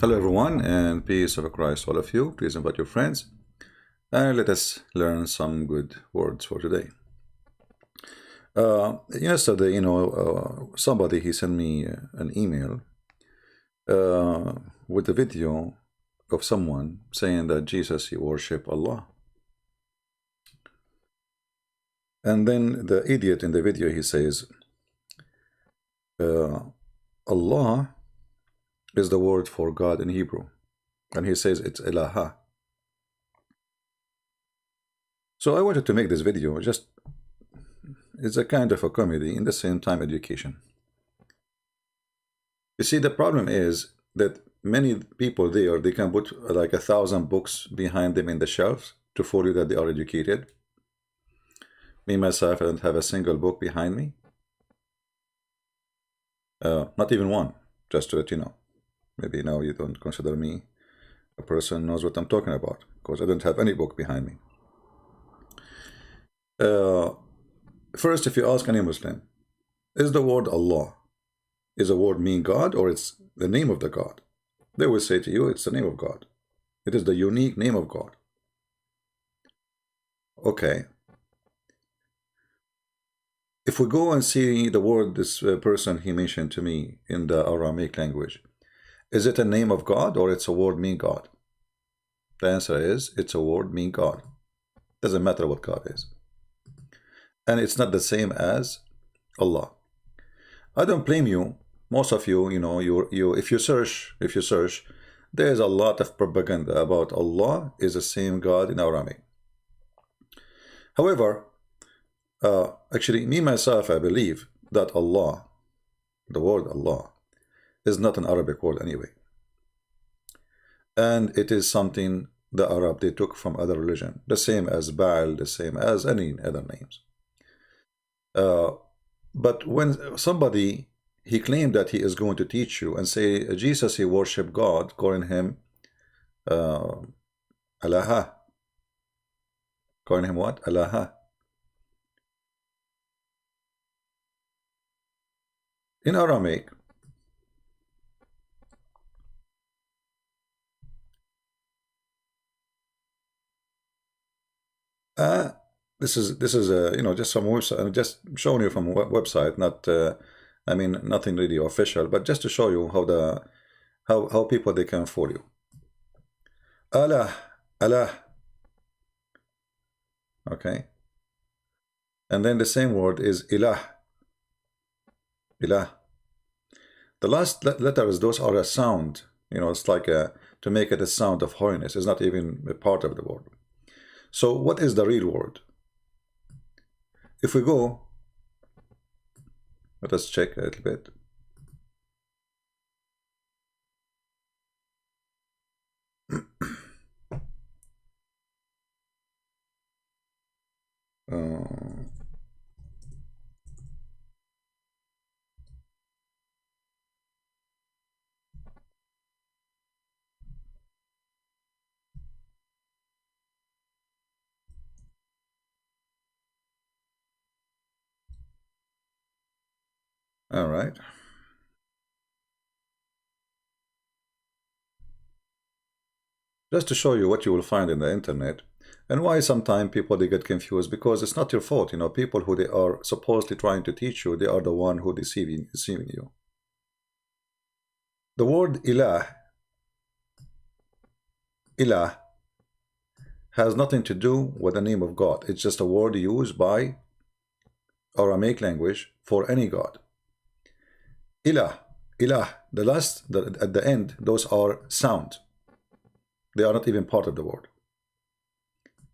Hello everyone, and peace of Christ all of you. Please invite your friends and let us learn some good words for today. Yesterday, somebody he sent me an email with a video of someone saying that Jesus he worship Allah. And then the idiot in the video he says, Allah is the word for God in Hebrew, and he says it's ilaha. So I wanted to make this video, just it's a kind of a comedy, in the same time education. You see, the problem is that many people there, they can put like 1,000 books behind them in the shelves to fool you that they are educated. Me, myself, I don't have a single book behind me. Not even one, just to let you know. Maybe now you don't consider me a person who knows what I'm talking about, because I don't have any book behind me. First, if you ask any Muslim, is the word Allah, is a word mean God, or it's the name of the God? They will say to you, it's the name of God. It is the unique name of God. Okay. If we go and see the word this person he mentioned to me in the Aramaic language, is it a name of God or it's a word mean God? The answer is it's a word mean God. Doesn't matter what God is. And it's not the same as Allah. I don't blame you. Most of you, if you search, there's a lot of propaganda about Allah is the same God in Aramaic. However, actually, me myself, I believe that Allah, the word Allah, is not an Arabic word anyway. And it is something the Arab, they took from other religion, the same as Baal, the same as any other names. But when somebody, he claimed that he is going to teach you and say, Jesus, he worshiped God, calling him Allah. Calling him what? Allah. In Aramaic, this is just some website. I'm just showing you from a website, not I mean nothing really official, but just to show you how people they can fool you. Allah, okay, and then the same word is ilah. The last letters, those are a sound. It's like to make it a sound of holiness. It's not even a part of the word. So what is the real word? If we go, let us check a little bit. All right. Just to show you what you will find in the internet and why sometimes people they get confused, because it's not your fault. People who they are supposedly trying to teach you, they are the one who deceiving you. The word ilah has nothing to do with the name of God. It's just a word used by Aramaic language for any God. Ilah, at the end, those are sound. They are not even part of the word.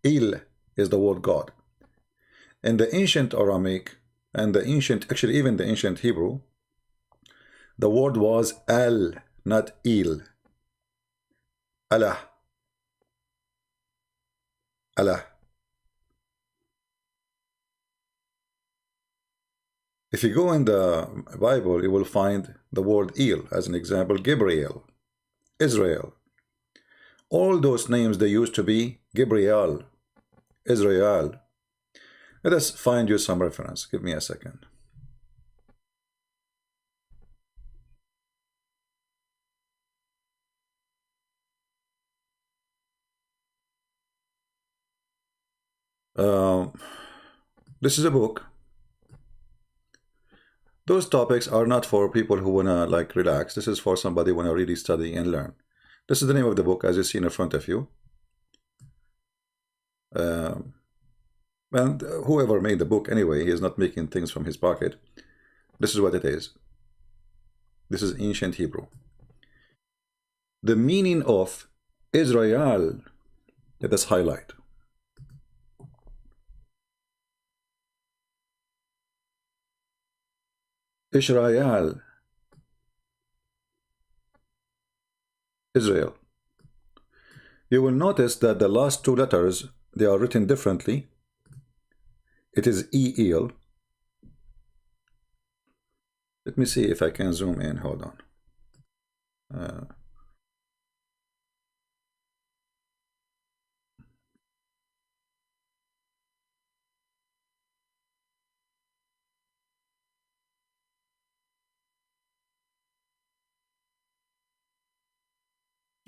Il is the word God. In the ancient Aramaic and the ancient, actually even the ancient Hebrew, the word was al, not il. Allah. If you go in the Bible, you will find the word Il, as an example, Gabriel, Israel. All those names, they used to be Gabriel, Israel. Let us find you some reference. Give me a second. This is a book. Those topics are not for people who want to like relax. This is for somebody who want to really study and learn. This is the name of the book, as you see in front of you. And whoever made the book anyway, he is not making things from his pocket. This is what it is. This is ancient Hebrew. The meaning of Israel. Let us highlight. Israel. Israel. You will notice that the last two letters, they are written differently. It is E-L. Let me see if I can zoom in. Hold on.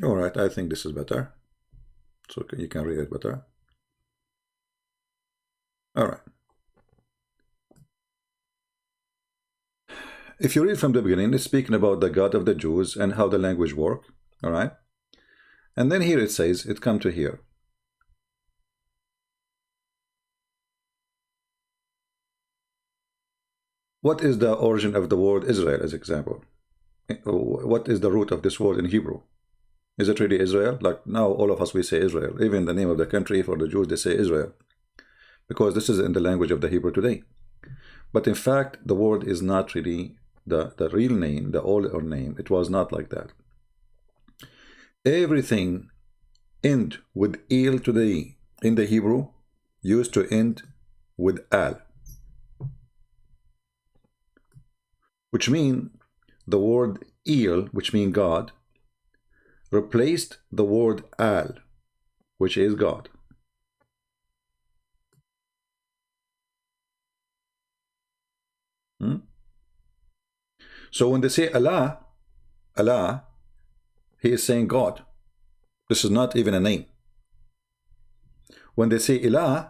All right, I think this is better. So you can read it better. All right. If you read from the beginning, it's speaking about the God of the Jews and how the language work. All right. And then here it says, it come to here. What is the origin of the word Israel, as example? What is the root of this word in Hebrew? Is it really Israel? Like now all of us, we say Israel. Even the name of the country for the Jews, they say Israel. Because this is in the language of the Hebrew today. But in fact, the word is not really the real name, the older name. It was not like that. Everything end with il today in the Hebrew used to end with al. Which means the word il, which means God, replaced the word al, which is God. So when they say Allah, Allah, he is saying God. This is not even a name. When they say Ilah,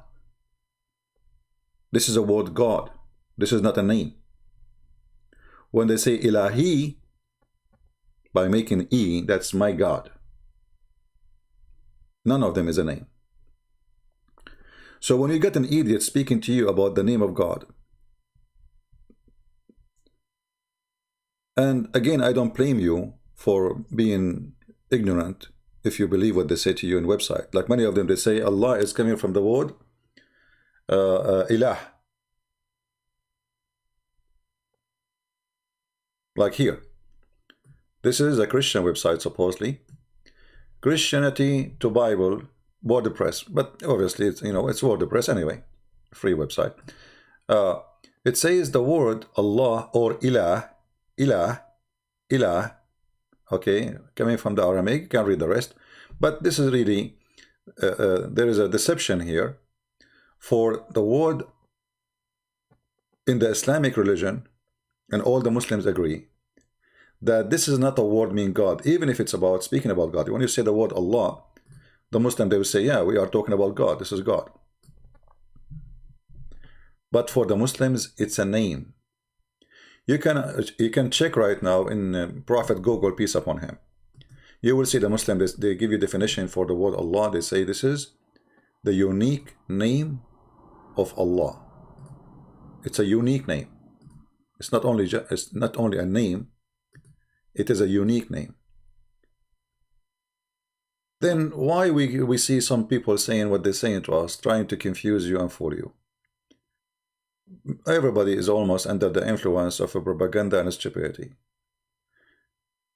this is a word God. This is not a name. When they say Ilahi, by making E, that's my God. None of them is a name. So when you get an idiot speaking to you about the name of God, and again, I don't blame you for being ignorant if you believe what they say to you in website. Like many of them, they say Allah is coming from the word Ilah. Like here. This is a Christian website, supposedly. Christianity to Bible, WordPress. But obviously, it's, you know, it's WordPress anyway. Free website. It says the word Allah or Ilah, Ilah, Ilah, okay, coming from the Aramaic. You can read the rest. But this is really, there is a deception here. For the word in the Islamic religion, and all the Muslims agree, that this is not a word meaning God, even if it's about speaking about God. When you say the word Allah, the Muslim, they will say, yeah, we are talking about God. This is God. But for the Muslims, it's a name. You can check right now in Prophet Google, peace upon him. You will see the Muslims, they give you definition for the word Allah. They say this is the unique name of Allah. It's a unique name. It's not only a name. It is a unique name. Then why we see some people saying what they're saying to us, trying to confuse you and fool you? Everybody is almost under the influence of a propaganda and stupidity.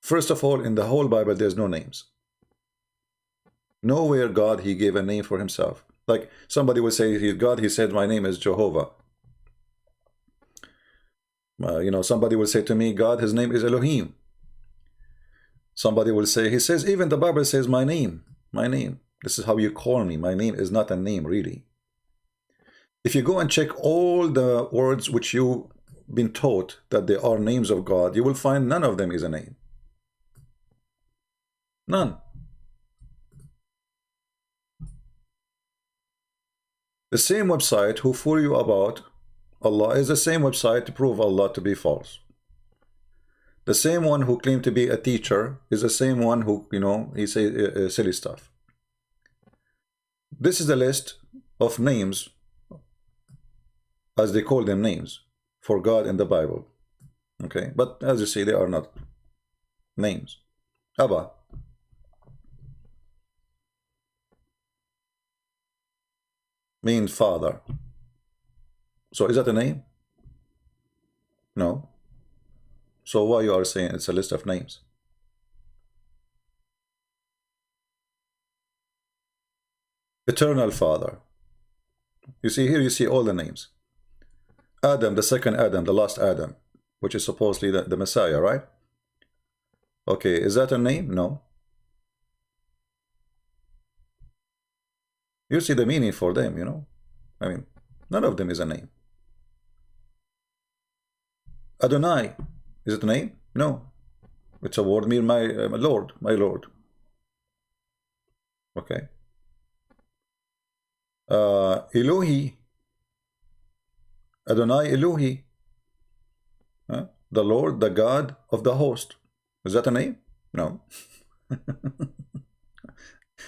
First of all, in the whole Bible, there's no names. Nowhere God, he gave a name for himself. Like somebody will say, God, he said, my name is Jehovah. You know, somebody will say to me, God, his name is Elohim. Somebody will say, he says, even the Bible says my name, my name. This is how you call me. My name is not a name, really. If you go and check all the words which you've been taught that they are names of God, you will find none of them is a name. None. The same website who fool you about Allah is the same website to prove Allah to be false. The same one who claimed to be a teacher is the same one who, you know, he say silly stuff. This is the list of names, as they call them names, for God in the Bible. Okay, but as you see, they are not names. Abba means father. So is that a name? No. So why you are saying it's a list of names? Eternal Father. You see here, you see all the names. Adam, the second Adam, the last Adam, which is supposedly the Messiah, right? Okay, is that a name? No. You see the meaning for them, you know? I mean, none of them is a name. Adonai, is it a name? No. It's a word mean my Lord, my Lord. Okay. Elohi, Adonai Elohi, the Lord, the God of the host. Is that a name? No.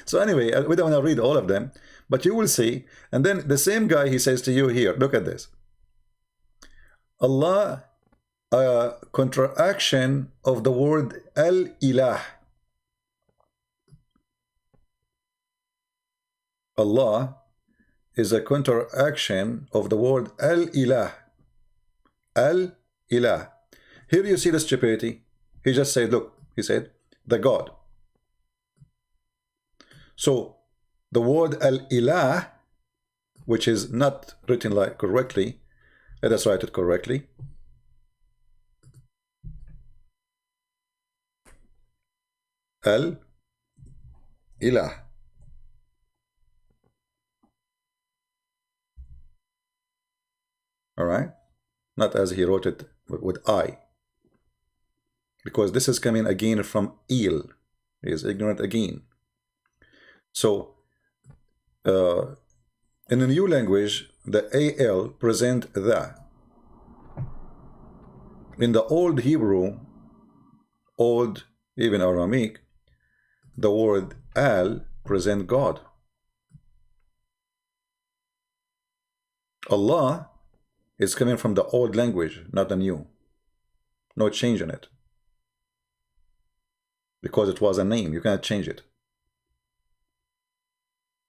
So anyway, we don't want to read all of them, but you will see. And then the same guy, he says to you here, look at this. Allah, a contraction of the word Al-Ilah. Allah is a counteraction of the word Al-Ilah. Al-Ilah. Here you see the stupidity. He just said, look, he said, the God. So the word Al-Ilah, which is not written like correctly, let us write it correctly. Al-Ilah. All right, not as he wrote it with I, because this is coming again from Il. He is ignorant again. So in the new language, the AL present the. In the old Hebrew, old even Aramaic, the word Al present God. Allah is coming from the old language, not the new. No change in it. Because it was a name, you cannot change it.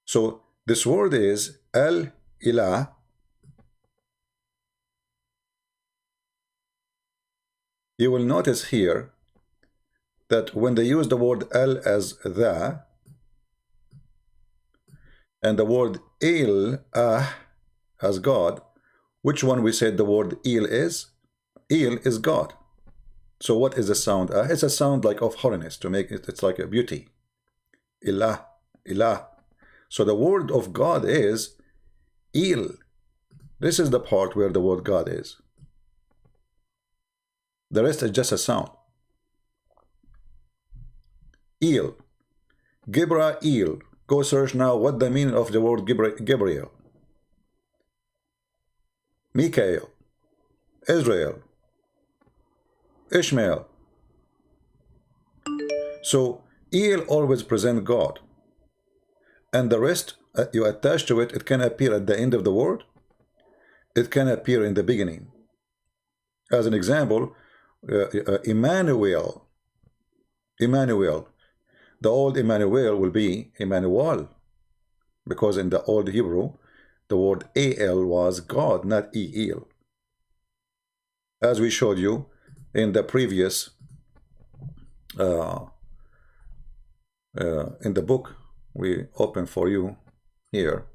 So this word is Al-Ilah. You will notice here that when they use the word Al as the, and the word Il as God, which one we said the word Il is? Il is God. So what is the sound? It's a sound like of holiness, to make it, it's like a beauty. Ilah, Ilah. So the word of God is Il. This is the part where the word God is. The rest is just a sound. Il. Gibrail. Go search now what the meaning of the word Gabriel. Mikael. Israel. Ishmael. So Il always present God. And the rest you attach to it, it can appear at the end of the word. It can appear in the beginning. As an example, Emmanuel. Emmanuel. The old Emmanuel will be Emmanuel, because in the old Hebrew, the word Al was God, not El. As we showed you in the previous, in the book we open for you here,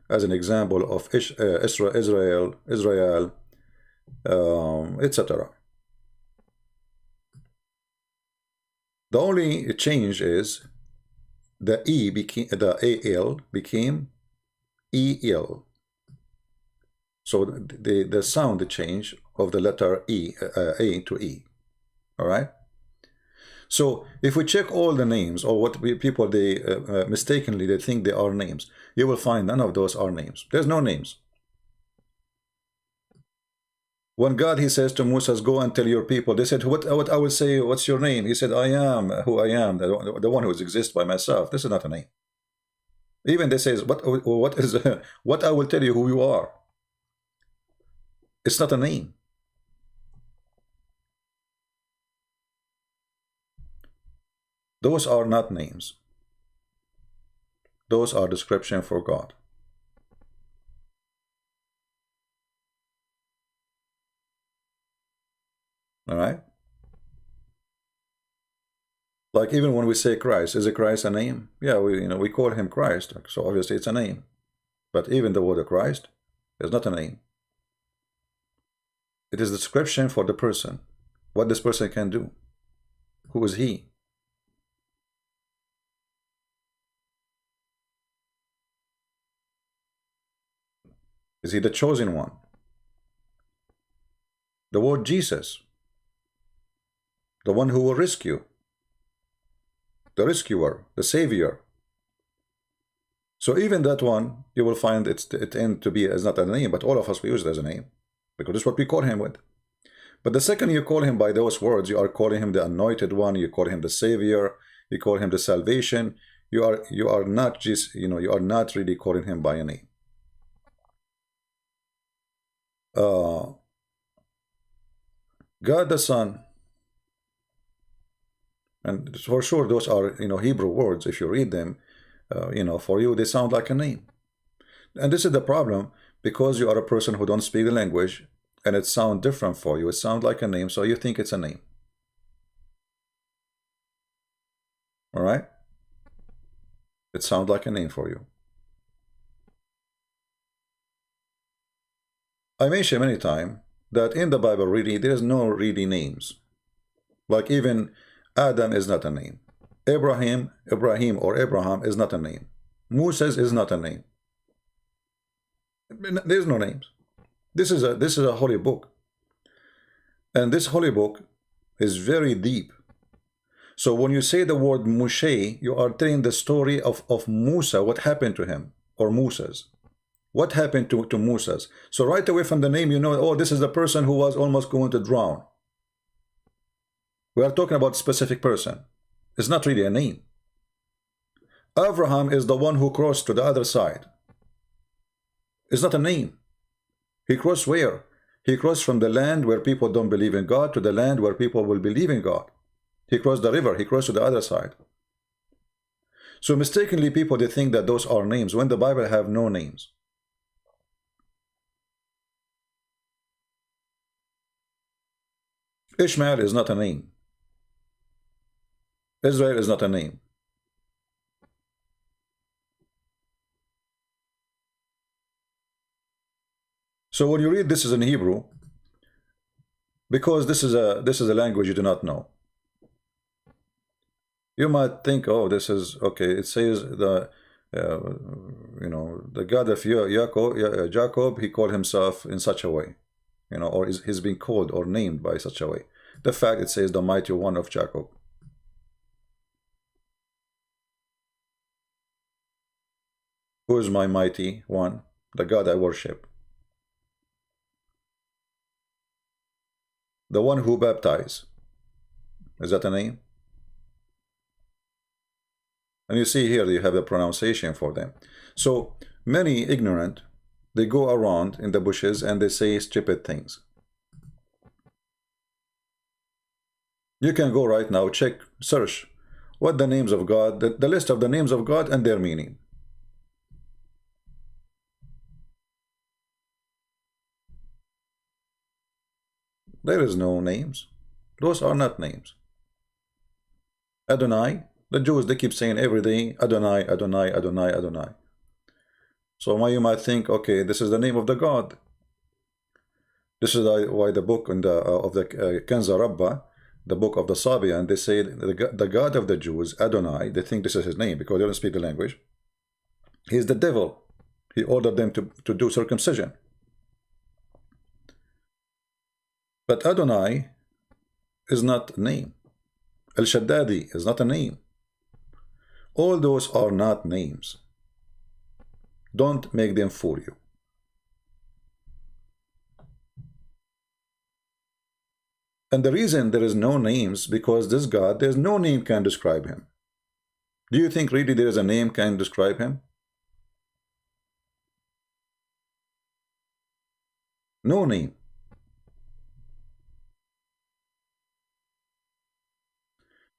as an example of Israel, etc. The only change is the AL became EL. So the sound change of the letter A to E. All right. So if we check all the names, or what people they mistakenly they think they are names, you will find none of those are names. There's no names. When God, he says to Moses, go and tell your people, they said, what I will say, what's your name? He said, I am who I am, the one who exists by myself. This is not a name. Even they say, what is what I will tell you who you are. It's not a name. Those are not names. Those are description for God. All right? Like even when we say Christ, is a Christ a name? Yeah, we call him Christ, so obviously it's a name. But even the word of Christ is not a name. It is a description for the person, what this person can do. Who is he? Is he the chosen one? The word Jesus, the one who will rescue, the rescuer, the savior. So even that one, you will find it end to be as not a name, but all of us, we use it as a name, because it's what we call him with. But the second you call him by those words, you are calling him the anointed one, you call him the savior, you call him the salvation. You are not just, you are not really calling him by a name. God the Son, and for sure those are Hebrew words. If you read them, for you they sound like a name. And this is the problem, because you are a person who don't speak the language, and it sounds different for you. It sounds like a name, so you think it's a name. All right? It sounds like a name for you. I mentioned many times that in the Bible really there is no really names. Like even Adam is not a name. Ibrahim or Abraham is not a name. Moses is not a name. There's no names. This is a holy book. And this holy book is very deep. So when you say the word Moshe, you are telling the story of Musa, what happened to him, or Moses. What happened to Moses? So right away from the name, oh, this is the person who was almost going to drown. We are talking about a specific person. It's not really a name. Abraham is the one who crossed to the other side. It's not a name. He crossed where? He crossed from the land where people don't believe in God to the land where people will believe in God. He crossed the river. He crossed to the other side. So mistakenly people, they think that those are names when the Bible have no names. Ishmael is not a name. Israel is not a name. So when you read this is in Hebrew, because this is a language you do not know, you might think, oh, this is okay. It says the God of Jacob, he called himself in such a way, or he's been called or named by such a way. The fact it says the mighty one of Jacob. Who is my mighty one? The God I worship. The one who baptized. Is that a name? And you see here you have a pronunciation for them. So many ignorant, they go around in the bushes and they say stupid things. You can go right now, check, search what the names of God, the list of the names of God and their meaning. There is no names. Those are not names. Adonai, the Jews, they keep saying every day, Adonai, Adonai, Adonai, Adonai. So why you might think, okay, this is the name of the God. This is why the book of the Kenza Rabbah, the book of the Sabian, they say the God of the Jews, Adonai, they think this is his name because they don't speak the language. He's the devil. He ordered them to do circumcision. But Adonai is not a name. Al-Shaddadi is not a name. All those are not names. Don't make them fool you. And the reason there is no names, because this God, there's no name can describe him. Do you think really there is a name can describe him? No name.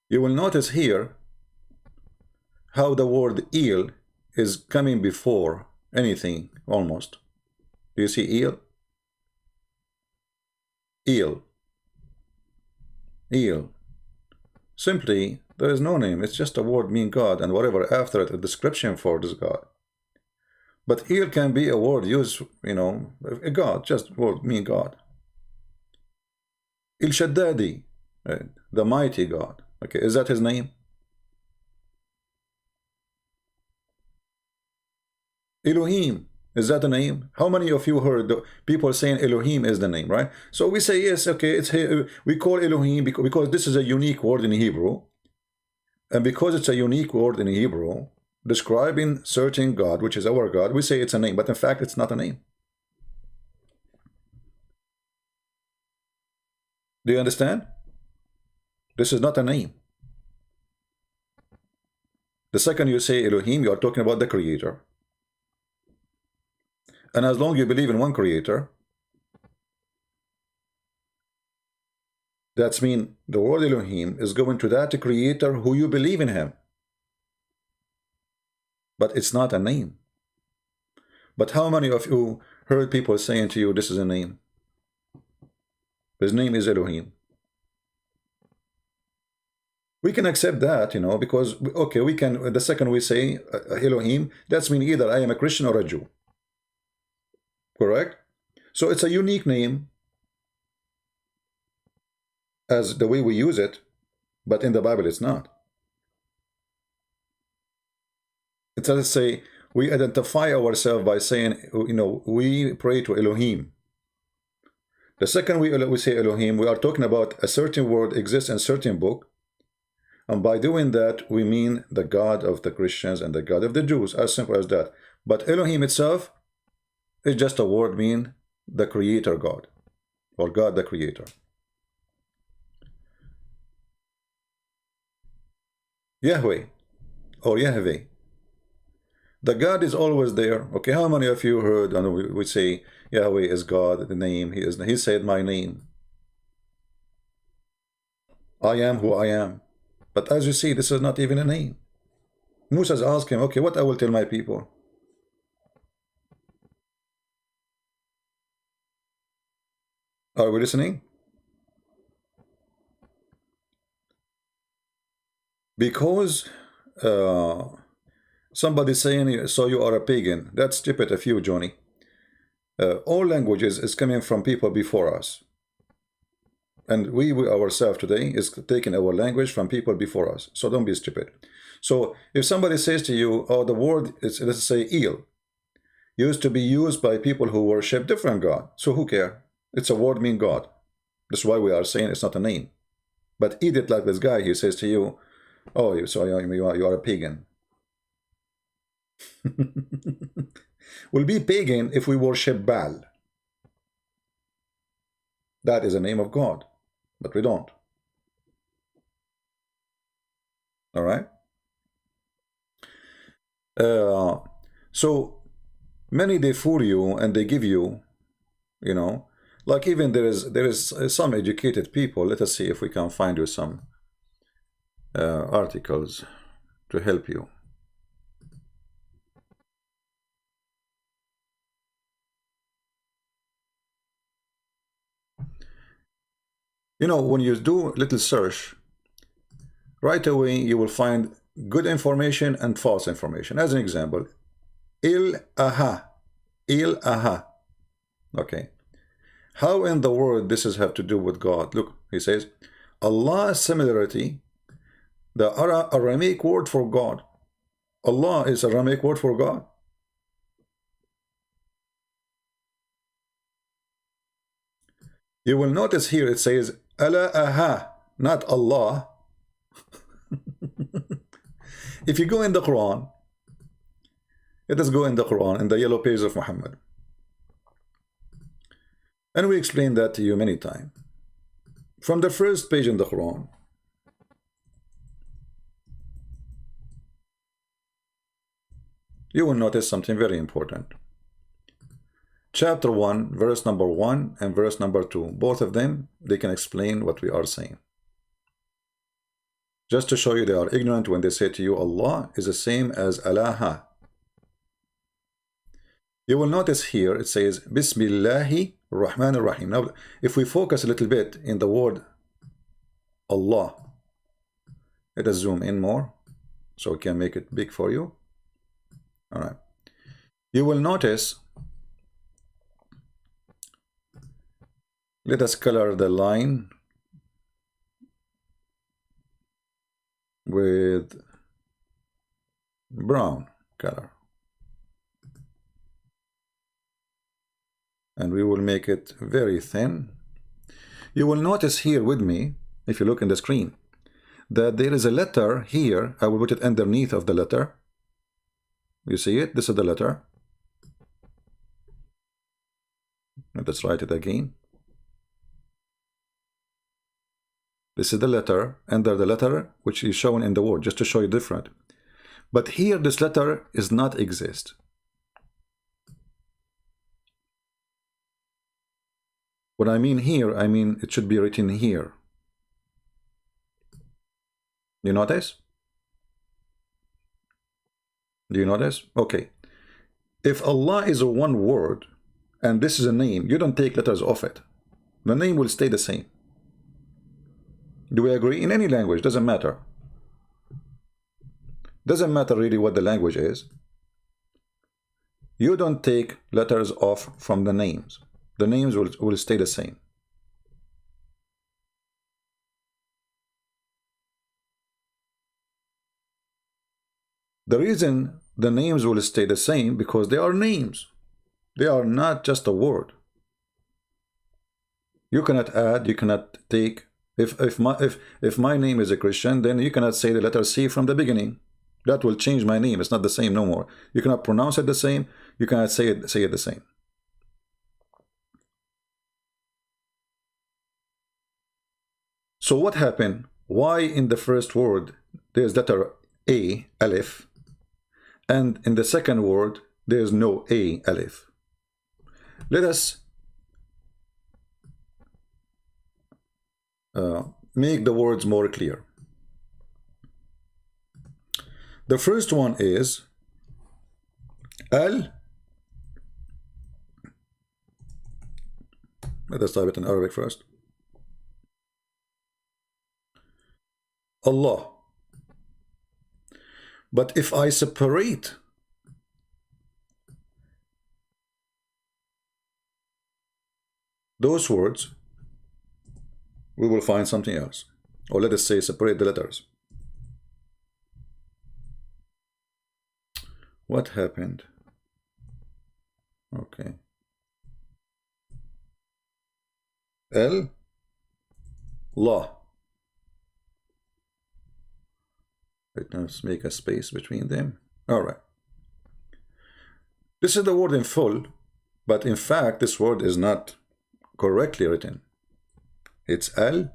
You will notice here how the word El is coming before anything, almost. Do you see El? El. El. Simply, there is no name. It's just a word meaning God, and whatever after it, a description for this God. But El can be a word used, you know, a God, just word meaning God. El Shaddadi, right? The mighty God. Okay, is that his name? Elohim, is that the name? How many of you heard people saying Elohim is the name, right? So we say yes, okay, we call Elohim because this is a unique word in Hebrew. And because it's a unique word in Hebrew, describing certain God, which is our God, we say it's a name, but in fact it's not a name. Do you understand? This is not a name. The second you say Elohim, you are talking about the Creator. And as long as you believe in one Creator, that's mean the word Elohim is going to that Creator who you believe in him. But it's not a name. But how many of you heard people saying to you, this is a name? His name is Elohim. We can accept that, you know, because, okay, we can, the second we say Elohim, that's mean either I am a Christian or a Jew. Correct? So it's a unique name as the way we use it, but in the Bible it's not. It's as I say, we identify ourselves by saying, you know, we pray to Elohim. The second we say Elohim, we are talking about a certain word exists in a certain book. And by doing that, we mean the God of the Christians and the God of the Jews, as simple as that. But Elohim itself is just a word mean the Creator God, or God the Creator. Yahweh, or Yahweh. The God is always there. Okay, how many of you heard, and we say Yahweh is God, the name, he said my name. I am who I am. But as you see, this is not even a name. Moses asked him, okay, what I will tell my people? Are we listening? Because somebody saying, so you are a pagan. That's stupid of you, Johnny. All languages is coming from people before us. And we ourselves today is taking our language from people before us. So don't be stupid. So if somebody says to you, oh, the word is, let's say, El, used to be used by people who worship different God. So who care? It's a word mean God. That's why we are saying it's not a name. But eat it like this guy, he says to you, oh, so you are a pagan. We'll be pagan if we worship Baal. That is the name of God. But we don't. All right. So many they fool you and they give you, you know, like even there is some educated people. Let us see if we can find you some articles to help you. You know, when you do a little search, right away you will find good information and false information. As an example, Il-aha. Il-aha. Okay. How in the world this is have to do with God? Look, he says, Allah similarity, the Aramaic word for God. Allah is Aramaic word for God. You will notice here it says Allah-aha, not Allah. If you go in the Quran, let us go in the Quran, in the yellow pages of Muhammad. And we explained that to you many times. From the first page in the Quran, you will notice something very important. Chapter 1, verse number 1 and verse number 2. Both of them, they can explain what we are saying. Just to show you they are ignorant when they say to you, Allah is the same as Allah. You will notice here it says, Bismillahi Rahman Rahim. Now, if we focus a little bit in the word Allah, let us zoom in more so we can make it big for you. All right. You will notice, let us color the line with brown color. And we will make it very thin. You will notice here with me, if you look in the screen, that there is a letter here. I will put it underneath of the letter. You see it? This is the letter. Let's write it again. This is the letter under the letter which is shown in the word, just to show you different. But here this letter is not exist. What I mean here, I mean it should be written here. You notice? Do you notice? Okay. If Allah is a one word and this is a name, you don't take letters off it. The name will stay the same. Do we agree? In any language, doesn't matter. Doesn't matter really what the language is. You don't take letters off from the names. The names will stay the same. The reason the names will stay the same because they are names. They are not just a word. You cannot add, you cannot take. If my name is a Christian, then you cannot say the letter C from the beginning. That will change my name. It's not the same no more. You cannot pronounce it the same. You cannot say it the same. So what happened? Why in the first word there's letter A, Alif, and in the second word there's no A, Alif? Let us make the words more clear. The first one is Al. Let us type it in Arabic first. Allah. But if I separate those words, we will find something else. Or let us say separate the letters. What happened? Okay. El La. Let's make a space between them. All right. This is the word in full, but in fact this word is not correctly written. It's Al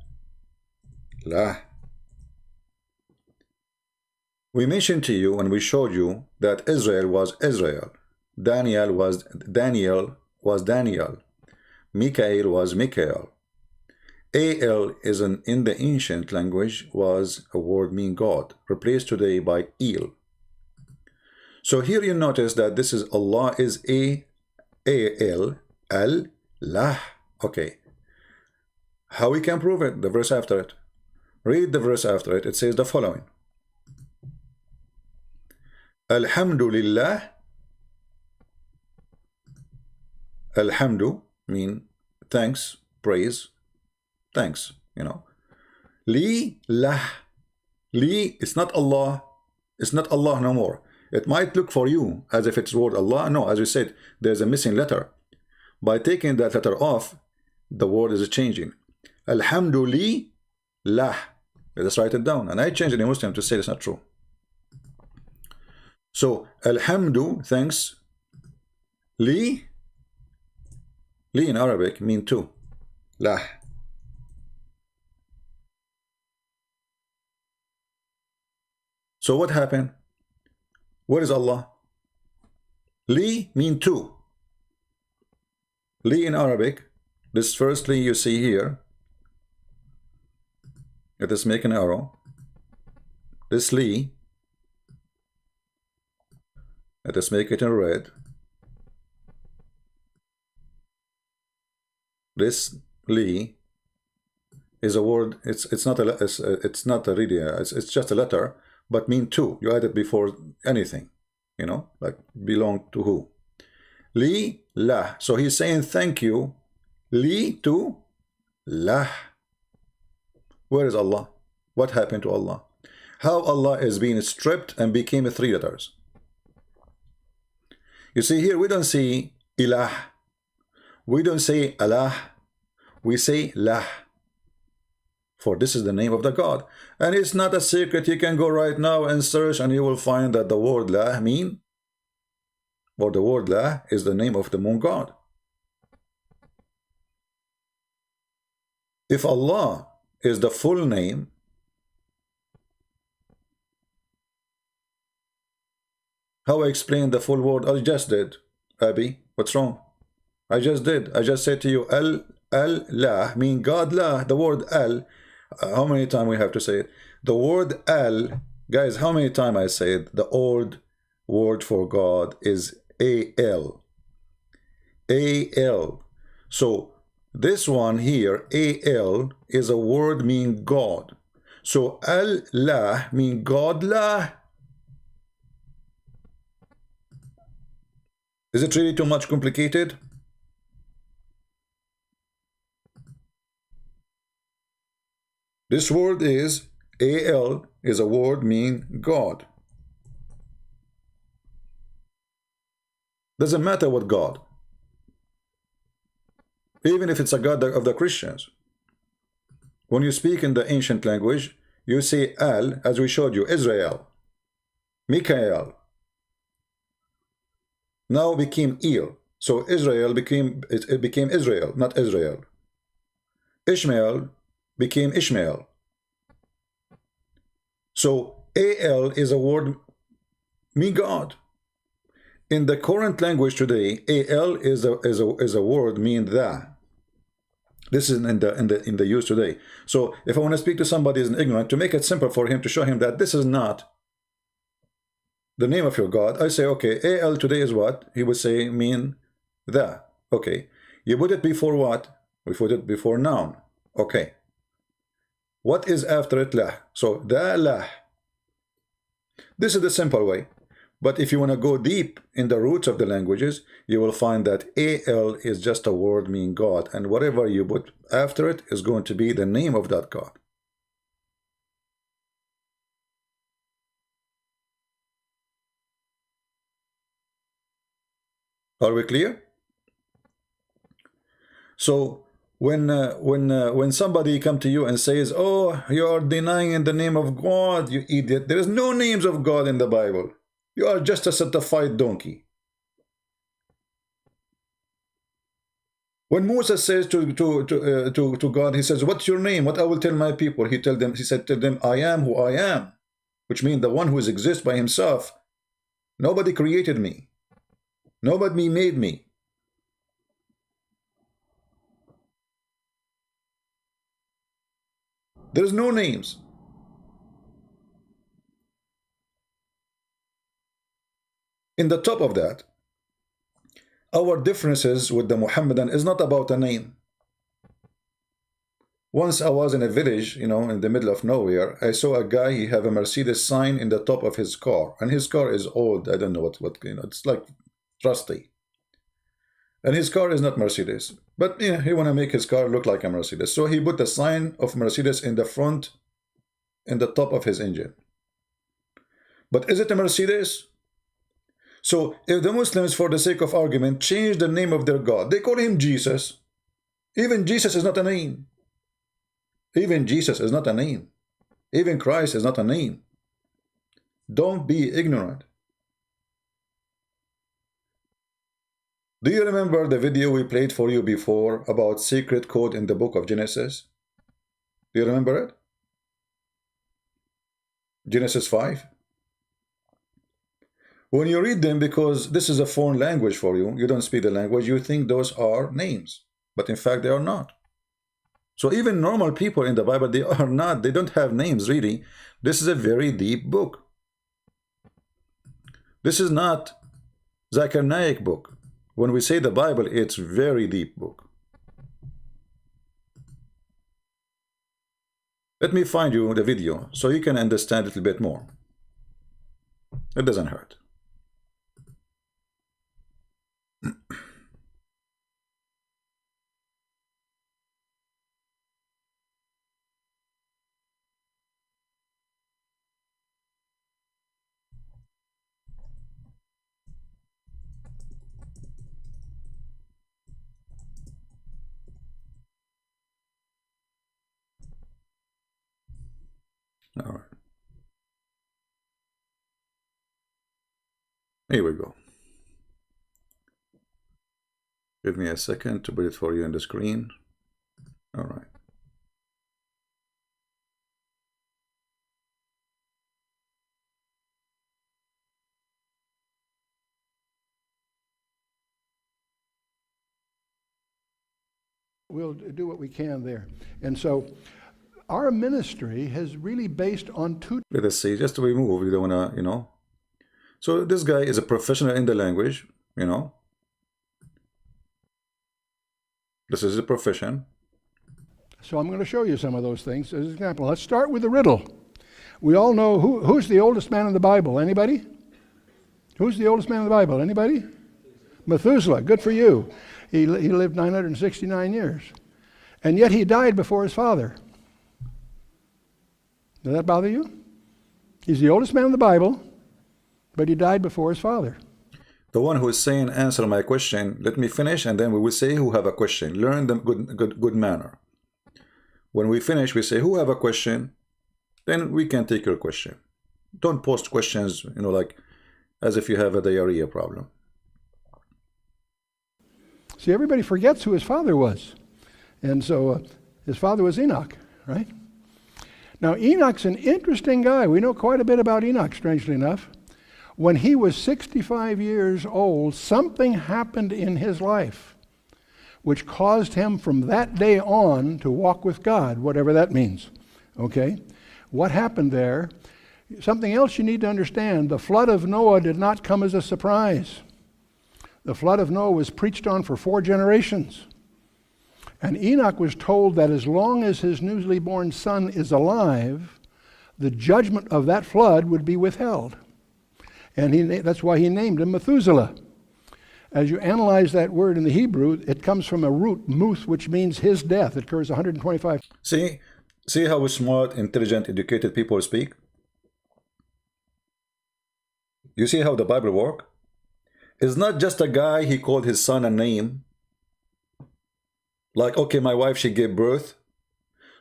La. We mentioned to you and we showed you that Israel was Israel. Daniel was Daniel. Michael was Michael. Al is in the ancient language was a word mean God, replaced today by Il. So here you notice that this is Allah is Al, Al-Lah. Okay. How we can prove it? The verse after it. Read the verse after it. It says the following. Alhamdulillah. Alhamdu mean thanks, praise, thanks, you know. Li lah. Li, it's not Allah. It's not Allah no more. It might look for you as if it's word Allah. No, as we said, there's a missing letter. By taking that letter off, the word is changing. Alhamdulillah. Let's write it down. And I change any Muslim to say it's not true. So, alhamdu, thanks. Li in Arabic mean to. Lah. So what happened? What is Allah? Li mean to. Li in Arabic, this first li you see here, let us make an arrow. This li, let us make it in red. This li is a word. It's not really it's just a letter, but mean to. You add it before anything, you know, like belong to who. Li lah. So he's saying thank you. Li to lah. Where is Allah? What happened to Allah? How Allah is being stripped and became 3 letters. You see here, we don't see ilah. We don't say Allah. We say lah. For this is the name of the God. And it's not a secret. You can go right now and search and you will find that the word lah mean, or the word lah is the name of the moon God. If Allah is the full name, how I explain the full word? I just did. Abby, what's wrong? I just did. I just said to you, Al-lah mean God lah. The word Al, how many times we have to say it? The word Al, guys, how many times I say it? The old word for God is A-L. A-L. So this one here, A-L, is a word mean God. So Al-lah mean God lah. Is it really too much complicated? This word is A-L is a word mean God. Doesn't matter what God. Even if it's a God of the Christians. When you speak in the ancient language, you say Al, as we showed you, Israel, Mikael. Now became Il. So Israel became Israel, not Israel. Ishmael became Ishmael. So Al is a word mean God. In the current language today, Al is a word mean the. This is in the use today. So if I want to speak to somebody who is ignorant, to make it simple for him, to show him that this is not the name of your God, I say, okay, Al today is what? He would say mean the. Okay. You put it before what? We put it before noun. Okay. What is after it? Lah. So the lah. This is the simple way. But if you want to go deep in the roots of the languages, you will find that Al is just a word meaning God, and whatever you put after it is going to be the name of that God. Are we clear? So when somebody come to you and says, "Oh, you are denying the name of God, you idiot," there is no names of God in the Bible. You are just a certified donkey. When Moses says to God, he says, "What's your name? What I will tell my people?" He said, "Tell them, I am who I am," which means the one who exists by himself. Nobody created me. Nobody made me. There's no names. In the top of that, our differences with the Muhammadan is not about a name. Once I was in a village, you know, in the middle of nowhere, I saw a guy, he have a Mercedes sign in the top of his car, and his car is old. I don't know what you know, it's like rusty. And his car is not Mercedes, but you know, he want to make his car look like a Mercedes. So he put the sign of Mercedes in the front, in the top of his engine. But is it a Mercedes? So if the Muslims, for the sake of argument, change the name of their God, they call him Jesus. Even Jesus is not a name. Even Jesus is not a name. Even Christ is not a name. Don't be ignorant. Do you remember the video we played for you before about secret code in the book of Genesis? Do you remember it? Genesis 5. When you read them, because this is a foreign language for you, you don't speak the language, you think those are names. But in fact, they are not. So even normal people in the Bible, they are not. They don't have names, really. This is a very deep book. This is not Zakir Naik book. When we say the Bible, it's very deep book. Let me find you the video so you can understand a little bit more. It doesn't hurt. All right. Here we go. Give me a second to put it for you on the screen. All right. We'll do what we can there. And so our ministry has really based on two. Let us see, just to remove, we don't want to, you know. So this guy is a professional in the language, you know. This is a profession. So I'm going to show you some of those things as an example. Let's start with the riddle. We all know who's the oldest man in the Bible. Anybody? Who's the oldest man in the Bible? Anybody? Methuselah. Good for you. He lived 969 years. And yet he died before his father. Does that bother you? He's the oldest man in the Bible, but he died before his father. The one who is saying, answer my question, let me finish, and then we will say who have a question. Learn the good manner. When we finish, we say who have a question, then we can take your question. Don't post questions, you know, like as if you have a diarrhea problem. See, everybody forgets who his father was. And so his father was Enoch, right? Now, Enoch's an interesting guy. We know quite a bit about Enoch, strangely enough. When he was 65 years old, something happened in his life which caused him from that day on to walk with God, whatever that means. Okay? What happened there? Something else you need to understand. The flood of Noah did not come as a surprise. The flood of Noah was preached on for 4 generations. And Enoch was told that as long as his newly born son is alive, the judgment of that flood would be withheld. And that's why he named him Methuselah. As you analyze that word in the Hebrew, it comes from a root, muth, which means his death. It occurs 125. See how smart, intelligent, educated people speak? You see how the Bible works? It's not just a guy, he called his son a name. Like, okay, my wife, she gave birth.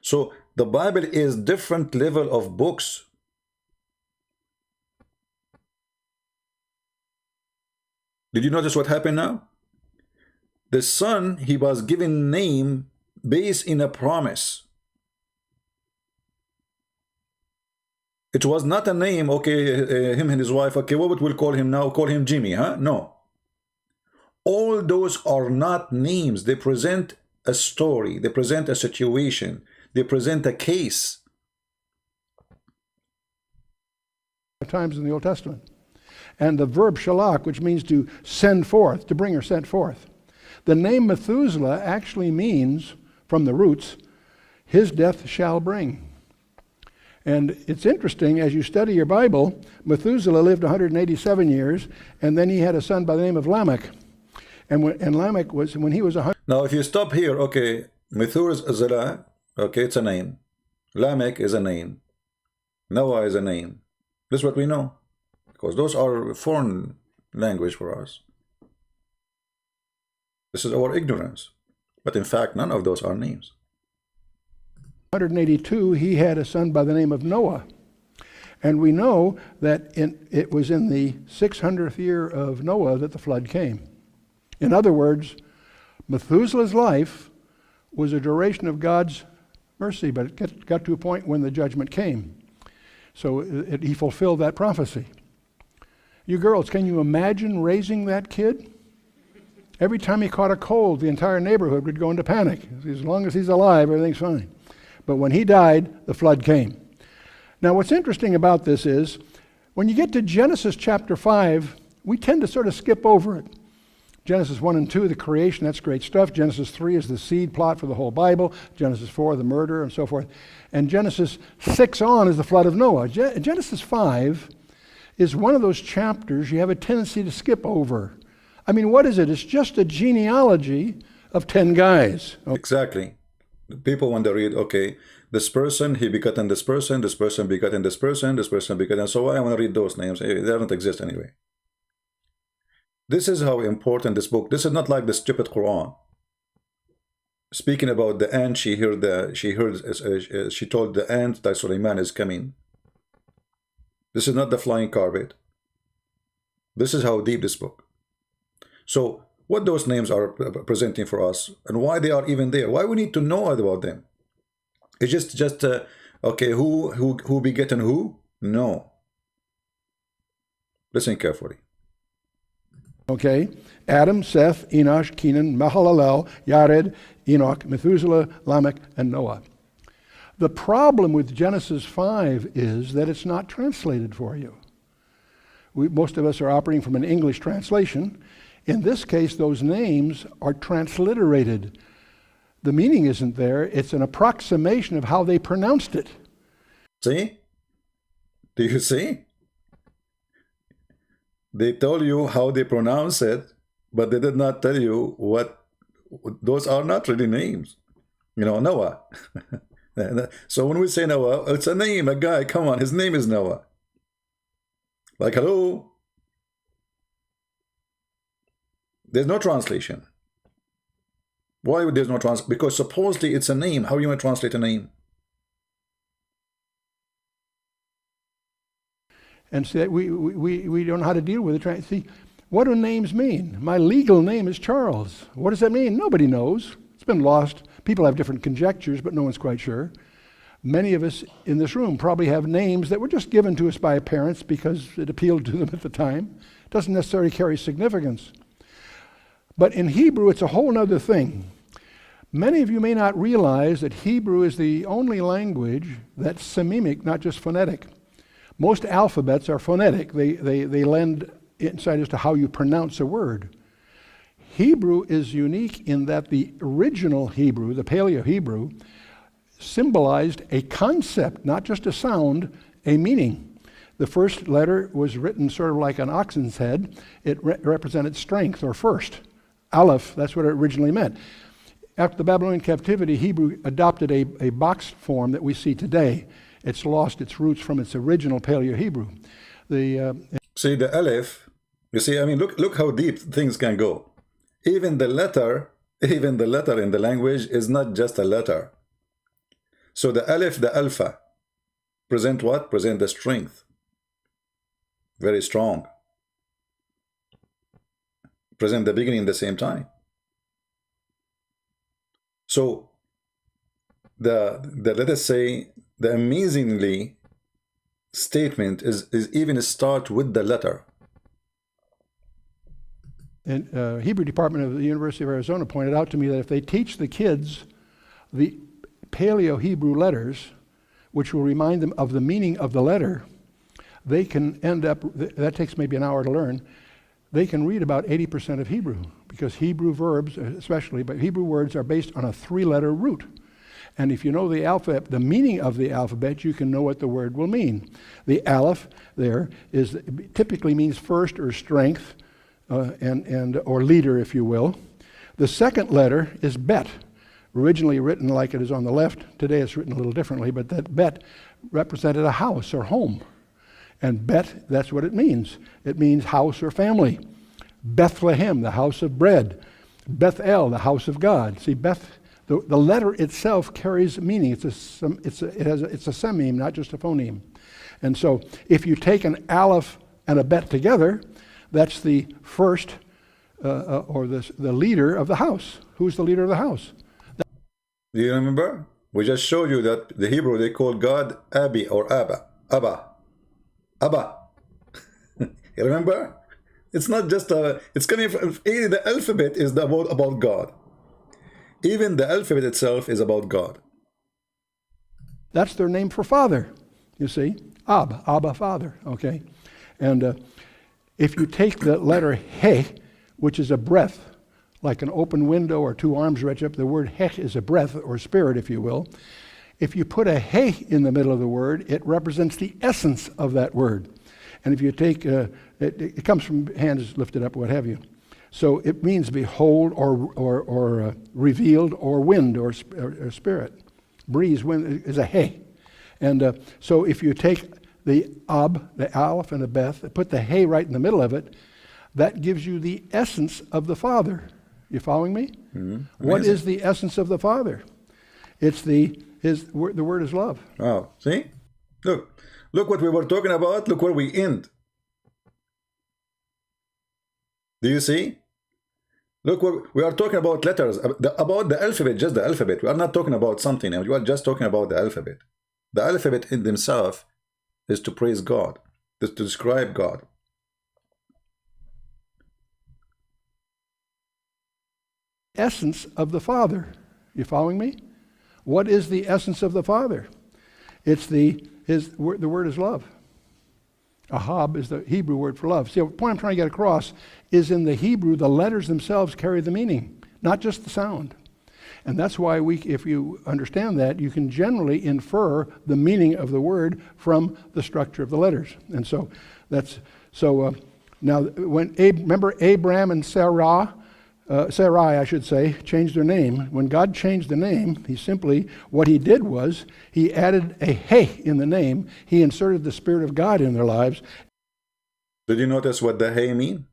So the Bible is different level of books. Did you notice what happened now? The son, he was given name based in a promise. It was not a name, okay, him and his wife, okay, what we'll call him now? Call him Jimmy, huh? No. All those are not names. They present a story. They present a situation. They present a case. Times in the Old Testament. And the verb shalach, which means to send forth, to bring or sent forth. The name Methuselah actually means, from the roots, his death shall bring. And it's interesting, as you study your Bible, Methuselah lived 187 years, and then he had a son by the name of Lamech. And Lamech was, when he was 100. Now, if you stop here, okay, Methuselah, okay, it's a name. Lamech is a name. Noah is a name. This is what we know, because those are foreign language for us. This is our ignorance. But in fact, none of those are names. 182, he had a son by the name of Noah. And we know that it was in the 600th year of Noah that the flood came. In other words, Methuselah's life was a duration of God's mercy, but it got to a point when the judgment came. So he fulfilled that prophecy. You girls, can you imagine raising that kid? Every time he caught a cold, the entire neighborhood would go into panic. As long as he's alive, everything's fine. But when he died, the flood came. Now, what's interesting about this is, when you get to Genesis chapter 5, we tend to sort of skip over it. Genesis 1 and 2, the creation, that's great stuff. Genesis 3 is the seed plot for the whole Bible. Genesis 4, the murder, and so forth. And Genesis 6 on is the flood of Noah. Genesis 5 is one of those chapters you have a tendency to skip over. I mean, what is it? It's just a genealogy of 10 guys. Exactly. People, when they read, okay, this person, he begotten this person begotten this person begotten, so I want to read those names. They don't exist anyway. This is how important this book. This is not like the stupid Quran. Speaking about the ant, she told the ant that Suleiman is coming. This is not the flying carpet. This is how deep this book. So what those names are presenting for us and why they are even there, why we need to know about them. It's just okay, who begotten who? No. Listen carefully. Okay, Adam, Seth, Enosh, Kenan, Mahalalel, Yared, Enoch, Methuselah, Lamech, and Noah. The problem with Genesis 5 is that it's not translated for you. Most of us are operating from an English translation. In this case, those names are transliterated. The meaning isn't there. It's an approximation of how they pronounced it. See? Do you see? They told you how they pronounce it, but they did not tell you what. Those are not really names. You know, Noah. So when we say Noah, it's a name, a guy. Come on, his name is Noah. Like, hello? There's no translation. Why would there's no translation? Because supposedly it's a name. How are you going to translate a name? And so we don't know how to deal with it. See, what do names mean? My legal name is Charles. What does that mean? Nobody knows. It's been lost. People have different conjectures, but no one's quite sure. Many of us in this room probably have names that were just given to us by parents because it appealed to them at the time. It doesn't necessarily carry significance. But in Hebrew, it's a whole other thing. Many of you may not realize that Hebrew is the only language that's sememic, not just phonetic. Most alphabets are phonetic. They lend insight as to how you pronounce a word. Hebrew is unique in that the original Hebrew, the Paleo-Hebrew, symbolized a concept, not just a sound, a meaning. The first letter was written sort of like an oxen's head. It represented strength or first. Aleph, that's what it originally meant. After the Babylonian captivity, Hebrew adopted a box form that we see today. It's lost its roots from its original Paleo-Hebrew. See the Aleph, you see, I mean, look how deep things can go. Even the letter in the language is not just a letter. So the Aleph, the Alpha, present what? Present the strength. Very strong. Present the beginning at the same time. So let us say the amazingly statement is even start with the letter. And Hebrew department of the University of Arizona pointed out to me that if they teach the kids the Paleo-Hebrew letters, which will remind them of the meaning of the letter, they can end up, that takes maybe an hour to learn, they can read about 80% of Hebrew, because Hebrew verbs especially, but Hebrew words are based on a 3-letter root. And if you know the alphabet, the meaning of the alphabet, you can know what the word will mean. The Aleph there typically means first or strength, or leader, if you will. The second letter is Bet, originally written like it is on the left. Today it's written a little differently, but that Bet represented a house or home. And Bet, that's what it means. It means house or family. Bethlehem, the house of bread. Bethel, the house of God. See, Beth The letter itself carries meaning. It's a sememe, not just a phoneme. And so if you take an aleph and a bet together, that's the first or the leader of the house. Who's the leader of the house? Do you remember? We just showed you that the Hebrew, they call God Abi or Abba. Abba. Abba. You remember? It's not just it's coming from, the alphabet is about God. Even the alphabet itself is about God. That's their name for father, you see. Abba, father, okay? And if you take the letter He, which is a breath, like an open window or two arms reach up, the word He is a breath or spirit, if you will. If you put a He in the middle of the word, it represents the essence of that word. And if you take, it comes from hands lifted up, what have you. So it means behold or revealed or wind or spirit. Breeze, wind is a He. And so if you take the Ab, the Aleph and the Beth, put the He right in the middle of it, that gives you the essence of the Father. You following me? Mm-hmm. What is the essence of the Father? It's the word is love. Wow, see? Look what we were talking about. Look where we end. Do you see? Look, we are talking about letters, about the alphabet, just the alphabet. We are not talking about something else. We are just talking about the alphabet. The alphabet in themselves is to praise God, is to describe God. Essence of the Father. You following me? What is the essence of the Father? It's the word is love. Ahab is the Hebrew word for love. See, the point I'm trying to get across is in the Hebrew, the letters themselves carry the meaning, not just the sound. And that's why if you understand that, you can generally infer the meaning of the word from the structure of the letters. And so now when remember Abraham and Sarai, I should say, changed their name. When God changed the name, what he did was, he added a He in the name. He inserted the Spirit of God in their lives. Did you notice what the He mean?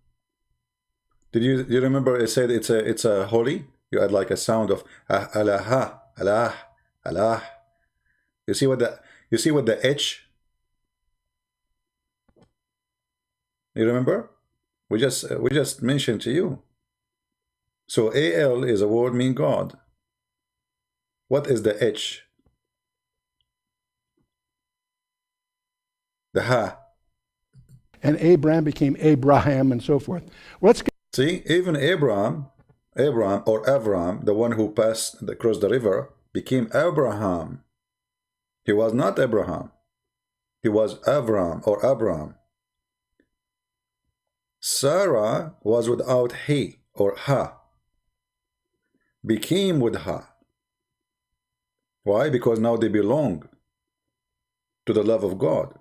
Did you remember it said it's a holy? You add like a sound of Allah, Allah, Allah. You see what the H? You remember? We just mentioned to you. So AL is a word mean God. What is the H? The Ha. And Abraham became Abraham and so forth. Well, see, even Abraham or Avram, the one who passed across the river, became Abraham. He was not Abraham. He was Avram or Abraham. Sarah was without he or ha. Became with ha. Why? Because now they belong to the love of God.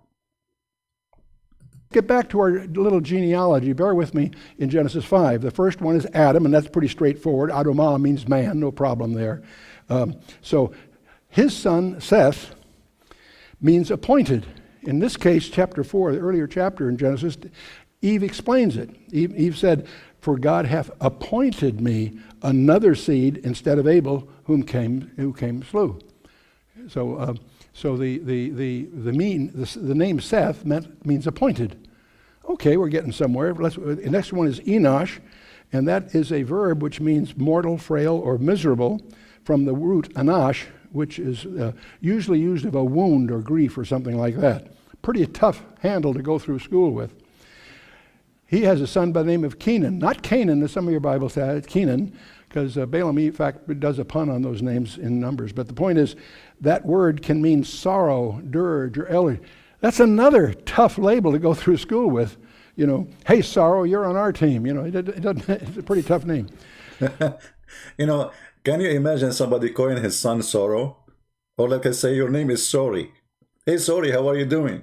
Get back to our little genealogy. Bear with me in Genesis 5. The first one is Adam, and that's pretty straightforward. Adamah means man, no problem there. So his son, Seth, means appointed. In this case, chapter 4, the earlier chapter in Genesis, Eve explains it. Eve said, "For God hath appointed me another seed instead of Abel, who came slew." So the name Seth means appointed. Okay, we're getting somewhere. The next one is Enosh, and that is a verb which means mortal, frail, or miserable, from the root anash, which is usually used of a wound or grief or something like that. Pretty tough handle to go through school with. He has a son by the name of Kenan. Not Canaan, as some of your Bibles say, it's Kenan, because Balaam, in fact, does a pun on those names in Numbers. But the point is, that word can mean sorrow, dirge, or elder. That's another tough label to go through school with. You know, hey, sorrow, you're on our team. You know, it's a pretty tough name. You know, can you imagine somebody calling his son Sorrow? Or like I say, your name is Sorry. Hey, Sorry, how are you doing?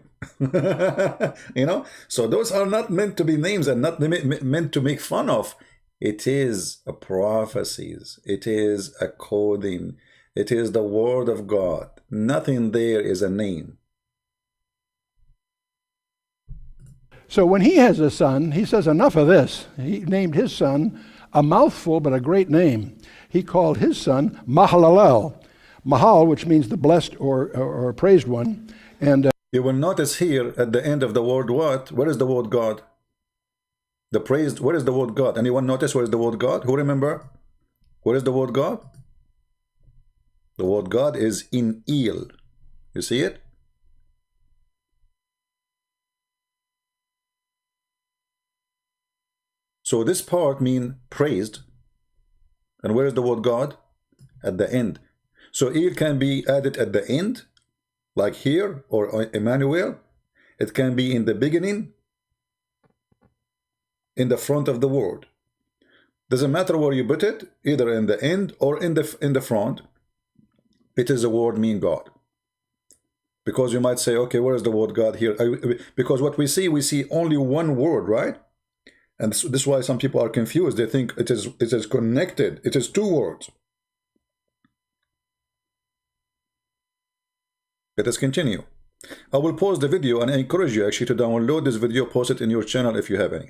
You know, so those are not meant to be names and not meant to make fun of. It is a prophecies. It is a coding. It is the word of God. Nothing there is a name. So when he has a son, he says, enough of this. He named his son a mouthful but a great name. He called his son Mahalalel. Mahal, which means the blessed or praised one. And you will notice here at the end of the word what? Where is the word God? The praised, where is the word God? Anyone notice where is the word God? Who remember? Where is the word God? The word God is in El. You see it? So this part means praised. And where is the word God? At the end. So El can be added at the end, like here, or Emmanuel. It can be in the beginning, in the front of the word. Doesn't matter where you put it, either in the end or in the front. It is a word mean God. Because you might say, okay, where is the word God here? Because what we see only one word, right? And this is why some people are confused. They think it is connected. It is two words. Let us continue. I will pause the video and I encourage you actually to download this video, post it in your channel if you have any.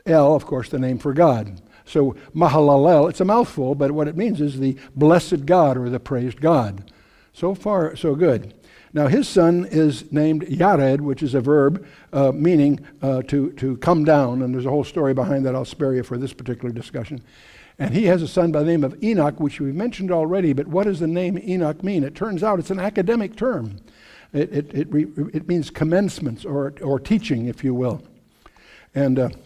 El, of course, the name for God. So Mahalalel, it's a mouthful, but what it means is the blessed God or the praised God. So far, so good. Now his son is named Yared, which is a verb meaning to come down, and there's a whole story behind that. I'll spare you for this particular discussion. And he has a son by the name of Enoch, which we mentioned already, but what does the name Enoch mean? It turns out it's an academic term. It means commencements or teaching, if you will. And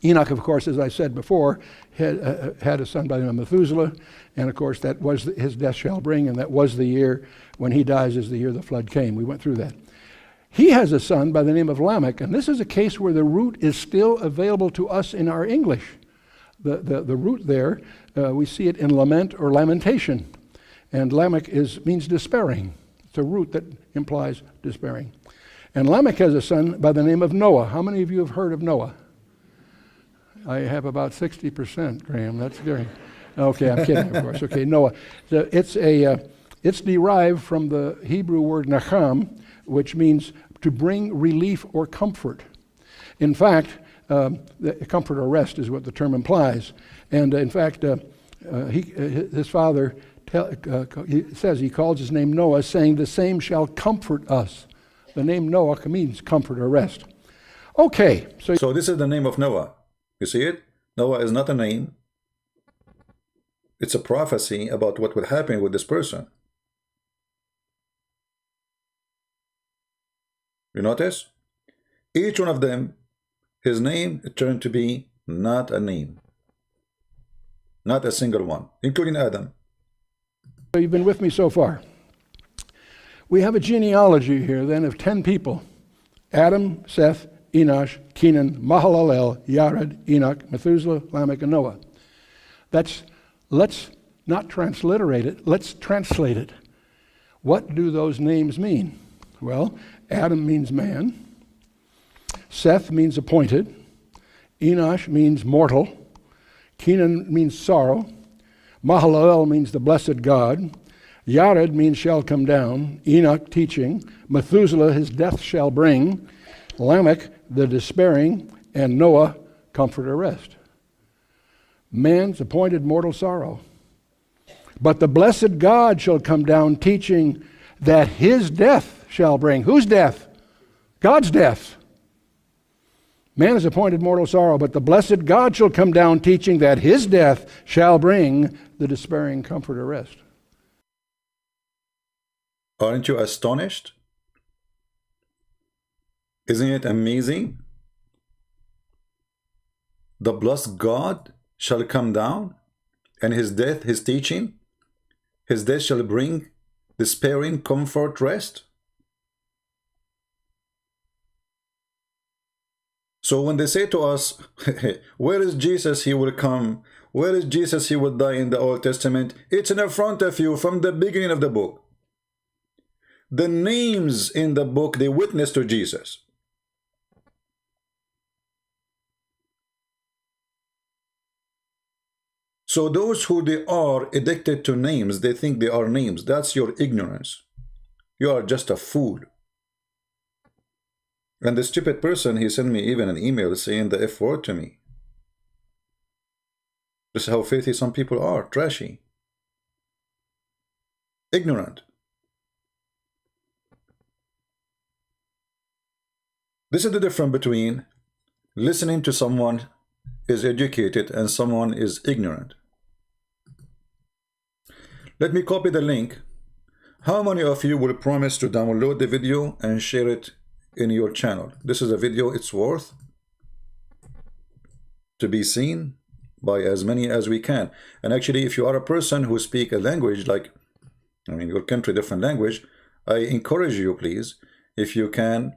Enoch, of course, as I said before, had a son by the name of Methuselah, and of course that was his death shall bring, and that was the year when he dies is the year the flood came. We went through that. He has a son by the name of Lamech, and this is a case where the root is still available to us in our English. The root there, we see it in lament or lamentation, and Lamech means despairing. It's a root that implies despairing. And Lamech has a son by the name of Noah. How many of you have heard of Noah? I have about 60%, Graham. That's scary. Okay, I'm kidding, of course. Okay, Noah. So it's derived from the Hebrew word nacham, which means to bring relief or comfort. In fact, the comfort or rest is what the term implies. And in fact, his father he calls his name Noah, saying, "The same shall comfort us." The name Noah means comfort or rest. Okay, so this is the name of Noah. You see it? Noah is not a name. It's a prophecy about what would happen with this person. You notice? Each one of them, his name turned to be not a name. Not a single one, including Adam. So you've been with me so far. We have a genealogy here then of 10 people. Adam, Seth, Enosh, Kenan, Mahalalel, Yared, Enoch, Methuselah, Lamech, and Noah. Let's not transliterate it, let's translate it. What do those names mean? Well, Adam means man. Seth means appointed. Enosh means mortal. Kenan means sorrow. Mahalalel means the blessed God. Yared means shall come down. Enoch, teaching. Methuselah, his death shall bring. Lamech, the despairing. And Noah, comfort or rest. Man's appointed mortal sorrow. But the blessed God shall come down, teaching that his death shall bring. Whose death? God's death. Man is appointed mortal sorrow, but the blessed God shall come down, teaching that his death shall bring the despairing comfort or rest. Aren't you astonished? Isn't it amazing? The blessed God shall come down, and his death, his teaching, his death shall bring despairing comfort, rest. So when they say to us, where is Jesus, he will come? Where is Jesus, he will die in the Old Testament? It's in front of you from the beginning of the book. The names in the book, they witness to Jesus. So those who they are addicted to names, they think they are names. That's your ignorance. You are just a fool. And the stupid person, he sent me even an email saying the F word to me. This is how filthy some people are, trashy, ignorant. This is the difference between listening to someone is educated and someone is ignorant. Let me copy the link. How many of you will promise to download the video and share it in your channel? This is a video, it's worth to be seen by as many as we can. And actually, if you are a person who speak a language like, I mean, your country different language, I encourage you, please, if you can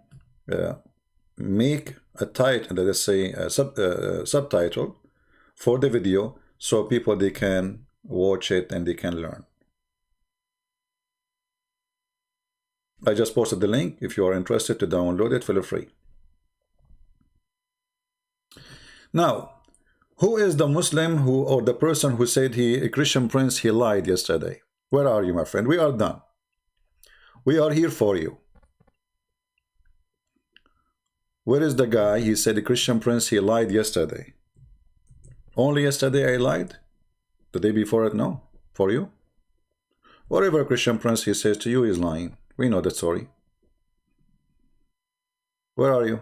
make a title, let's say a subtitle for the video, so people they can watch it and they can learn. I just posted the link. If you are interested to download it, feel free. Now, who is the Muslim who, or the person who said a Christian Prince, he lied yesterday? Where are you, my friend? We are done. We are here for you. Where is the guy? He said the Christian Prince, he lied yesterday. Only yesterday I lied? The day before it, no? For you? Whatever Christian Prince he says to you is lying. We know that story. Where are you?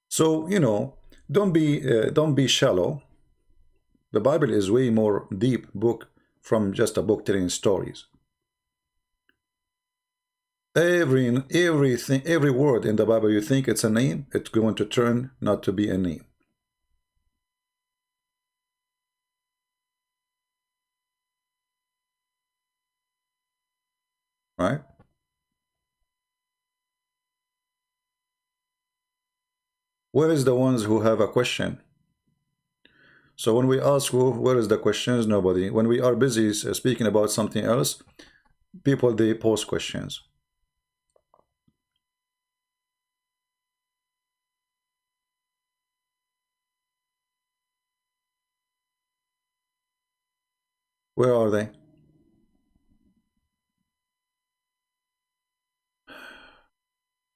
So, you know, don't be shallow. The Bible is way more deep book from just a book telling stories. Everything, every word in the Bible you think it's a name, it's going to turn not to be a name. Right? Where is the ones who have a question? So when we ask where is the questions, nobody. When we are busy speaking about something else, people, they pose questions. Where are they?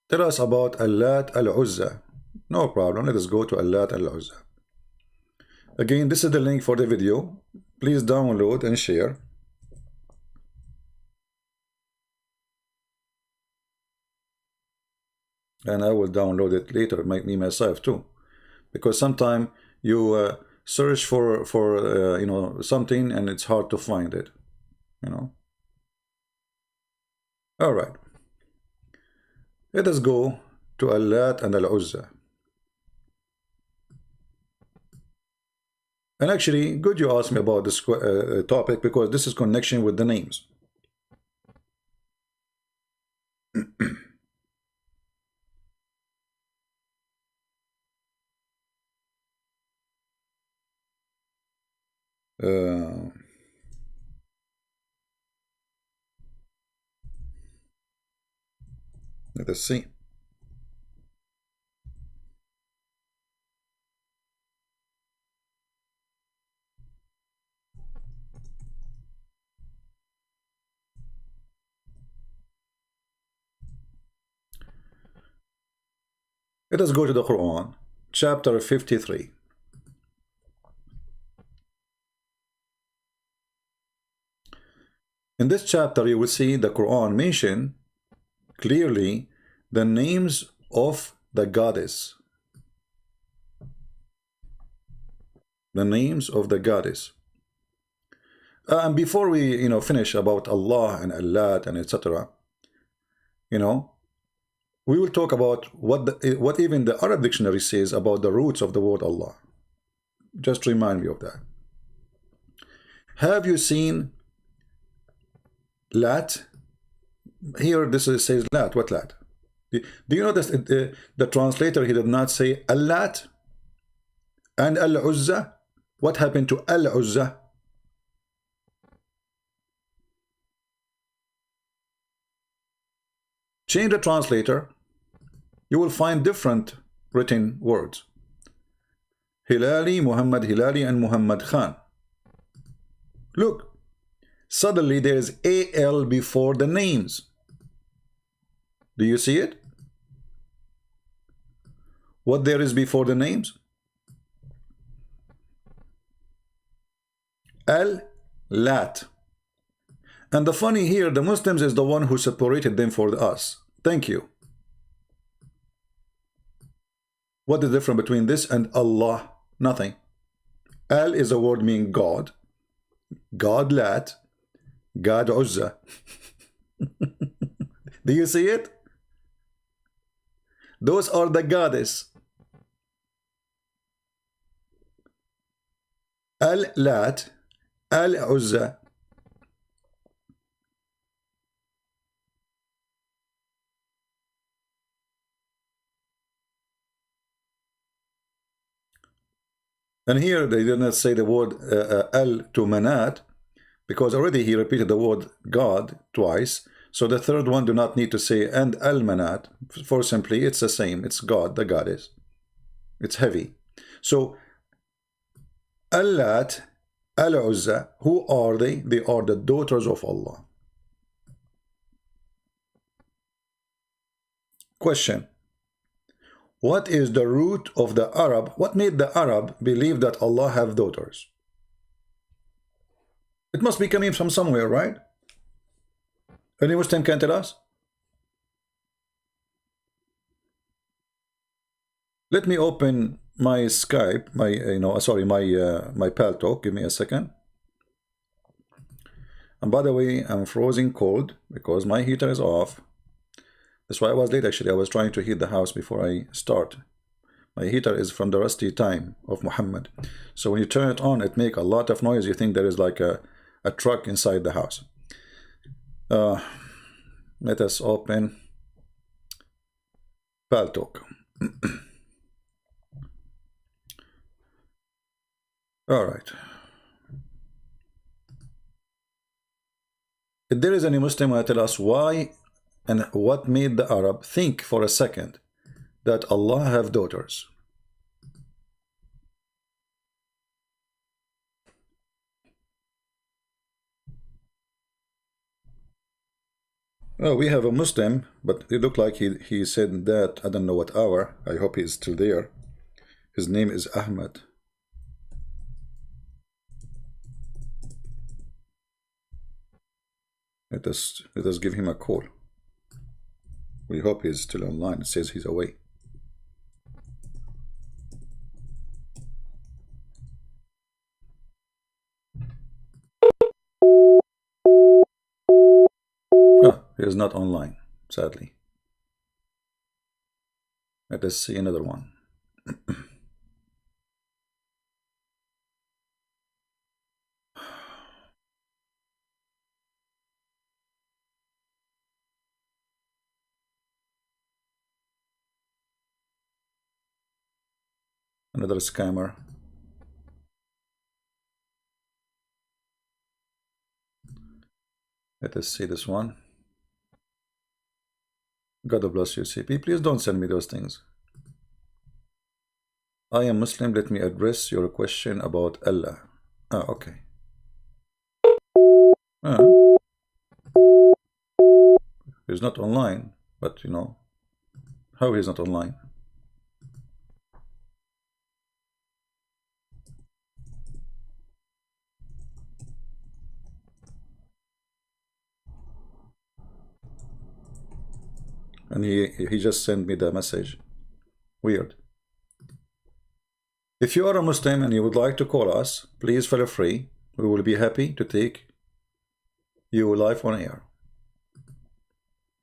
Tell us about Allat al-Uzza. No problem. Let us go to Allat al-Uzza. Again, this is the link for the video. Please download and share. And I will download it later, me myself too, because sometimes you search for you know, something and it's hard to find it, you know. All right, let us go to Allat and Al-Uzza. And actually, good you asked me about this topic, because this is connection with the names. Let us see. Let us go to the Quran, chapter 53. In this chapter, you will see the Quran mention clearly the names of the goddess. The names of the goddess. And before we, you know, finish about Allah and Allat and etc., you know, we will talk about what even the Arab dictionary says about the roots of the word Allah. Just remind me of that. Have you seen Lat? Here this says Lat. What Lat? Do you notice the translator, he did not say Allat and Al-Uzza? What happened to Al-Uzza? Change the translator, you will find different written words. Hilali, Muhammad Hilali, and Muhammad Khan. Look, suddenly there is AL before the names. Do you see it? What there is before the names? Al-Lat. And the funny here, the Muslims is the one who separated them for us. Thank you. What is the difference between this and Allah? Nothing. Al is a word meaning God. God Lat. God Uzza. Do you see it? Those are the goddess. Al-Lat, Al-Uzza. And here they did not say the word Al to Manat, because already he repeated the word God twice. So the third one do not need to say and Al-Manat. For simply, it's the same. It's God, the goddess. It's heavy. So Al-Lat, Al-Uzza, who are they? They are the daughters of Allah. Question. What is the root of the Arab? What made the Arab believe that Allah have daughters? It must be coming from somewhere, right? Any Muslim can tell us? Let me open my Skype, my my Paltalk. Give me a second. And by the way, I'm frozen cold because my heater is off. That's why I was late actually. I was trying to heat the house before I start. My heater is from the rusty time of Muhammad. So when you turn it on, it makes a lot of noise. You think there is like a truck inside the house. Let us open Paltalk. All right. If there is any Muslim who tell us why and what made the Arab think for a second that Allah have daughters. Well, we have a Muslim, but it looked like he said that, I don't know what hour. I hope he's still there. His name is Ahmed. Let us give him a call. We hope he's still online. It says he's away. Ah, he is not online, sadly. Let us see another one. Another scammer. Let us see this one. God bless you, CP. Please don't send me those things. I am Muslim. Let me address your question about Allah. Ah, okay. He's not online, but you know, how he's not online? And he just sent me the message. Weird. If you are a Muslim and you would like to call us, please feel free. We will be happy to take you live on air.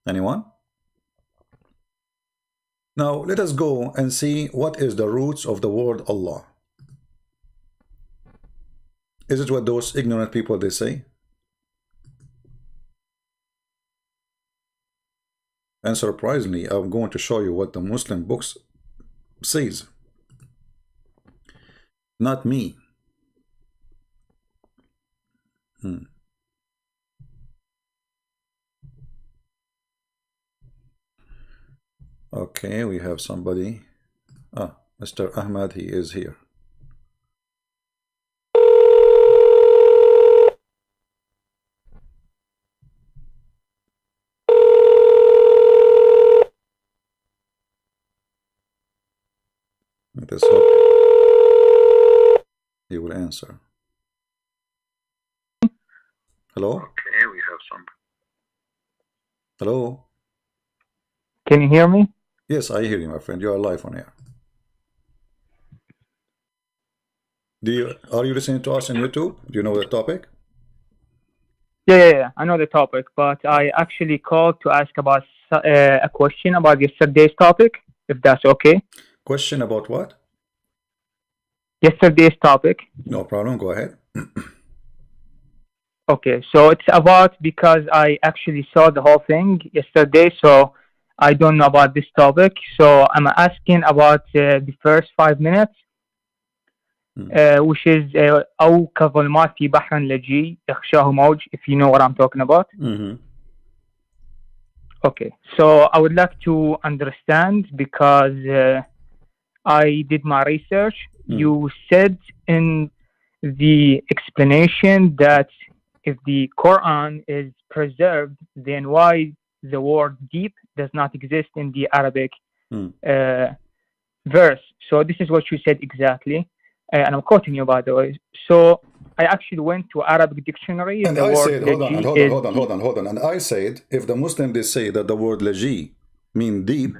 Anyone? Now let us go and see what is the roots of the word Allah. Is it what those ignorant people they say? And surprisingly, I'm going to show you what the Muslim books says. Not me. Okay, we have somebody. Ah, Mr. Ahmad, he is here. Let us hope he will answer. Hello? Okay, we have some. Hello? Can you hear me? Yes, I hear you, my friend. You are live on air. Are you listening to us on YouTube? Do you know the topic? Yeah. I know the topic, but I actually called to ask about a question about yesterday's topic, if that's okay. Question about what? Yesterday's topic. No problem. Go ahead. Okay, so it's about, because I actually saw the whole thing yesterday, so I don't know about this topic. So I'm asking about the first 5 minutes, which is أو كظلمات في بحر لجي يغشاه موج, if you know what I'm talking about. Okay, so I would like to understand, because I did my research. You said in the explanation that if the Quran is preserved, then why the word deep does not exist in the Arabic verse? So this is what you said exactly, and I'm quoting you, by the way. So I actually went to Arabic dictionary, and I said, hold on. And I said, if the Muslim, they say that the word laji mean deep,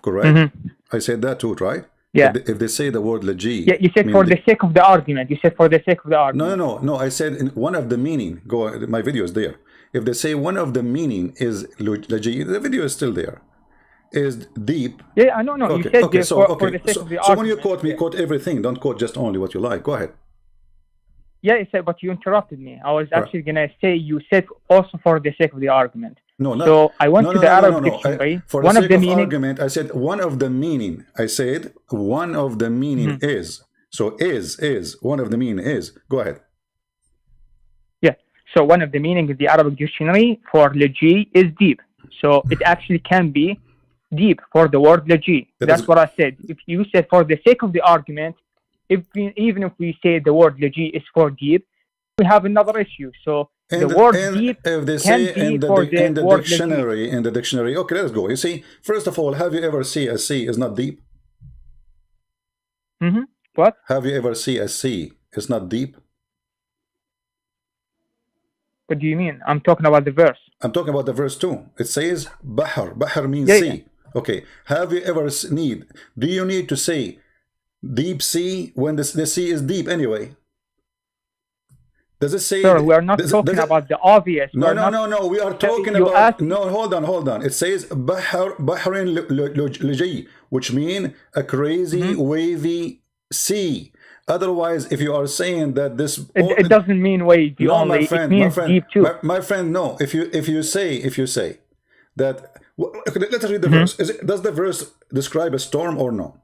correct? I said that too, right? Yeah. If they say the word laji, yeah, you said for the sake of the argument. You said for the sake of the argument. No. I said in one of the meaning. Go. My video is there. If they say one of the meaning is laji, the video is still there. Is deep. Yeah, I know. No, okay. You said okay. For the sake of the argument. So when you quote me, quote everything. Don't quote just only what you like. Go ahead. Yeah, you said, but you interrupted me. I was actually gonna say you said also for the sake of the argument. No, no. So I went to the Arabic dictionary. For the sake of argument, I said one of the meaning. I said one of the meaning is. So is one of the meaning is. Go ahead. Yeah. So one of the meaning in the Arabic dictionary for laji is deep. So it actually can be deep for the word laji. That's what I said. If you said for the sake of the argument, even if we say the word laji is for deep, we have another issue. So the word deep if they can say be in the, for in the word dictionary, laji. in the dictionary. Okay, let's go. You see, first of all, have you ever seen a sea is not deep? What? Have you ever seen a sea is not deep? What do you mean? I'm talking about the verse. I'm talking about the verse too. It says Bahr. Bahr means sea. Yeah. Okay. Have you ever do you need to say deep sea when the sea is deep anyway? Does it say? Sir, we are not talking about the obvious. No. We are talking about. No, hold on. It says Bahrain Laji, which mean a crazy wavy sea. Otherwise, if you are saying that this, it doesn't mean wavy only. It means deep too. My friend, no. If you say that, okay, let's read the verse. Does the verse describe a storm or no?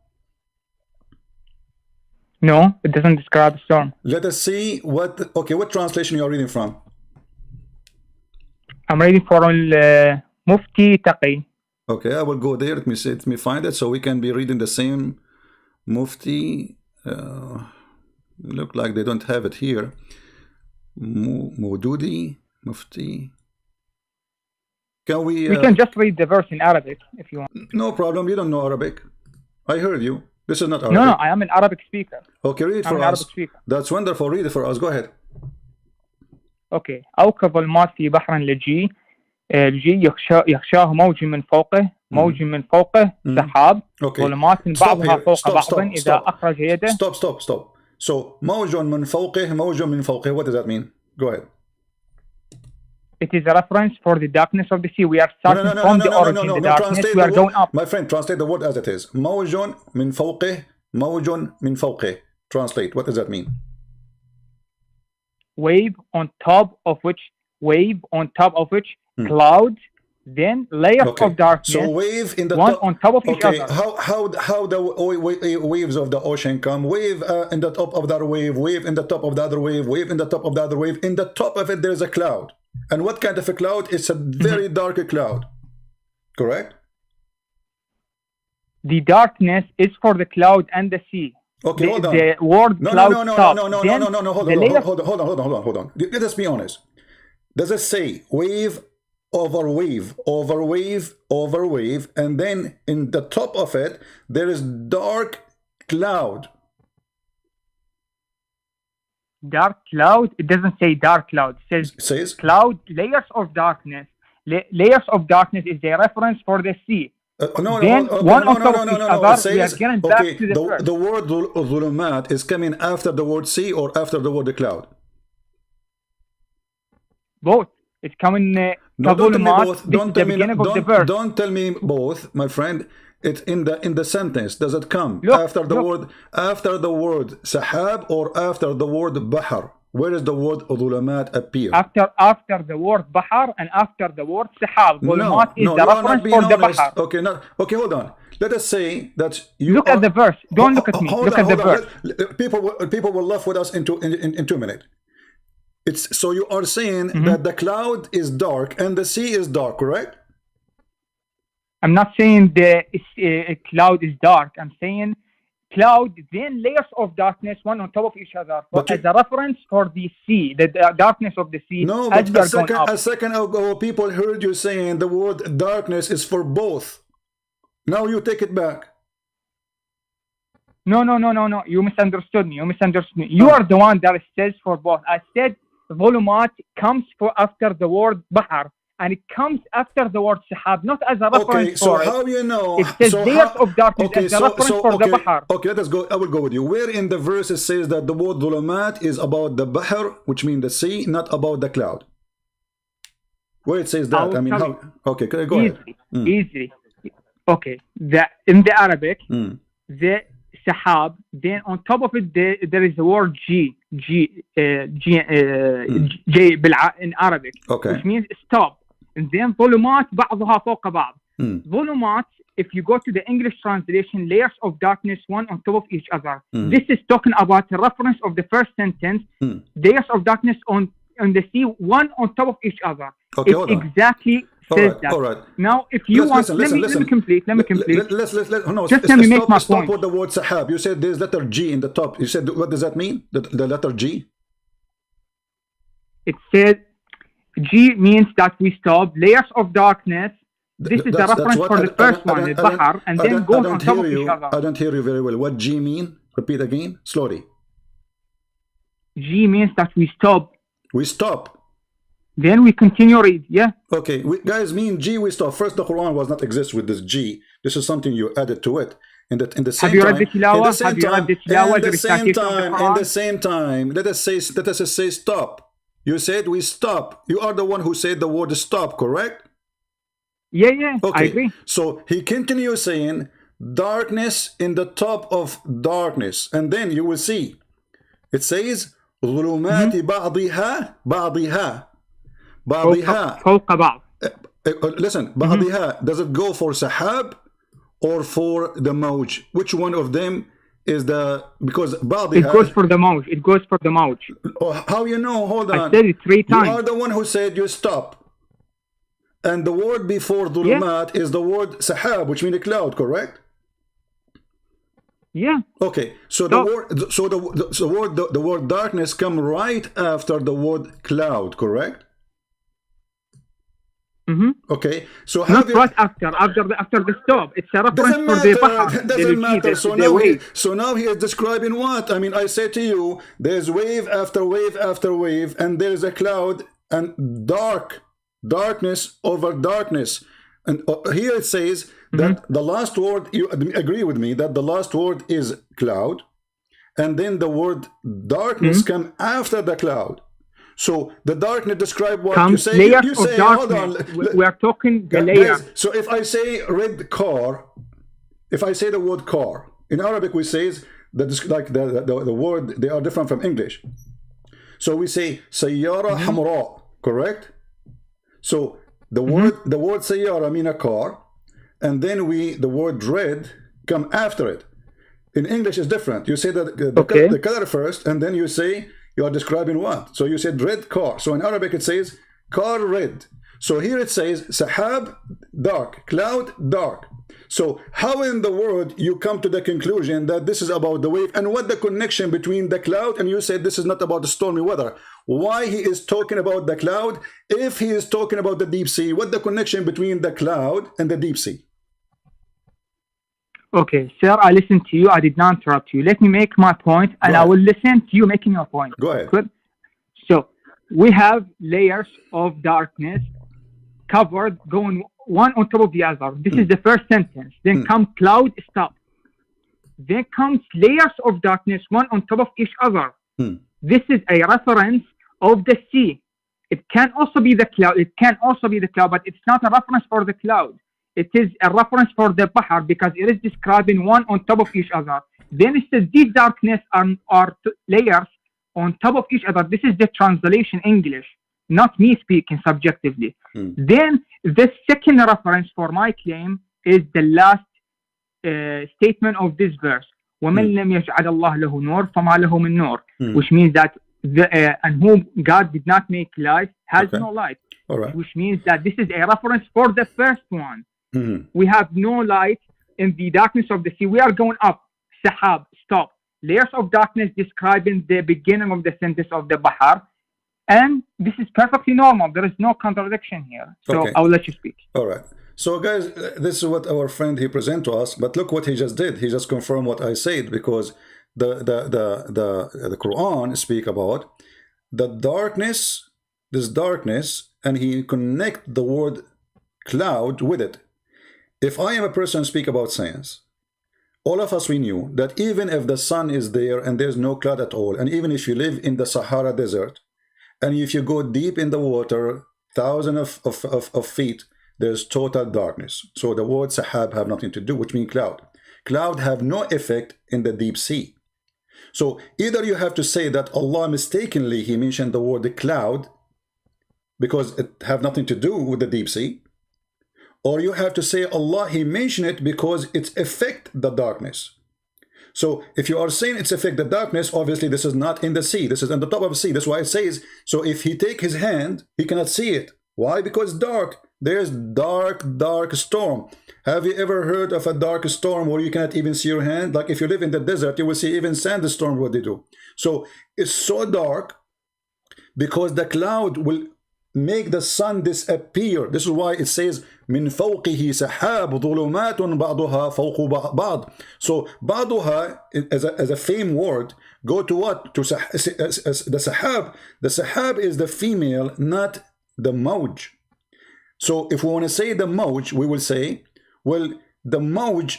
No, it doesn't describe a storm. Let us see what translation you are reading from. I'm reading from Mufti Taqi. Okay, I will go there. Let me find it so we can be reading the same Mufti. Look like they don't have it here. Mududi Mufti. Can we? We can just read the verse in Arabic if you want. No problem. You don't know Arabic. I heard you. This is not Arabic. No, I am an Arabic speaker. Okay, read it for us. That's wonderful. Read it for us. Go ahead. Okay. أو كظلمات في بحر لجي الجي يغشاه موج من فوقه موج من فوقه سحاب ظلمات بعضها فوق بعض إذا أخرج يده. Stop. So موج من فوقه. What does that mean? Go ahead. It is a reference for the darkness of the sea. We are starting from the origin of the darkness. We are going up. My friend, translate the word as it is. موج من فوقه. Translate. What does that mean? Wave on top of which clouds, then layers of darkness. So wave in the one on top of each other. How the waves of the ocean come? Wave in the top of that wave in the top of the other wave in the top of the other wave. In the top of it, there is a cloud. And what kind of a cloud? It's a very dark cloud. Correct? the darkness is for the cloud and the sea. Okay, hold on. The word No, cloud no, no, no, stops. no, no, Then no, no, no, hold the on, layer- hold on. Let us be honest. Does it say wave over wave over wave over wave, and then in the top of it there is dark cloud? Dark cloud, it doesn't say dark cloud. It Says cloud, layers of darkness. Layers of darkness is a reference for the sea. Then one on top of each other, we are getting back to the first. the word ظلمات is coming after the word sea or after the word cloud? Both. It's coming. No, don't tell me ظلمات, both. this Don't is tell the me. beginning of the verse. Don't tell me both, my friend. It's in the sentence. Does it come after the word sahab or after the word bahar? Where is the word ظلمات appear? After the word bahar and after the word sahab. ظلمات is the reference for the bahar. Okay, hold on. Let us say that you look at the verse. Don't look at me. Look at the verse. People will laugh with us in 2 minutes. It's so you are saying that the cloud is dark and the sea is dark, correct? I'm not saying the cloud is dark. I'm saying cloud, then layers of darkness, one on top of each other, as a reference for the sea, the darkness of the sea. No, but a second ago, people heard you saying the word darkness is for both. Now you take it back. No. You misunderstood me. You are the one that says for both. I said volumat comes after the word bahar, and it comes after the word sahab, not as a reference for it. So how you know? It says layers of darkness as a reference for the bahar. Okay, let us go. I will go with you. Where in the verse it says that the word ظلمات is about the bahar, which means the sea, not about the cloud? Where it says that? I mean, how? Okay, go ahead. Easily. Okay, in the Arabic, the sahab, then on top of it there is the word J in Arabic, which means stop. And then ظلمات بعضها فوق بعض. ظلمات, if you go to the English translation, layers of darkness one on top of each other. This is talking about the reference of the first sentence, layers of darkness on the sea, one on top of each other. Okay, it exactly says that. All right. Now, if you want, let me complete. Just let me make my point. Stop with the word sahab. You said there's letter G in the top. You said, what does that mean? The letter G? It said G means that we stop layers of darkness. This is the reference for the first one, the bahar, and then goes on top of each other. I don't hear you very well. What G mean? Repeat again, slowly. G means that we stop. We stop. Then we continue read, yeah. Okay, guys, mean G we stop. First, the Quran was not exist with this G. This is something you added to it. In the same Have you read time, the tilawah? Have you read the tilawah? In the same time, let us say stop. You said we stop. You are the one who said the word stop, correct? Yeah, okay. I agree. So he continues saying darkness in the top of darkness, and then you will see it says ظلمات بعضها فوق بعض. Listen, بعضها, does it go for sahab or for the mawj? Which one of them is the, because بعضها, it goes for the mawj. How you know? Hold on. I said it 3 times. You are the one who said you stop. And the word before ظلمات is the word sahab, which means a cloud, correct? Yeah. Okay. So the word darkness come right after the word cloud, correct? Okay. So not right after the stop. It's a reference for the bahar. Doesn't matter. So now he is describing what? I mean, I say to you, there's wave after wave after wave, and there's a cloud and darkness over darkness. And here it says that the last word, you agree with me that the last word is cloud, and then the word darkness come after the cloud. So the darkness describe what you say. You say, hold on. We are talking the layer. So if I say red car, if I say the word car, in Arabic we say that like the word, they are different from English. So we say sayyara hamra, correct? So the word sayyara mean a car, and then the word red come after it. In English is different. You say that the color first, and then you say you are describing what? So you said red car. So in Arabic it says car red. So here it says sahab dark, cloud dark. So how in the world you come to the conclusion that this is about the wave, and what the connection between the cloud, and you said this is not about the stormy weather? Why he is talking about the cloud if he is talking about the deep sea? What the connection between the cloud and the deep sea? Okay, sir, I listened to you. I did not interrupt you. Let me make my point, and I will listen to you making your point. Go ahead. Good. So we have layers of darkness covered, going one on top of the other. This is the first sentence. Then comes cloud, stop. Then comes layers of darkness, one on top of each other. This is a reference of the sea. It can also be the cloud. It can also be the cloud, but it's not a reference for the cloud. It is a reference for the Bahr because it is describing one on top of each other. Then it says deep darkness are layers on top of each other. This is the translation English, not me speaking subjectively. Then the second reference for my claim is the last statement of this verse. وَمَنْ لَمْ يَجْعَلَ اللَّهُ لَهُ نُورٌ فَمَا لَهُ مِنْ نُورٍ, which means that and whom God did not make light has no light. All right. Which means that this is a reference for the first one. We have no light in the darkness of the sea. We are going up. Sahab, stop. Layers of darkness describing the beginning of the sentence of the Bahr. And this is perfectly normal. There is no contradiction here. So I will let you speak. All right. So guys, this is what our friend he present to us. But look what he just did. He just confirmed what I said, because the Quran speak about the darkness, this darkness, and he connect the word cloud with it. If I am a person speak about science, all of us, we knew that even if the sun is there and there's no cloud at all, and even if you live in the Sahara Desert, and if you go deep in the water, thousands of feet, there's total darkness. So the word Sahab have nothing to do, which means cloud. Cloud have no effect in the deep sea. So either you have to say that Allah mistakenly, he mentioned the word cloud because it have nothing to do with the deep sea, or you have to say Allah, he mentioned it because it's affect the darkness. So if you are saying it's affect the darkness, obviously this is not in the sea. This is on the top of the sea. That's why it says, so if he take his hand, he cannot see it. Why? Because it's dark. There's dark storm. Have you ever heard of a dark storm where you cannot even see your hand? Like if you live in the desert, you will see even sandstorm what they do. So it's so dark because the cloud will make the sun disappear. This is why it says min fawqihi sahab dhulumat ba'daha fawqa ba'd. So ba'daha as a fame word go to what? To the sahab. The sahab is the female, not the mawj. So if we want to say the mawj, we will say, well, the mawj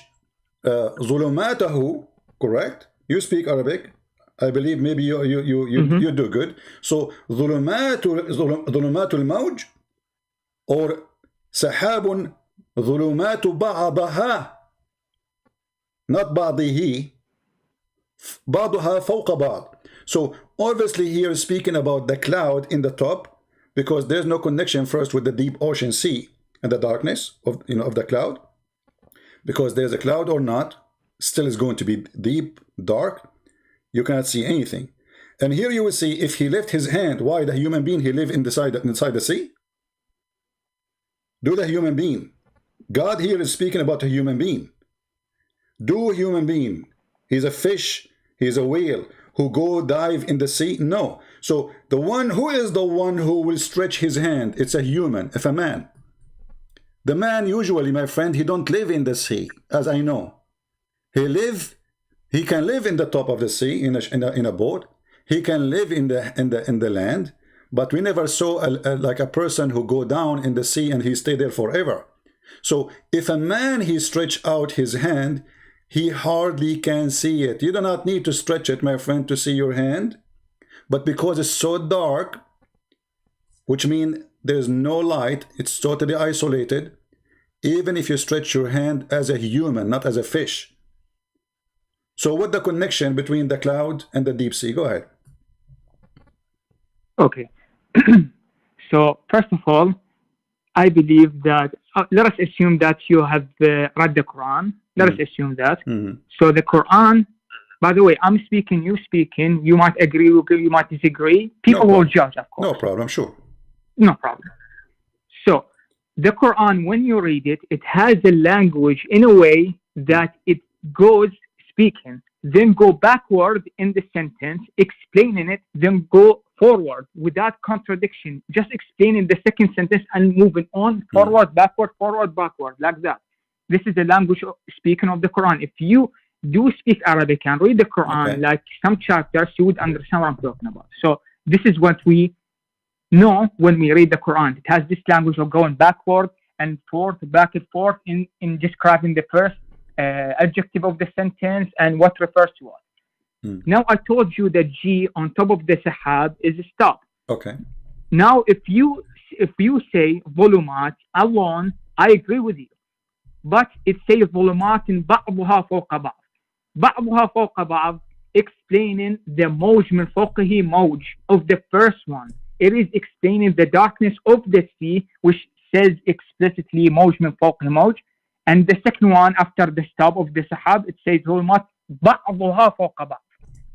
dhulumatahu, correct? You speak Arabic. I believe maybe you do good. So dhulumatul mawj or sahabun dhulumatu ba'daha, not ba'dihi, ba'daha fawqa ba'd. So obviously here is speaking about the cloud in the top, because there's no connection first with the deep ocean sea and the darkness of of the cloud, because there's a cloud or not, still is going to be deep, dark. You cannot see anything. And here you will see if he left his hand, why the human being he live inside the sea? Do the human being. God here is speaking about a human being. Do a human being. He's a fish, he's a whale who go dive in the sea? No. So the one who is the one who will stretch his hand, it's a human, if a man. The man usually, my friend, he don't live in the sea, as I know. He can live in the top of the sea in a boat. He can live in the land, but we never saw like a person who go down in the sea and he stay there forever. So if a man he stretch out his hand, he hardly can see it. You do not need to stretch it, my friend, to see your hand, but because it's so dark, which means there's no light, it's totally isolated. Even if you stretch your hand as a human, not as a fish. So what the connection between the cloud and the deep sea? Go ahead. Okay. So first of all, I believe that, let us assume that you have read the Quran. Let us assume that. So the Quran, by the way, I'm speaking, you speaking, you might agree, you might disagree. People will judge, of course. No problem, sure. No problem. So the Quran, when you read it, it has a language in a way that it goes speaking, then go backward in the sentence, explaining it, then go forward without contradiction, just explaining the second sentence and moving on forward, backward, like that. This is the language speaking of the Quran. If you do speak Arabic and read the Quran, like some chapters, you would understand what I'm talking about. So this is what we know when we read the Quran. It has this language of going backward and forth, back and forth in describing the first adjective of the sentence and what refers to what. Now I told you that G on top of the sahab is a stop. Okay. Now if you say volumat alone, I agree with you. But it says volumat بعضها فوق بعض. بعضها فوق بعض, explaining the mawj min fawqihi mawj of the first one. It is explaining the darkness of the sea, which says explicitly mawj min fawqihi mawj. And the second one, after the stop of the sahab, it says volumat بعضها فوق بعض.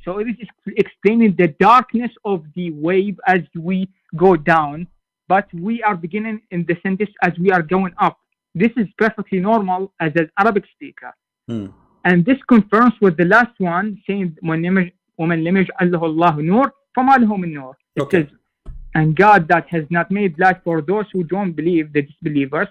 So it is explaining the darkness of the wave as we go down, but we are beginning in the sentence as we are going up. This is perfectly normal as an Arabic speaker. And this confirms with the last one, saying, وَمَنْ لَمْ يَجْعَلْ لَهُ اللَّهُ نُورٌ فَمَا لَهُ مِنْ نُورٍ. It says, and God that has not made light for those who don't believe, the disbelievers,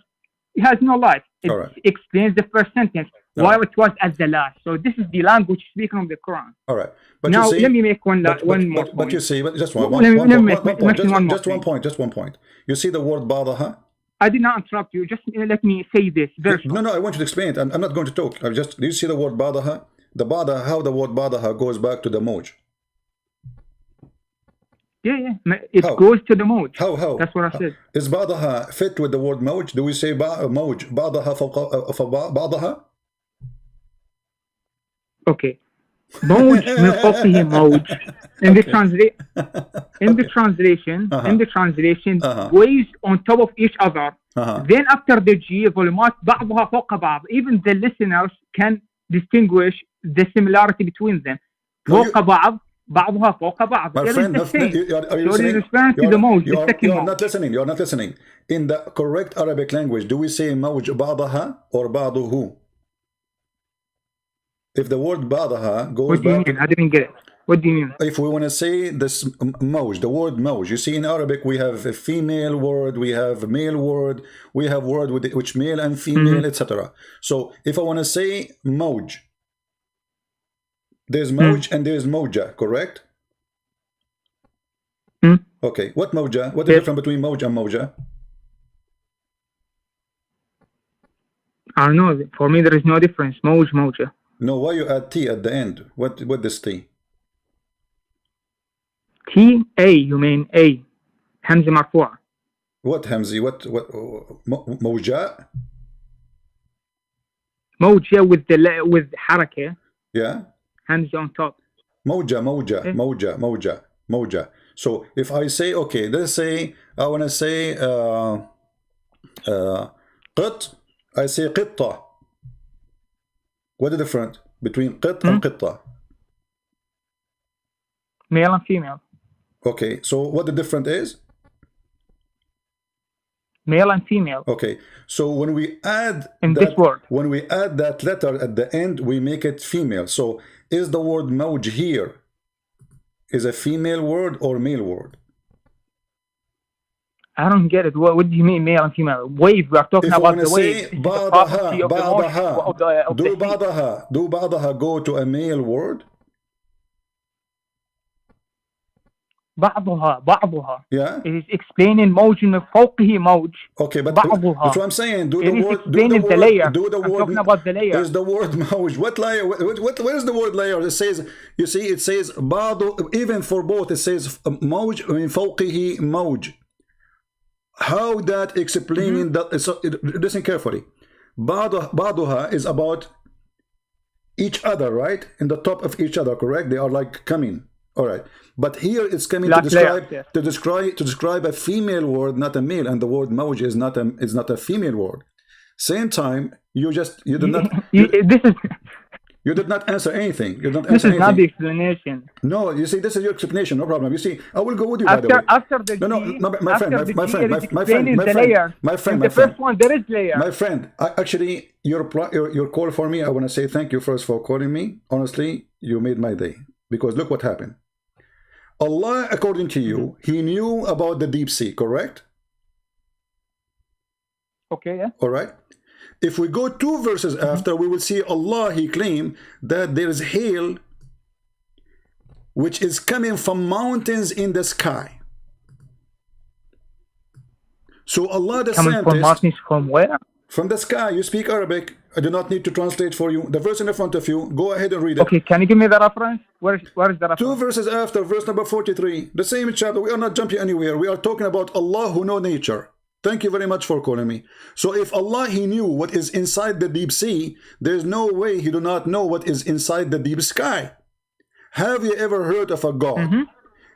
he has no light. It explains the first sentence, while it was at the last. So this is the language speaking of the Quran. All right. But now, you see, let me make one more point. But you see, just one point. Just one point. You see the word badaha? I did not interrupt you. Just let me say this very short. No, I want you to explain it. I'm not going to talk. Do you see the word badaha? The badaha, how the word badaha goes back to the mawj. Yeah. It goes to the mawj. How? That's what I said. Is badaha fit with the word mawj? Do we say mawj, badaha fawqa badaha? Okay. Mawj min fawqihi mawj. In the translation, waves on top of each other. Then after the G, volumat بعضها فوق بعض. Even the listeners can distinguish the similarity between them. فوق بعض, بعضها فوق بعض. My friend, are you referring to the mawj, the second mawj? You're not listening. In the correct Arabic language, do we say mawj بعضها or بعضه? If the word badaha goes what do you mean? I didn't get it. What do you mean? If we want to say this mawj, the word mawj, you see in Arabic we have a female word, we have a male word, we have word with which male and female, etc. So if I want to say mawj, there's mawj and there's mawja, correct? Okay, what mawja? What is the difference between mawj and mawja? I don't know. For me, there is no difference. Mawj, mawja. No, why you add T at the end? What this T? T, A, you mean A. Hamza marfu'a. What Hamzi? What Mawja? Mawja with haraka. Yeah. Hamza on top. Mawja. So if I say, okay, let's say I want to say qit, I say qitta. What is the difference between qit and qitta? Male and female. Okay, so what the difference is? Male and female. Okay, so when we add this word, when we add that letter at the end, we make it female. So is the word mawj here is a female word or male word? I don't get it. What do you mean male and female? Wave, we are talking about the wave. Do ba'daha go to a male word? بعضها. Yeah. It is explaining mawj min fawqihi mawj. Okay, but that's what I'm saying. Do the word I'm talking about the layer. Is the word mawj? What layer? What is the word layer? It says, you see, it says ba'du, even for both, it says mawj min fawqihi mawj. How that explaining that? So listen carefully. Ba'duha is about each other, right? In the top of each other, correct? They are like coming. All right. But here it's coming to describe a female word, not a male, and the word mawj is not a female word. Same time, you did not. You did not answer anything. You didn't This answer is not the anything. explanation. No, you see, this is your explanation. No problem. You see, I will go with you, by the way. After the No, G, no, my friend, after the my G, friend, it my is friend, explaining my the friend, layer. my friend, In my the friend. first one, there is layer. My friend, actually, your call for me, I want to say thank you first for calling me. Honestly, you made my day. Because look what happened. Allah, according to you, He knew about the deep sea, correct? Okay, yeah. All right. If we go 2 verses after, we will see Allah, He claimed that there is hail which is coming from mountains in the sky. So Allah, the Coming from scientist, mountains from where? from the sky. You speak Arabic. I do not need to translate for you. The verse in front of you, go ahead and read it. Okay, can you give me the reference? Where is the reference? 2 verses after, verse number 43, the same chapter. We are not jumping anywhere. We are talking about Allah who know nature. Thank you very much for calling me. So if Allah, He knew what is inside the deep sea, there's no way He do not know what is inside the deep sky. Have you ever heard of a God?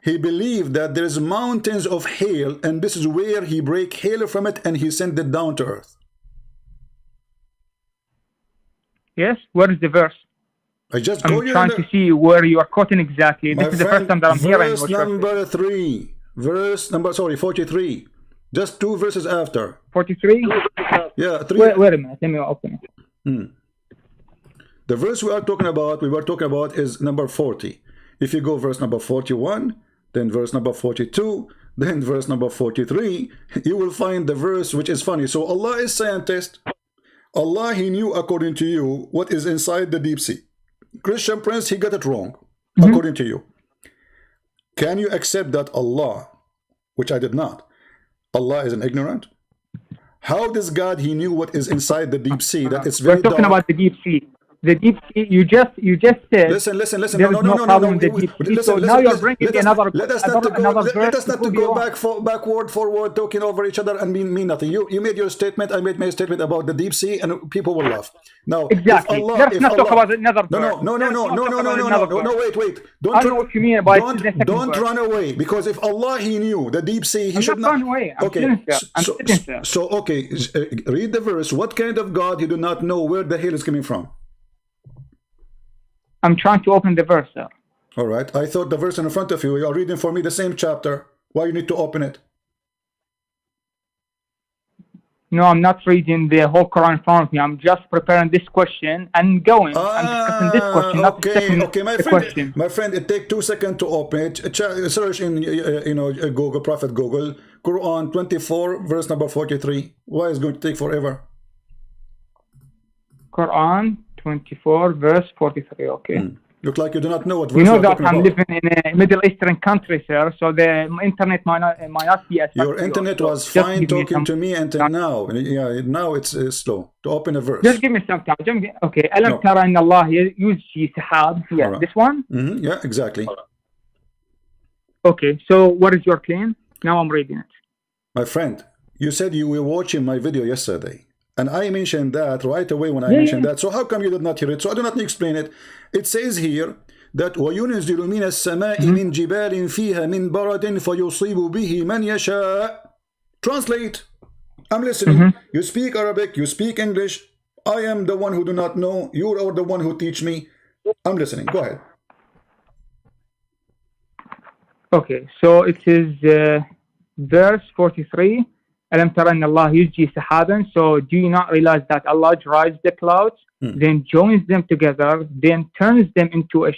He believed that there's mountains of hail, and this is where He break hail from it and He sent it down to earth. Yes, where is the verse? I just I'm go here. trying to see where you are quoting exactly. My This is the first friend, time that I'm hearing verse what you're saying. number 3. Verse number, sorry, 43. Just 2 verses after. 43? Yeah, 3. Wait a minute, let me open it. The verse we were talking about is number 40. If you go verse number 41, then verse number 42, then verse number 43, you will find the verse which is funny. So Allah is scientist. Allah, He knew according to you what is inside the deep sea. Christian Prince, he got it wrong, according to you. Can you accept that Allah, which I did not, Allah is an ignorant? How does God, He knew what is inside the deep sea, that it's very We're talking dark? about the deep sea. The deep sea, you just said. Listen. There is no problem with the deep sea. So now you're bringing another Let us not verse to to go prove backward, forward, talking over each other and mean nothing. You made your statement. I made my statement about the deep sea, and people will laugh. Now, exactly. Let's not talk about another verse. No. Wait. I know what you mean by don't run away, because if Allah, He knew the deep sea, He should not run away. I'm okay. sitting there. So okay, read the verse. What kind of God He do not know where the hail is coming from? I'm trying to open the verse, sir. All right. I thought the verse in front of you. You are reading for me the same chapter. Why you need to open it? No, I'm not reading the whole Quran in front of me. I'm just preparing this question and going. I'm discussing this question, not the question. My friend, it takes 2 seconds to open it. Search in Google, Prophet Google, Quran 24, verse number 43. Why is it going to take forever? Quran 24, verse 43. Okay. Look like you do not know what verse you know you're that talking I'm about. living in a Middle Eastern country, sir, so the internet might not be as Your fast. internet So was just fine give me talking some to me until now. Yeah, now it's slow to open a verse. Just give me some time. Okay. ألم ترى أن الله يزجي سحاب? Yeah, Alright. this one? Yeah, exactly. Okay, so what is your claim? Now I'm reading it. My friend, you said you were watching my video yesterday, and I mentioned that right away when I mentioned that. So how come you did not hear it? So I do not need to explain it. It says here that وَيُنْزِلُ مِنَ السَّمَاءِ مِنْ جِبَالٍ فِيهَا مِنْ بَرَدٍ فَيُصِيبُ بِهِ مَنْ يَشَاءُ. Translate. I'm listening. You speak Arabic, you speak English. I am the one who do not know. You are the one who teach me. I'm listening. Go ahead. Okay, so it is verse 43. ألم ترى أن الله يزجي سحابا? So do you not realize that Allah drives the clouds, then joins them together, then turns them into a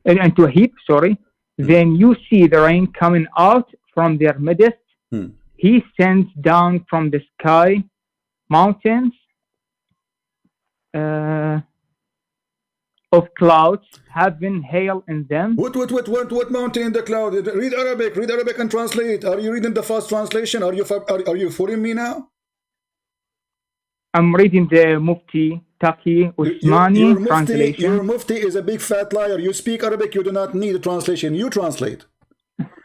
into a heap, then you see the rain coming out from their midst. He sends down from the sky mountains of clouds having hail in them. What mountain in the cloud? Read Arabic and translate. Are you reading the fast translation? Are you fooling me now? I'm reading the Mufti Taqi Usmani translation. Your Mufti is a big fat liar. You speak Arabic, you do not need a translation. You translate.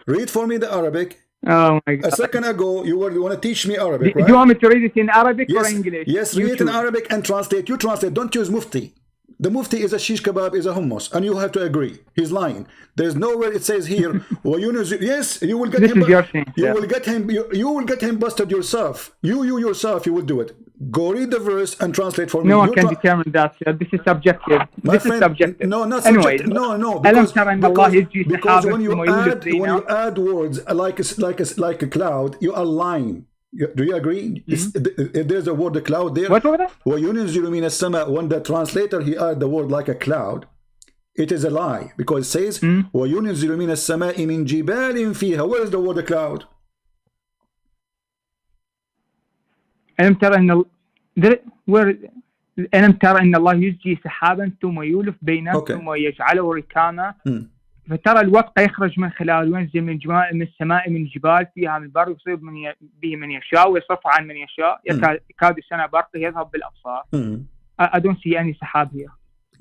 Read for me the Arabic. Oh my God. A second ago, you want to teach me Arabic, right? Do you want me to read it in Arabic or English? Yes, read it in Arabic and translate. You translate. Don't use Mufti. The Mufti is a shish kebab, is a hummus, and you have to agree. He's lying. There's nowhere it says here. Yes, you will get this him. Is your thing, you will get him. You will get him busted yourself. You yourself. You will do it. Go read the verse and translate for me. No one can determine that. This is subjective. This is subjective. No, not anyway, subjective. No. Because when you add words like a cloud, you are lying. Do you agree? If there's a word, a cloud there. What was that? When the translator he add the word like a cloud, it is a lie, because it says وَيُنْزِلُ مِنَ السَّمَاءِ مِنْ جِبَالٍ فِيهَا. Where is the word a cloud? ألم ترى أن الله يزجي سحابا ثم يولف بينه ثم يجعله ركاما فترى الودق يخرج من خلاله وينزل من السماء من جبال فيها من برق يصيب به من يشاء ويصرف عن من يشاء يكاد السنة برقه يذهب بالأبصار. I don't see any sahab here.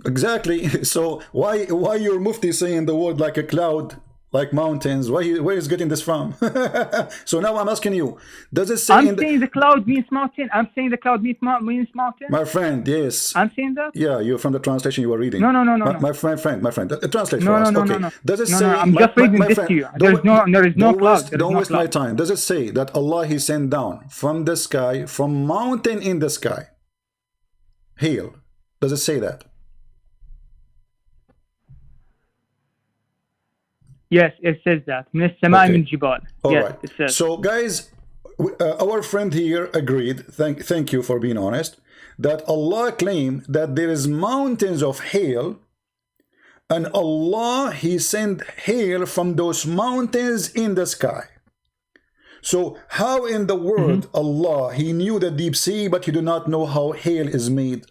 Exactly. So why your mufti saying the word like a cloud, like mountains? Where is getting this from? So now I'm asking you, does it say? I'm saying the cloud means mountain. I'm saying the cloud means mountain. My friend, yes. I'm saying that. Yeah, you're from the translation you were reading. No. My friend. Translate for us. No. Does it say? I'm just reading this to you. There is no cloud. Don't waste my time. Does it say that Allah He sent down from the sky, from mountain in the sky, hail? Does it say that? Yes, it says that. من السماء من جبال. Yes, right. It says. So, guys, our friend here agreed. Thank you for being honest. That Allah claimed that there is mountains of hail, and Allah He sent hail from those mountains in the sky. So, how in the world Allah He knew the deep sea, but He do not know how hail is made?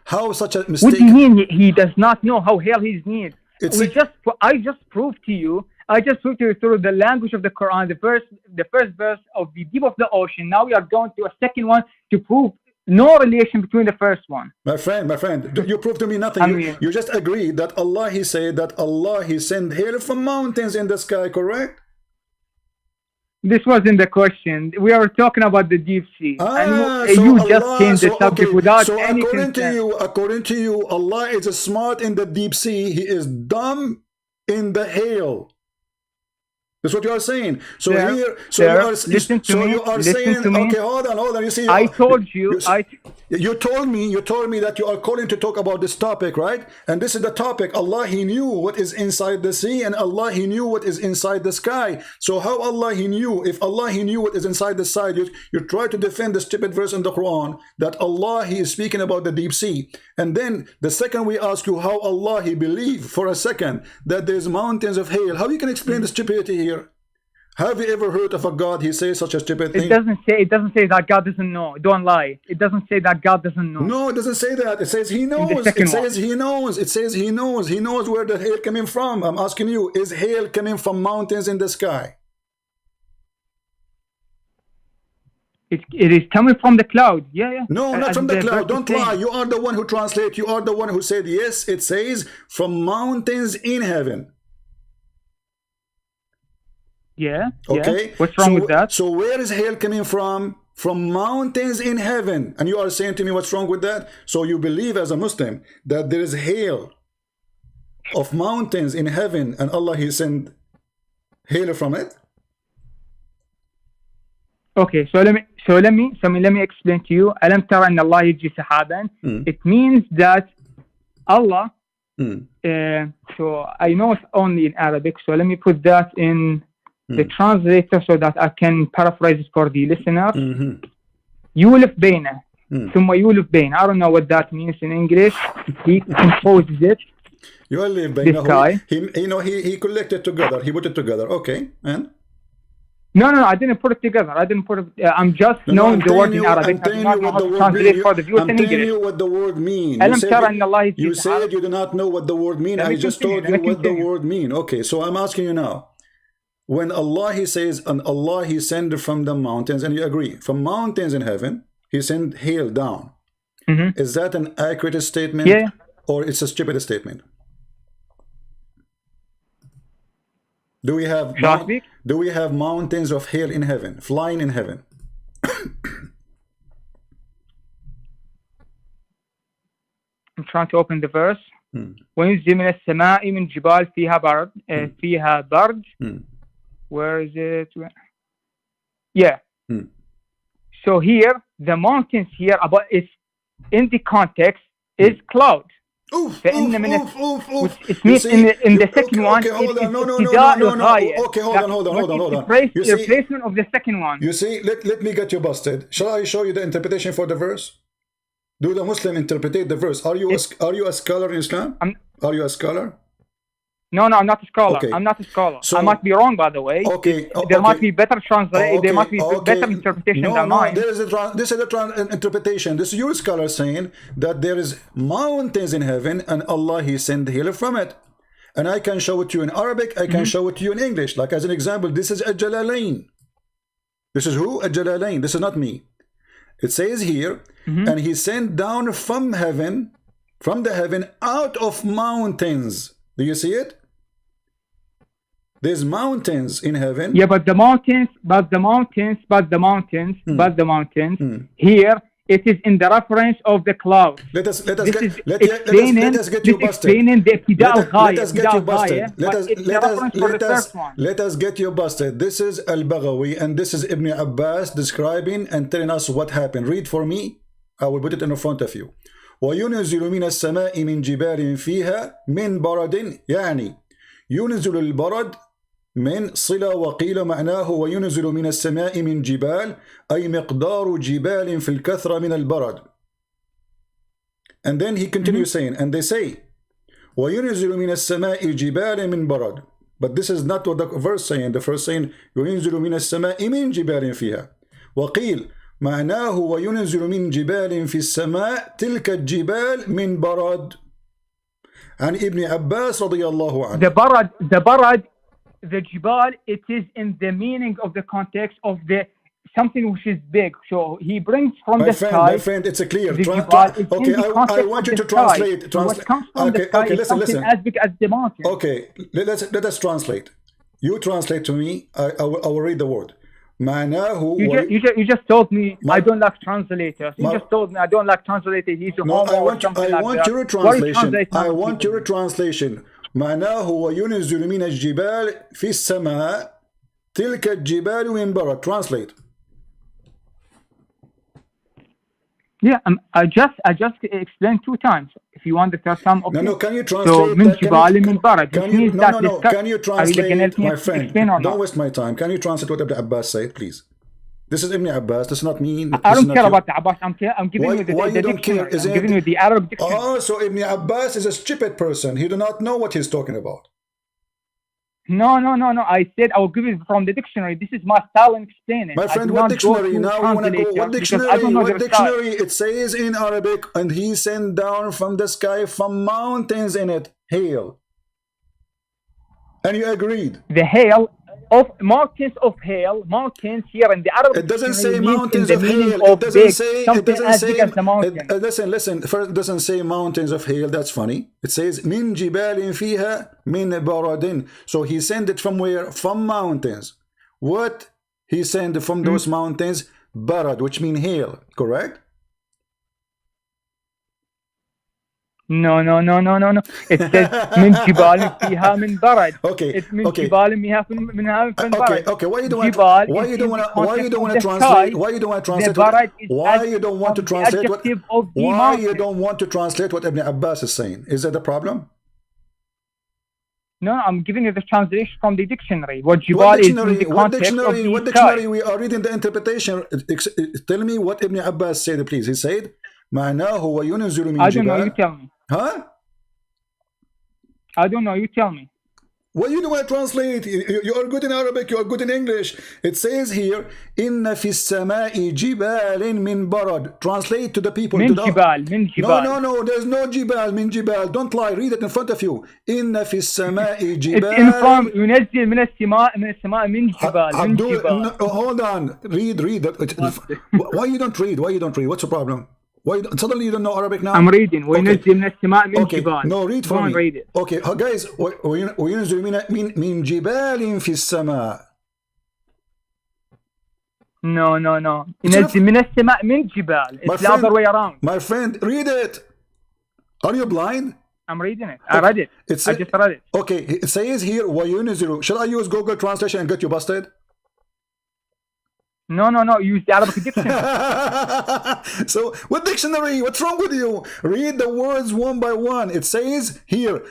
How such a mistake? What do you mean He does not know how hail is made? I just proved to you through the language of the Quran, the first verse of the deep of the ocean. Now we are going to a second one to prove no relation between the first one. My friend, you proved to me nothing. You just agreed that Allah He said that Allah He sent hail from mountains in the sky, correct? This wasn't the question. We are talking about the deep sea. You just changed the subject without any consent. According to you, Allah is smart in the deep sea. He is dumb in the hail. That's what you are saying. Listen to me. Okay, hold on. You see, I told you. You told me that you are calling to talk about this topic, right? And this is the topic. Allah He knew what is inside the sea, and Allah He knew what is inside the sky. So how Allah He knew? If Allah He knew what is inside the sky, you try to defend the stupid verse in the Quran that Allah He is speaking about the deep sea. And then the second we ask you how Allah He believed for a second that there's mountains of hail. How you can explain the stupidity here? Have you ever heard of a God He says such a stupid thing? It doesn't say that God doesn't know. Don't lie. It doesn't say that God doesn't know. No, it doesn't say that. It says He knows. It says He knows. It says He knows. He knows where the hail coming from. I'm asking you, is hail coming from mountains in the sky? It is coming from the cloud. Yeah. No, not from the cloud. Don't lie. You are the one who translate. You are the one who said yes. It says from mountains in heaven. Yeah. Okay. Yeah. What's wrong with that? So where is hail coming from? From mountains in heaven. And you are saying to me what's wrong with that? So you believe as a Muslim that there is hail of mountains in heaven, and Allah He sent hail from it? Okay, so let me explain to you. ألم ترى أن الله يجري سحابا. It means that Allah. So I know it's only in Arabic. So let me put that in the translator so that I can paraphrase it for the listener. يولف بينه ثم يولف بين. I don't know what that means in English. He composes it. This guy. He collected together. He put it together. Okay, and. No, I didn't put it together. I'm just knowing the word in Arabic. I'm not know how to translate for the viewers in English. I'm telling you what the word means. You said you do not know what the word means. I just told you what the word means. Okay, so I'm asking you now. When Allah He says, and Allah He sent from the mountains, and you agree, from mountains in heaven, He sent hail down. Is that an accurate statement? Yeah. Or it's a stupid statement? Do we have mountains of hail in heaven, flying in heaven? I'm trying to open the verse. وينزل من السماء من جبال فيها برد. Where is it? Yeah. So here, the mountains here about is in the context is cloud. فإن من which it means in the second one okay, hold on. No. Okay, hold on. You see, replacement of the second one. You see, let me get you busted. Shall I show you the interpretation for the verse? Do the Muslim interpret the verse? Are you a scholar in Islam? Are you a scholar? No, I'm not a scholar. Okay. I'm not a scholar. So, I might be wrong, by the way. Okay. There might be better translation. There might be better interpretation than mine. This is an interpretation. This is your scholar saying that there is mountains in heaven and Allah He sent hail from it. And I can show it to you in Arabic. I can show it to you in English. Like as an example, this is Al-Jalalain. This is who? Al-Jalalain. This is not me. It says here, and He sent down from the heaven, out of mountains. Do you see it? There's mountains in heaven. Yeah, but the mountains here, it is in the reference of the cloud. Let us get you busted. Let us get you busted. This is Al-Baghawi and this is Ibn Abbas describing and telling us what happened. Read for me. I will put it in front of you. وَيُنْزِلُ مِنَ السَّمَاءِ مِنْ جِبَالٍ فِيهَا مِنْ بَرَدٍ يعني ينزل البرد من صلة وقيل معناه وينزل من السماء من جبال أي مقدار جبال في الكثرة من البرد. And then he continues saying, and they say وينزل من السماء جبال من برد. But this is not what the verse saying. The verse saying ينزل من السماء من جبال فيها. وقيل معناه وينزل من جبال في السماء تلك الجبال من برد. عن ابن عباس رضي الله عنه. The barad, the jibal, it is in the meaning of the context of the something which is big. So he brings from the sky. My friend, it's a clear. Okay, I want you to translate. What comes from the sky is something as big as the mountain. Okay, let us translate. You translate to me. I will read the word. You just told me I don't like translators. You just told me I don't like translators. I want your translation. I want your translation. معناه وينزل من الجبال في السماء تلك الجبال من برد. Translate. Yeah, I just explained 2 times. If you want the first time, okay. No, can you translate? So من جبال من برد. Can you translate, my friend? Don't waste my time. Can you translate what Ibn Abbas said, please? This is Ibn Abbas. This is not me. I don't care about Abbas. I'm giving you the dictionary. I'm giving you the Arabic dictionary. Oh, so Ibn Abbas is a stupid person. He do not know what he's talking about. No. I said I will give it from the dictionary. This is my style in explaining. My friend, what dictionary? Now we want to go. What dictionary? What dictionary? It says in Arabic, and He sent down from the sky from mountains in it hail. And you agreed. The hail of mountains of hail, mountains here in the Arabic. It doesn't say mountains of hail. It doesn't say. It doesn't say. Listen. First, it doesn't say mountains of hail. That's funny. It says min jibalin fiha min baradin. So He sent it from where? From mountains. What He sent from those mountains? Barad, which mean hail. Correct? No. It says من جبال فيها من برد. Okay. It's من جبال فيها من برد. Okay. Why you don't want to translate? Why you don't want to translate what Ibn Abbas is saying? Is that the problem? No, I'm giving you the translation from the dictionary. What jibal is in the context of the What dictionary? We are reading the interpretation. Tell me what Ibn Abbas said, please. He said معناه وينزل من جبال. I don't know, you tell me. Huh? I don't know, you tell me. Well, you don't want to translate. You are good in Arabic, you are good in English. It says here, إن في السماء جبال من برد. Translate to the people. من جبال. No, there's no جبال من جبال. Don't lie, read it in front of you. إن في السماء جبال. It's in front. ينزل من السماء من جبال. Hold on, read. Why you don't read? What's the problem? Why suddenly you don't know Arabic now? I'm reading. وينزل من السماء من جبال. No, read for me. Read it. Okay, guys. وينزل من جبال في السماء. No. ينزل من السماء من جبال. It's the other way around. My friend, read it. Are you blind? I'm reading it. I read it. I just read it. Okay, it says here وينزل. Shall I use Google Translation and get you busted? No. Use the Arabic dictionary. So, what dictionary? What's wrong with you? Read the words one by one. It says here,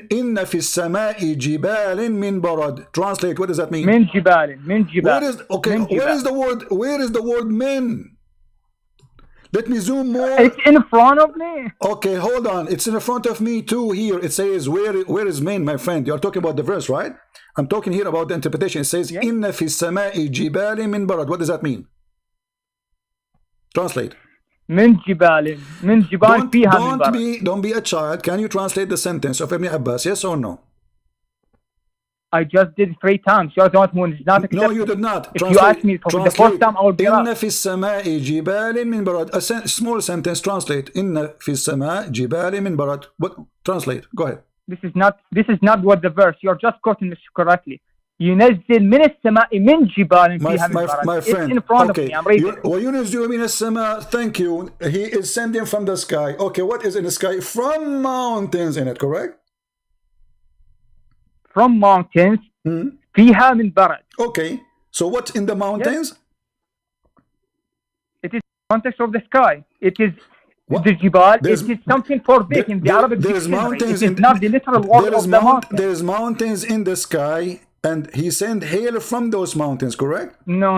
"Inna fi samai jibalin min barad." Translate. What does that mean? Min jibalin. Where is okay? Min Where jibal. is the word? Where is the word min? Let me zoom more. It's in front of me. Okay, hold on. It's in front of me too. Here it says, where is min, my friend? You're talking about the verse, right? I'm talking here about the interpretation. It says, "Inna fi samai jibalin min barad." What does that mean? Translate. Min jibalin. Min jibalin fiha min barad. Don't be a child. Can you translate the sentence of Ibn Abbas? Yes or no? I just did 3 times. You're the one who is not accepting. No, you did not. If you ask me for the first time, I will be Inna right. fi samai jibalin min barad. A small sentence. Translate. Inna fi samai jibalin min barad. What? Translate. Go ahead. This is not what the verse. You're just quoting this correctly. ينزل من السماء من جبال فيها من برد. My friend, it's in front okay. of me. I'm reading. وَيُنَزِّلُ مِنَ السَّمَاءِ. Thank you. He is sending from the sky. Okay, what is in the sky? From mountains in it, correct? From mountains. فيها من برد. Okay. So what's in the mountains? Yes. It is context of the sky. It is What? the jibal. There's- It is something forbidden in the Arabic There's dictionary. mountains It is not the literal word of the mountain. There's mountains in the sky, and he sent hail from those mountains, correct? No.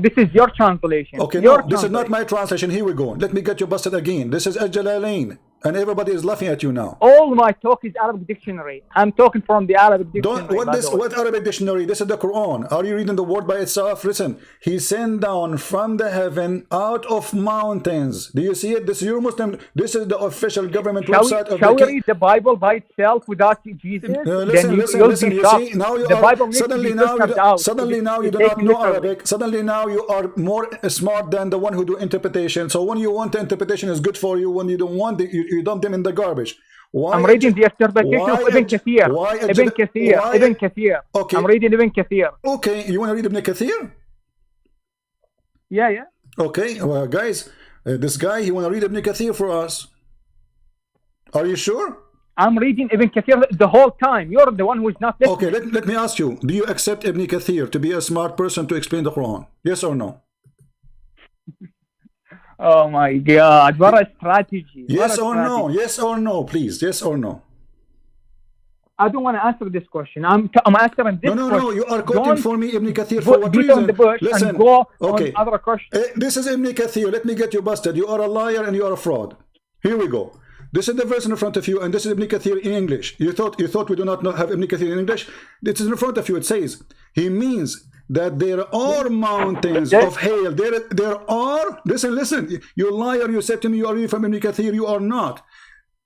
This is your translation. Okay, your no, this is not my translation. Here we go. Let me get you busted again. This is Al-Jalalain, and everybody is laughing at you now. All my talk is Arabic dictionary. I'm talking from the Arabic dictionary. What Arabic dictionary? This is the Quran. Are you reading the word by itself? Listen, he sent down from the heaven out of mountains. Do you see it? This is your Muslim. This is the official government website of shall the we read the Bible by itself without Jesus? Listen. You'll be You shocked. see, now you the are Bible needs suddenly to be now filtered out. suddenly now you do Take not know literally. Arabic. Suddenly now you are more smart than the one who do interpretation. So when you want the interpretation is good for you. When you don't want it, you dump them in the garbage. Why I'm reading the interpretation of Ibn Kathir. Ibn Kathir. Okay. I'm reading Ibn Kathir. Okay, you want to read Ibn Kathir? Yeah. Okay, well, guys, this guy, he want to read Ibn Kathir for us. Are you sure? I'm reading Ibn Kathir the whole time. You're the one who is not listening. Okay, let me ask you, do you accept Ibn Kathir to be a smart person to explain the Quran? Yes or no? Oh my God! What a strategy! Yes or no? Yes or no, please. Yes or no? I don't want to answer this question. I'm answering this question. No. You are quoting for me Ibn Kathir for what beat reason? on the bush Listen. and go Okay. on other questions. This is Ibn Kathir. Let me get you busted. You are a liar and you are a fraud. Here we go. This is the verse in front of you, and this is Ibn Kathir in English. You thought we do not have Ibn Kathir in English? This is in front of you. It says he means that there are mountains of hail. There are. Listen. You liar. You said to me you are reading from Ibn Kathir. You are not.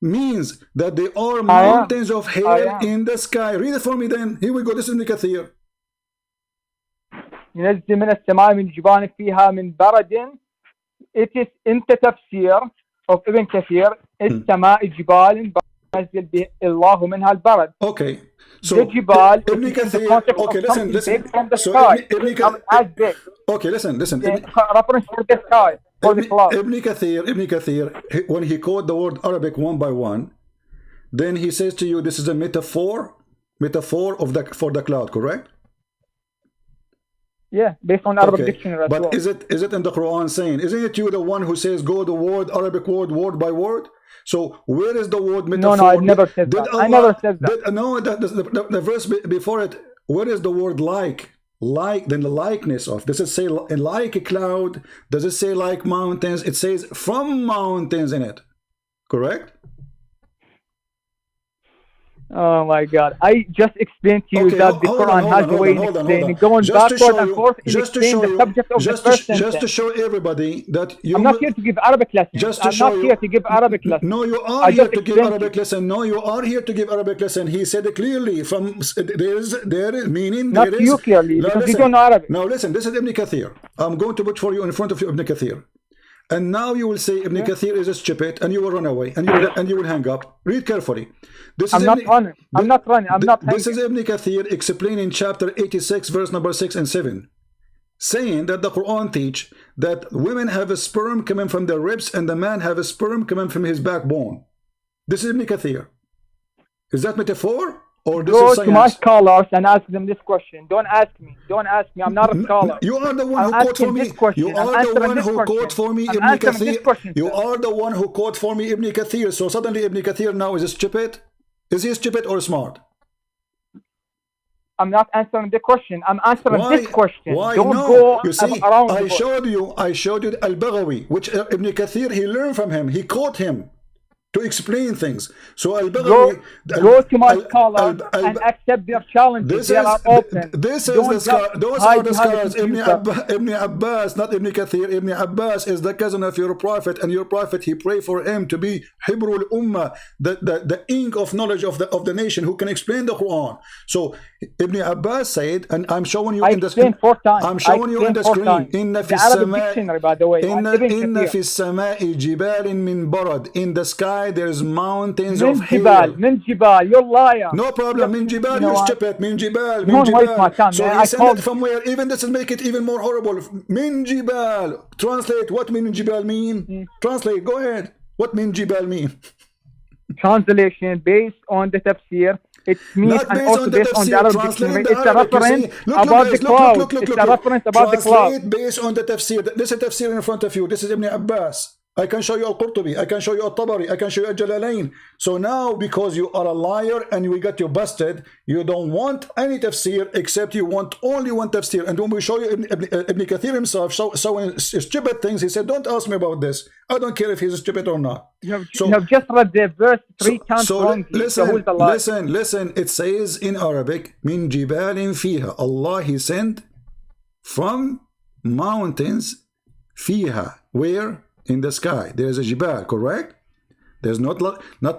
Means that there are mountains of hail in the sky. Read it for me then. Here we go. This is Ibn Kathir. ينزل من السماء من جبال فيها من برد. It is in the tafsir of Ibn Kathir. السماء جبال ينزل به الله منها البرد. Okay. So the jibal Ibn Kathir. Okay, listen. From the So sky. Ibn Kathir. As big. Okay, listen. Reference for the sky. For the cloud. Ibn Kathir, when he quote the word Arabic one by one, then he says to you, this is a metaphor for the cloud, correct? Yeah, based on Arabic dictionary as but well. is it in the Quran saying? Isn't it you the one who says go the word Arabic word by word? So where is the word metaphor? No, I never said that. I never said that. The verse before it. Where is the word like? Then the likeness of. Does it say like a cloud? Does it say like mountains? It says from mountains in it. Correct? Oh my God! I just explained to you that the Quran has a way of explaining, going backward and forth in explaining the subject of the first sentence. Just to show everybody that you. I'm not here to give Arabic lessons. I'm not here to give Arabic lessons. No, you are here to give Arabic lesson. No, you are here to give Arabic lesson. He said it clearly. There is meaning. Not you clearly, because you don't know Arabic. Now listen. This is Ibn Kathir. I'm going to put for you in front of you Ibn Kathir. And now you will say Ibn Kathir is stupid, and you will run away, and you will hang up. Read carefully. I'm not running. I'm not hanging. This is Ibn Kathir explaining chapter 86, verse number 6 and 7, saying that the Quran teach that women have a sperm coming from their ribs, and the man have a sperm coming from his backbone. This is Ibn Kathir. Is that metaphor or this Go is to my science? scholars and ask them this question. Don't ask me. Don't ask me. I'm not a scholar. You are the one I'm who quote asking for me. this question. You I'm are the answering one this who question. quote for me I'm Ibn answering this Kathir. question, You sir. are the one who quote for me Ibn Kathir. So suddenly Ibn Kathir now is stupid? Is he stupid or smart? I'm not answering the question. I'm answering Why? this question. Why? Don't No. go You see, around the I bush. showed you Al-Baghawi, which Ibn Kathir, he learned from him. He quote him to explain things. So Al-Baghawi... Go to my scholars and accept their challenges. They are open. Those are Don't the just scholars. hide behind the Ibn computer. Abbas, not Ibn Kathir. Ibn Abbas is the cousin of your prophet, and your prophet, he prayed for him to be Hibrul Ummah, the ink of knowledge of the nation, who can explain the Quran. So Ibn Abbas said, and I'm showing you in the screen. I'm showing you in the screen. The Arabic dictionary, by the way. إن في السماء جبال من برد. In the sky there's mountains of hail. من جبال, you're liar. No problem. Min Jibal, you stupid. Min Jibal, Min Don't waste my Jibal. time, So man. he I sent called- it from where? Even this will make it even more horrible. Min Jibal. Translate what Min Jibal mean. Translate. Go ahead. What Min Jibal mean? Translation based on the tafsir. It means Not and based also on the based on the tafsir. Arabic Translate dictionary. the It's a Arabic. You reference see? about the cloud. It's a reference about the cloud. Translate based on the tafsir. This is tafsir in front of you. This is Ibn Abbas. I can show you Al-Qurtubi. I can show you Al-Tabari. I can show you Al-Jalalain. So now, because you are a liar and we got you busted, you don't want any tafsir except you want only one tafsir. And when we show you Ibn Kathir himself showing stupid things, he said, don't ask me about this. I don't care if he's stupid or not. You have just read the verse three times so wrongly. listen, so who's the liar? listen. It says in Arabic, min jibalin fiha. Allah, he sent from mountains fiha. Where? In the sky. There is a jibal, correct? There's not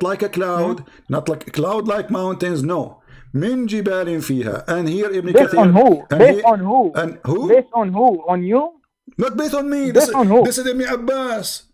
like a cloud, not like a cloud like mountains, no. Min jibalin fiha. And here Ibn Based Kathir. on who? Based on who? And who? Based on who? On you? Not based on me. Based on who? This is Ibn Abbas.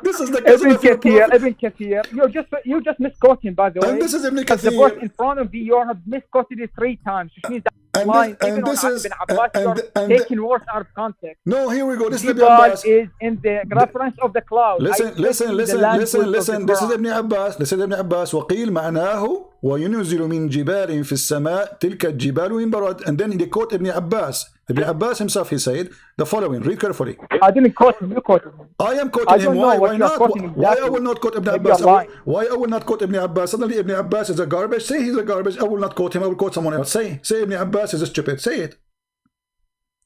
This is the cousin of your prophet. Ibn Kathir. You just misquoted, by the way. And this is Ibn Because the verse Kathir. in front of you have misquoted it 3 times, which means that And line, this- even and on this is- Ibn Abbas, and- you're taking words out of context. No, here we go. This is Ibn Jibal Abbas. is in the reference of the cloud. Listen. This is Listen. Ibn Abbas. This is Ibn Abbas. وقيل معناه وينزل من جبال في السماء تلك الجبال من برد. And then they quote Ibn Abbas. Ibn Abbas himself, he said the following. Read carefully. I didn't quote him. You quoted him. I am I quoting him. don't know Why? what Why you're not? quoting Why I exactly. will not quote Ibn Maybe Abbas? you're lying. Why I will not quote Ibn Abbas? Suddenly Ibn Abbas is a garbage. Say he's a garbage. I will not quote him. I will quote someone else. Say Ibn Abbas is a stupid. Say it.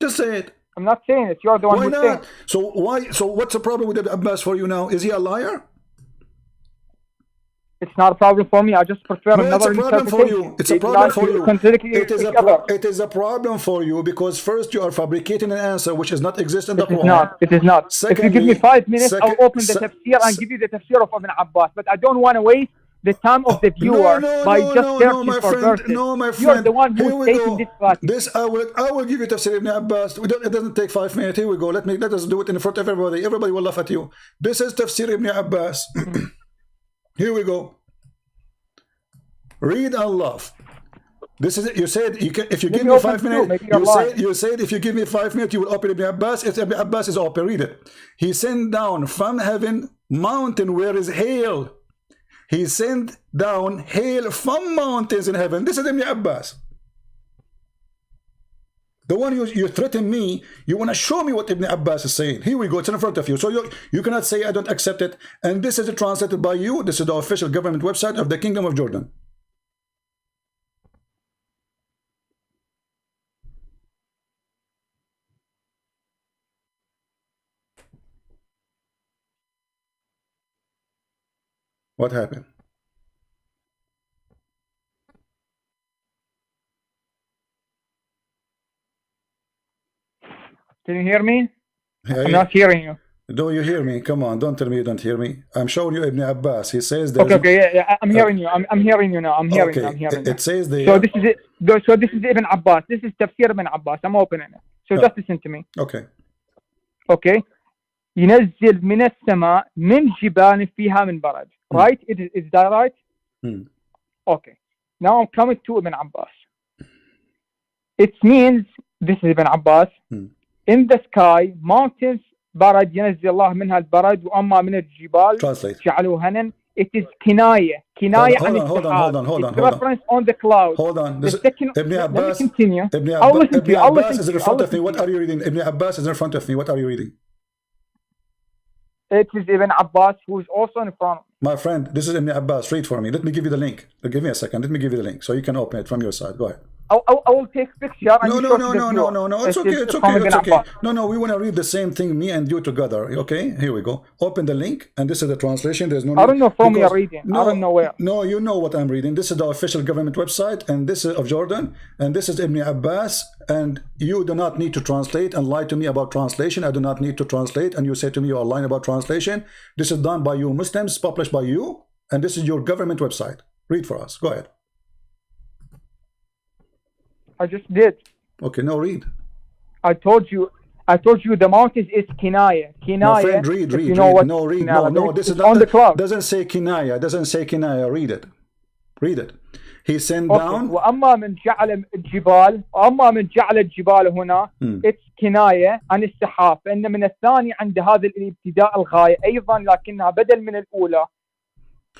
Just say it. I'm not saying it. You're the one Why who's saying not? So why? So what's the problem with Ibn Abbas for you now? Is he a liar? it's not a problem for me. I just prefer No, it's another a problem for interpretation. you. It's a problem for you. It It is a problem for you because first you are fabricating an answer which is not exist in the is Quran. not. It is not. If you give me 5 minutes, I'll open the tafsir and give you the tafsir of Ibn Abbas. But I don't want to waste the time of the viewer by just searching my for friend. verses. No, my friend. You're the one Here who's we taking go. this strategy. This I will give you tafsir Ibn Abbas. It doesn't take 5 minutes. Here we go. Let us do it in front of everybody. Everybody will laugh at you. This is tafsir Ibn Abbas. Here we go. Read and laugh. This is it. You said you can, if you give me 5 minutes. You said if you give me 5 minutes, you will open Ibn Abbas. If Ibn Abbas is open, read it. He sent down from heaven mountain where is hail. He sent down hail from mountains in heaven. This is Ibn Abbas. The one you threaten me, you want to show me what Ibn Abbas is saying. Here we go, it's in front of you. So you cannot say I don't accept it. And this is translated by you. This is the official government website of the Kingdom of Jordan. What happened? Can you hear me? Hey, I'm not hearing you. do you hear me? Come on, don't tell me you don't hear me. I'm showing you Ibn Abbas. He says there's Yeah, I'm hearing you. I'm hearing you now. I'm hearing you. I'm hearing you. It says the So this is it. So this is Ibn Abbas. This is Tafsir Ibn Abbas. I'm opening it. So just listen to me. okay. Okay. ينزل من السماء من جبال فيها من برد. Right? Is that right? Okay. Now I'm coming to Ibn Abbas. It means, this is Ibn Abbas, in the sky, mountains برد ينزل الله منها البرد وأما من الجبال Translate. جعلوهن. It is kinaya. Kinaya Hold and on, hold on, hold on, hold on, It's hold on. reference on the cloud. Hold on. The This, second, Ibn let me Abbas, continue. Ibn I'll listen Abbas, to you. I'll listen is to in you. front I'll of me. listen What to are you reading? Ibn Abbas is in front of me. What are you reading? you. It is Ibn Abbas who is also in front. My friend, this is Ibn Abbas. Read for me. Let me give you the link. Give me a second. Let me give you the link so you can open it from your side. Go ahead. I will take picture and No, you no, show no, to the no, viewer. no, no, no. It's It okay. is It's from okay. Ibn It's okay. Abbas. No, no. We want to read the same thing, me and you together. Okay. Here we go. Open the link, and this is the translation. There's no. I don't know from because- your reading. No, I don't know where. No, you know what I'm reading. This is the official government website, and this is of Jordan, and this is Ibn Abbas. And you do not need to translate and lie to me about translation. I do not need to translate, and you say to me you are lying about translation. This is done by you Muslims, published by you, and this is your government website. Read for us. Go ahead. I just did. Okay, now read. I told you the mountains is kinaya. Kinaya. My friend, read, if read, you know read. what No, read. in No, Arabic, no. This is it's not on the cloud. Doesn't say kinaya. Doesn't say kinaya. Read it. Read it. He sent Okay. down. وأما من جعل الجبال وأما من جعل الجبال هنا it's كناية عن السحاب فإن من الثاني عند هذا الابتداء الغاية أيضا لكنها بدل من الأولى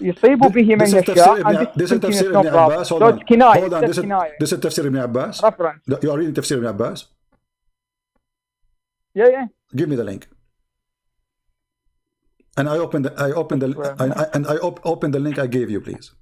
يصيب به من يشاء. This is Tafsir Ibn Abbas. Hold So on. it's kinaya. Hold on. It's kinaya. This is Tafsir Ibn Abbas. Reference. You are reading Tafsir Ibn Abbas. Yeah. Give me the link. And I open the open the link I gave you, please.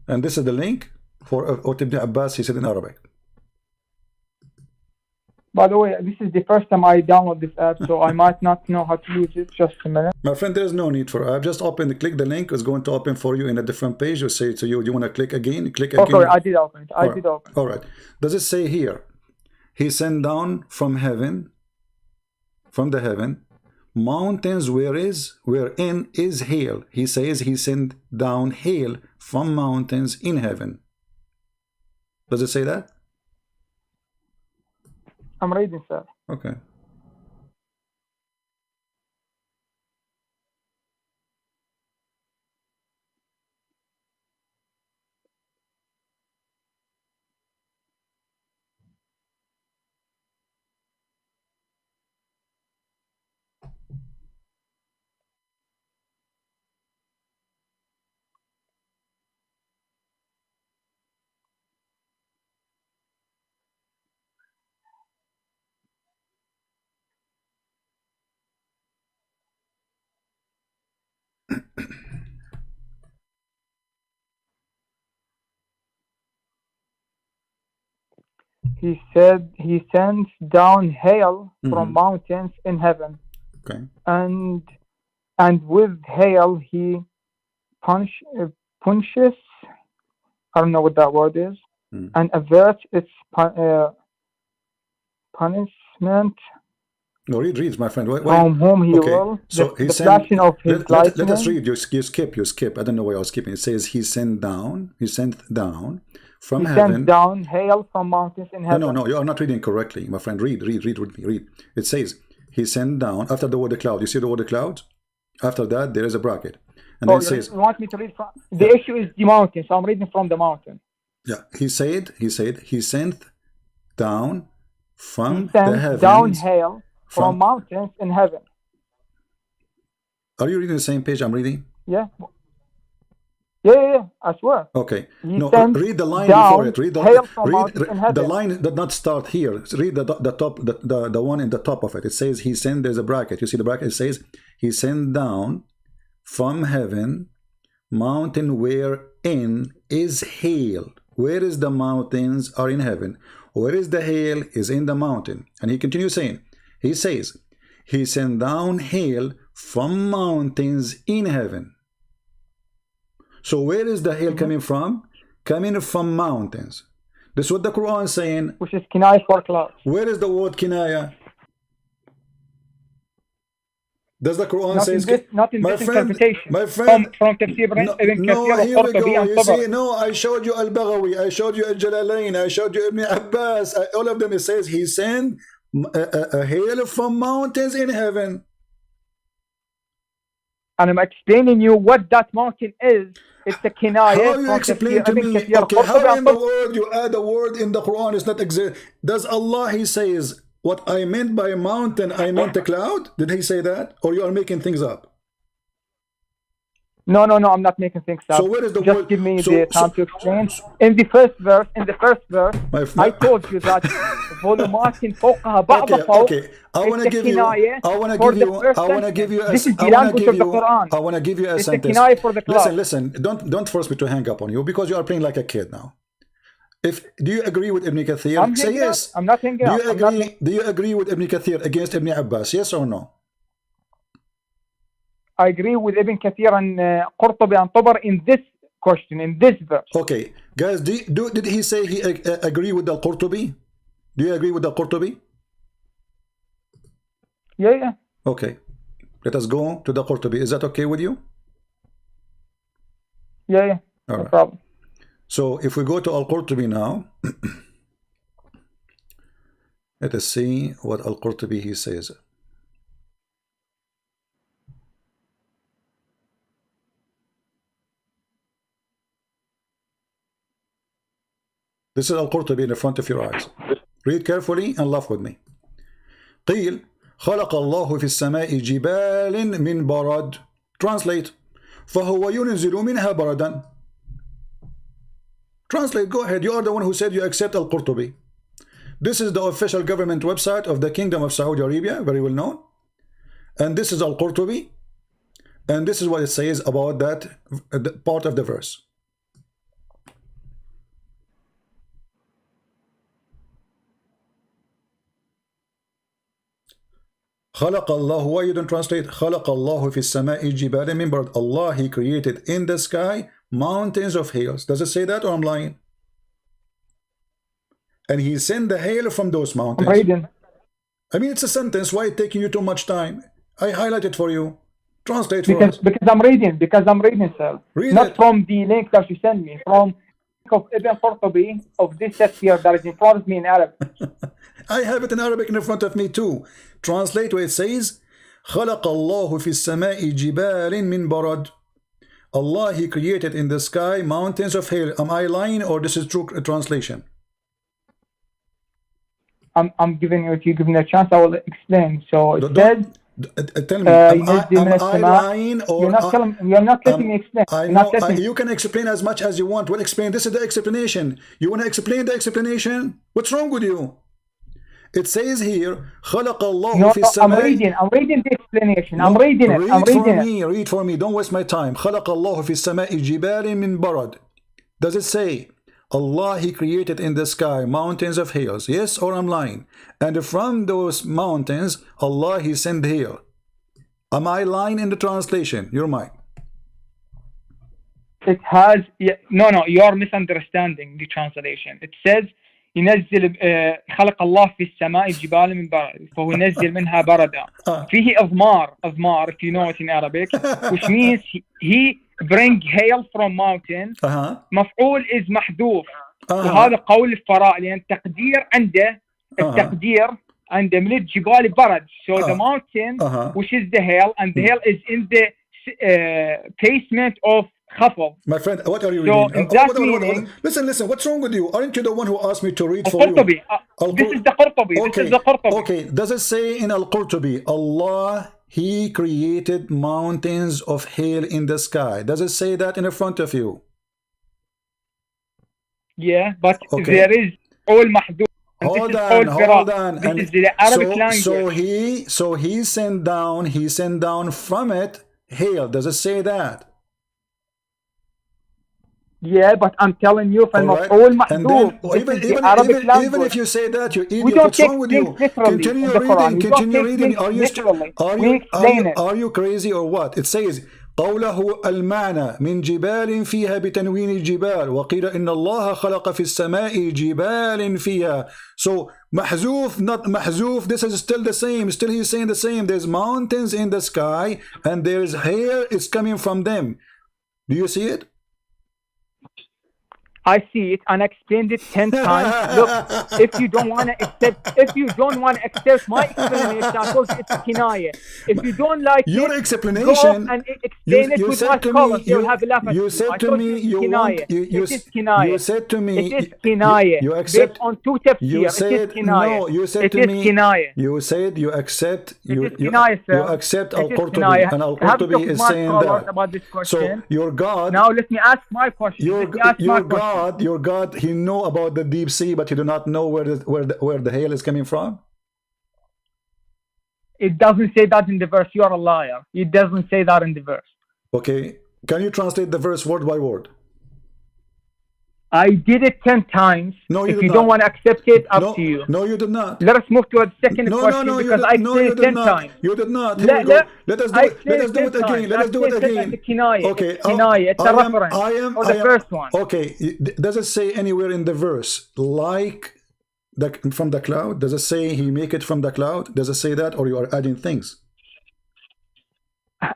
And this is the link for Ibn Abbas. He said in Arabic. By the way, this is the first time I download this app, so I might not know how to use it. Just a minute. My friend, there is no need for. I've just opened. Click the link. It's going to open for you in a different page. You say to you, you want to click again. Click again. Sorry, I did open it. I did open it. All right. Does it say here? He sent down from heaven, from the heaven, mountains wherein is hail. He says he sent down hail from mountains in heaven. Does it say that? I'm reading, sir. Okay. He said he sends down hail from mountains in heaven. Okay. And with hail he punishes, I don't know what that word is, and averts its punishment. No, read, my friend. From whom he will. So the flashing of his lightning. Let us read. You skip. I don't know why I was skipping. It says he sent down from heaven. He sent down hail from mountains in heaven. No, you are not reading correctly, my friend. Read with me. Read. It says he sent down after the word cloud. You see the word cloud? After that, there is a bracket. And then it says, you want me to read from the issue is the mountain, so I'm reading from the mountain. Yeah, he said he sent down from he sent the heavens down hail from mountains in heaven. Are you reading the same page I'm reading? Yeah, I swear. Okay. He no, read the line before it. Read the line did not start here. Read the top, the one in the top of it. It says he sent. There's a bracket. You see the bracket? It says he sent down from heaven mountain wherein is hail. Where is the mountains are in heaven? Where is the hail is in the mountain. And he continues saying, he says, he sent down hail from mountains in heaven. So where is the hail coming from? Coming from mountains. This is what the Quran is saying. Which is kinaya for clouds. Where is the word kinaya? Does the Quran say? Not in this interpretation. My friend. From Tafsir Ibn Kathir, here we go. You see, no, I showed you Al-Baghawi, I showed you Al-Jalalain, I showed you Ibn Abbas. All of them, it says he sent a hail from mountains in heaven. And I'm explaining you what that mountain is. It's a kinaya. How you explain to me? Okay, how in the world you add a word in the Quran is not exist? Does Allah, he says, what I meant by mountain, I meant a cloud? Did he say that? Or you are making things up? No, I'm not making things up. So where is the Just word? give me the time to explain. In the first verse, I told you that volumatin فوقها بعض فوق. Okay. I want to give you This is the language of the Quran. I want to give you a It's sentence. a kinaya for the cloud. Listen. Don't force me to hang up on you because you are playing like a kid now. Do you agree with Ibn Kathir? Say yes. I'm not hanging up. Do you agree with Ibn Kathir against Ibn Abbas? Yes or no? I agree with Ibn Kathir and Qurtubi and Tabari in this question, in this verse. Okay, guys, did he say he agree with the Qurtubi? Do you agree with the Qurtubi? Yeah. Okay, let us go to the Qurtubi. Is that okay with you? Yeah. All No right. problem. So if we go to Al-Qurtubi now, let us see what Al-Qurtubi he says. This is Al-Qurtubi in the front of your eyes. Read carefully and laugh with me. قيل خلق الله في السماء جبال من برد. Translate. فهو ينزل منها بردا. Translate, go ahead. You are the one who said you accept Al-Qurtubi. This is the official government website of the Kingdom of Saudi Arabia, very well known. And this is Al-Qurtubi. And this is what it says about that part of the verse. خلق الله, why you don't translate? خلق الله في السماء جبال من برد. Allah, he created in the sky mountains of hails. Does it say that or I'm lying? And he sent the hail from those mountains. I'm reading. I mean, it's a sentence. Why it taking you too much time? I highlighted for you. Translate for us. Because I'm reading, sir. Read Not it. from the link that you sent me. From of Ibn Qurtubi of this text here that is in front of me in Arabic. I have it in Arabic in front of me too. Translate what it says. خلق الله في السماء جبال من برد. Allah, he created in the sky mountains of hail. Am I lying or this is true translation? I'm giving you, if you give me a chance, I will explain. So it says, tell me, am I lying or you're not letting me explain. I know, you can explain as much as you want. Well, explain. This is the explanation. You want to explain the explanation? What's wrong with you? It says here, خلق الله في السماء. I'm reading the explanation. I'm reading it. Read for me. Don't waste my time. خلق الله في السماء جبال من برد. Does it say Allah, he created in the sky mountains of hails? Yes, or I'm lying? And from those mountains, Allah, he sent hail. Am I lying in the translation? You're mine. It has, no, you are misunderstanding the translation. It says, ينزل خلق الله في السماء جبال من برد فهو ينزل منها بردا. فيه أضمار, if you know it in Arabic, which means he bring hail from mountains. مفعول is محذوف. وهذا قول الفراء لأن التقدير عنده من الجبال برد. So the mountain, which is the hail, and the hail is in the basement of خفض. My friend, what are you reading? Listen, what's wrong with you? Aren't you the one who asked me to read for you? This is the Qurtubi. Okay, does it say in Al-Qurtubi, Allah, he created mountains of hail in the sky? Does it say that in front of you? Yeah, but there is all mahdud. Hold on. This is the Arabic language. So he sent down from it hail. Does it say that? Yeah, but I'm telling you, all mahdud. Even if you say that, you idiot. We don't What's wrong with you? Continue reading. Are you crazy or what? It says قوله المعنى من جبال فيها بتنوين الجبال وقيل إن الله خلق في السماء جبال فيها. So محذوف, not محذوف, this is still the same. Still he's saying the same. There's mountains in the sky and there's hail is coming from them. Do you see it? I see it and I explained it 10 times. Look, if you don't want to accept my explanation, I told you it's kinaya. If you don't like your it, explanation, go and explain it with my scholars. You'll have a laugh at you said to me, you said to me, it is kinaya. You accept based on two tafsir. You said it is kinaya. no. You said it to is me. Kinaya. You said you accept. You accept Al-Qurtubi, and Al-Qurtubi is saying that. About this question. So your God. Now let me ask my question. Your God, He know about the deep sea, but He do not know where the hail is coming from. It doesn't say that in the verse. You are a liar. It doesn't say that in the verse. Okay, can you translate the verse word by word? I did it 10 times. No, you if did you not. don't want to accept it, up to you. No, you did not. Let us move to a second question because I said it 10 times. You did not. Here we go. Let us do it again. Let us do it again. Okay. It's a reference for the first one. Okay. Does it say anywhere in the verse like from the cloud? Does it say He make it from the cloud? Does it say that, or you are adding things?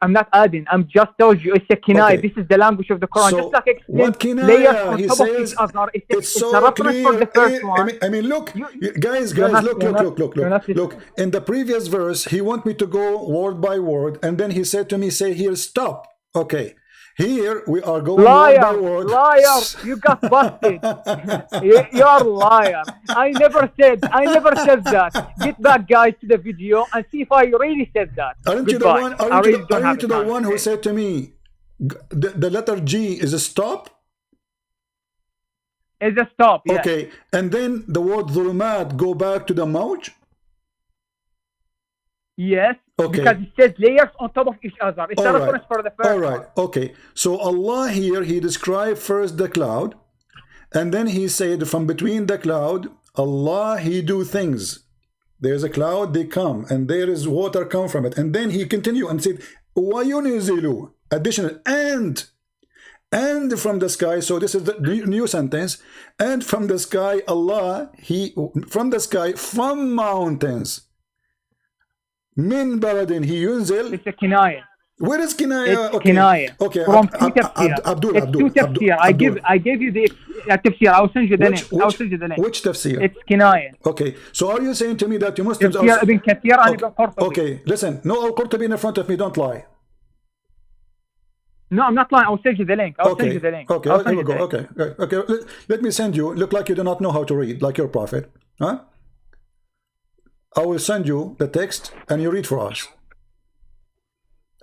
I'm not adding. I'm just telling you it's a kinaya. Okay. This is the language of the Quran. So just like explain what kinaya? layers on He top says of each other. It's so a reference clear. for the first one. I mean, look, guys, look. In the previous verse, he want me to go word by word, and then he said to me, "Say here, stop." Okay. Here we are going word by word. Liar, you got busted. You're a liar. I never said that. Get back, guys, to the video and see if I really said that. Aren't you the one who said to me, the letter G is a stop? It's a stop, yes. Okay, and then the word dhulumat go back to the mawj? Yes, okay. Because it says layers on top of each other. It's a reference for the first one. Okay. So Allah here, He described first the cloud, and then He said from between the cloud, Allah, He do things. There's a cloud, they come, and there is water come from it. And then He continued and said, وَيُنِزِلُ, additional, and from the sky. So this is the new sentence. And from the sky, Allah, from the sky, from mountains. Min baladin, He yunzil. It's a kinaya. Where is kinaya? It's kinaya. Okay. From two tafsir. Abdul. Two tafsir. I gave you the tafsir. I'll send you the link. Which tafsir? It's kinaya. Okay. So are you saying to me that you Muslims are Ibn Kathir and Ibn Qurtubi? Okay. Listen. No Al-Qurtubi in front of me. Don't lie. No, I'm not lying. I'll send you the link. Okay. Here we go. Okay. Let me send you. Look like you do not know how to read, like your prophet. Huh? I will send you the text and you read for us.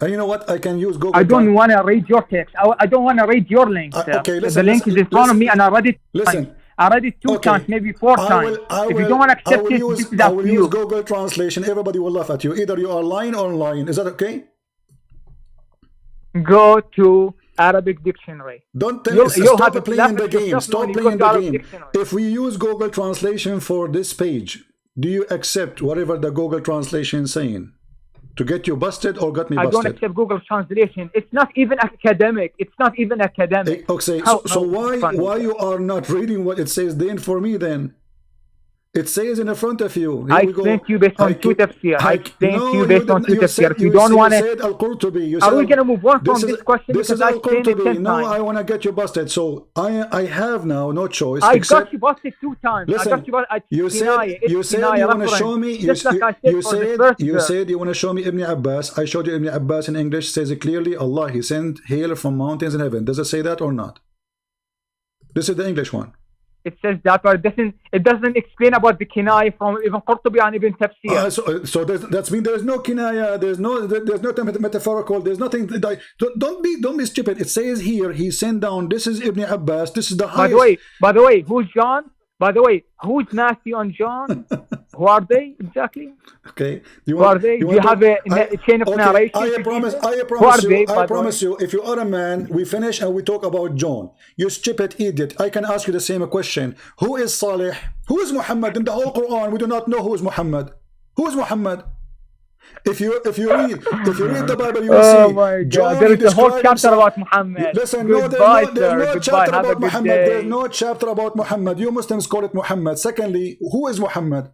And you know what? I can use Google. I don't want to read your text. I don't want to read your link. Okay, listen. The link is in front of me and I read it. Listen. I read it two times, maybe 4 times. If you don't want to accept it, this is I up will to use you. Google Translation. Everybody will laugh at you. Either you are lying or lying. Is that okay? Go to Arabic dictionary. Don't tell stop playing the game. Stop playing the game. If we use Google Translation for this page, do you accept whatever the Google Translation is saying? To get you busted or got me busted? I don't accept Google Translation. It's not even academic. Okay, so why you are not reading what it says then for me then? It says in the front of you. I explained to you based on two tafsir. If you don't want to... Are we going to move on from this question? This is Al-Qurtubi. No, I want to get you busted. So I have now no choice. I got you busted 2 times. Listen, you said you want to show me. You said you want to show me Ibn Abbas. I showed you Ibn Abbas in English. Says it clearly, Allah, He sent hail from mountains in heaven. Does it say that or not? This is the English one. It says that, but it doesn't explain about the kinaya from Ibn Qurtubi and Ibn Tafsir. So that means there's no kinaya, there's no metaphorical, there's nothing. Don't be stupid. It says here He sent down. This is Ibn Abbas. This is the highest. By the way, who's John? By the way, who's nasty on John? Who are they exactly? Okay. Who are they? Do you have a chain of narration? I promise you, if you are a man, we finish and we talk about John. You stupid idiot. I can ask you the same question. Who is Salih? Who is Muhammad? In the whole Quran, we do not know who is Muhammad. Who is Muhammad? If you read the Bible, you will see. Oh my God! There is a whole chapter about Muhammad. Listen, there's no chapter about Muhammad. There's no chapter about Muhammad. You Muslims call it Muhammad. Secondly, who is Muhammad?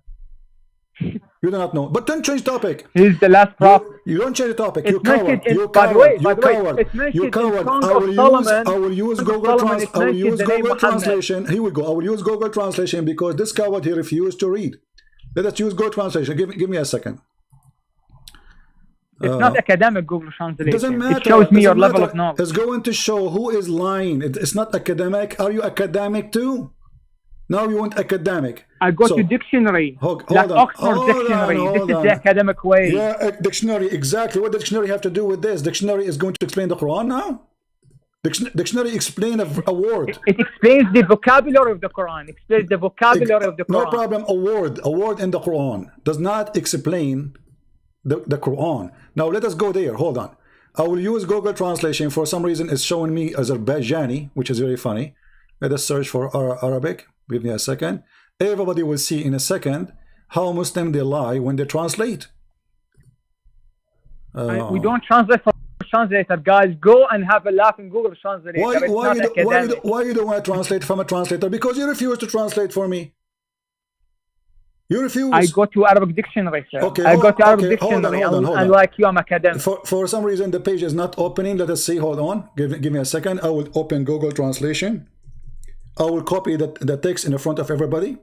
You do not know. But don't change topic. This is the last prophet. You don't change the topic. It's You coward. mentioned in- You by the coward. way, You by the way, coward. it's mentioned You in coward. Song I of will use. Solomon. I will use Song of Google Solomon, it's I will mentioned use the name Google Muhammad. Translation. Here we go. I will use Google Translation because this coward he refused to read. Let us use Google Translation. Give me a second. It's not academic Google Translation. Doesn't matter. It shows me your Doesn't level matter. of knowledge. It's going to show who is lying. It's not academic. Are you academic too? Now you want academic. I go So- to dictionary, Hold like on. Oxford Hold Dictionary. on, This hold is on. the academic way. Yeah, dictionary. Exactly. What does dictionary have to do with this? Dictionary is going to explain the Quran now? Dictionary explain a word. It explains the vocabulary of the Quran. Explains the vocabulary of the Quran. No problem. A word in the Quran does not explain the Quran. Now let us go there. Hold on. I will use Google Translation. For some reason it's showing me Azerbaijani, which is very funny. Let us search for Arabic. Give me a second. Everybody will see in a second how Muslim they lie when they translate. We don't translate for translator, guys. Go and have a laugh in Google Translator. Why you don't want to translate from a translator? Because you refuse to translate for me. You refuse. I go to Arabic dictionary, sir. Okay, I go to Arabic okay, hold on, dictionary. hold on, hold on. Unlike you, I'm academic. For some reason the page is not opening. Let us see. Hold on. Give me a second. I will open Google Translation. I will copy the text in the front of everybody.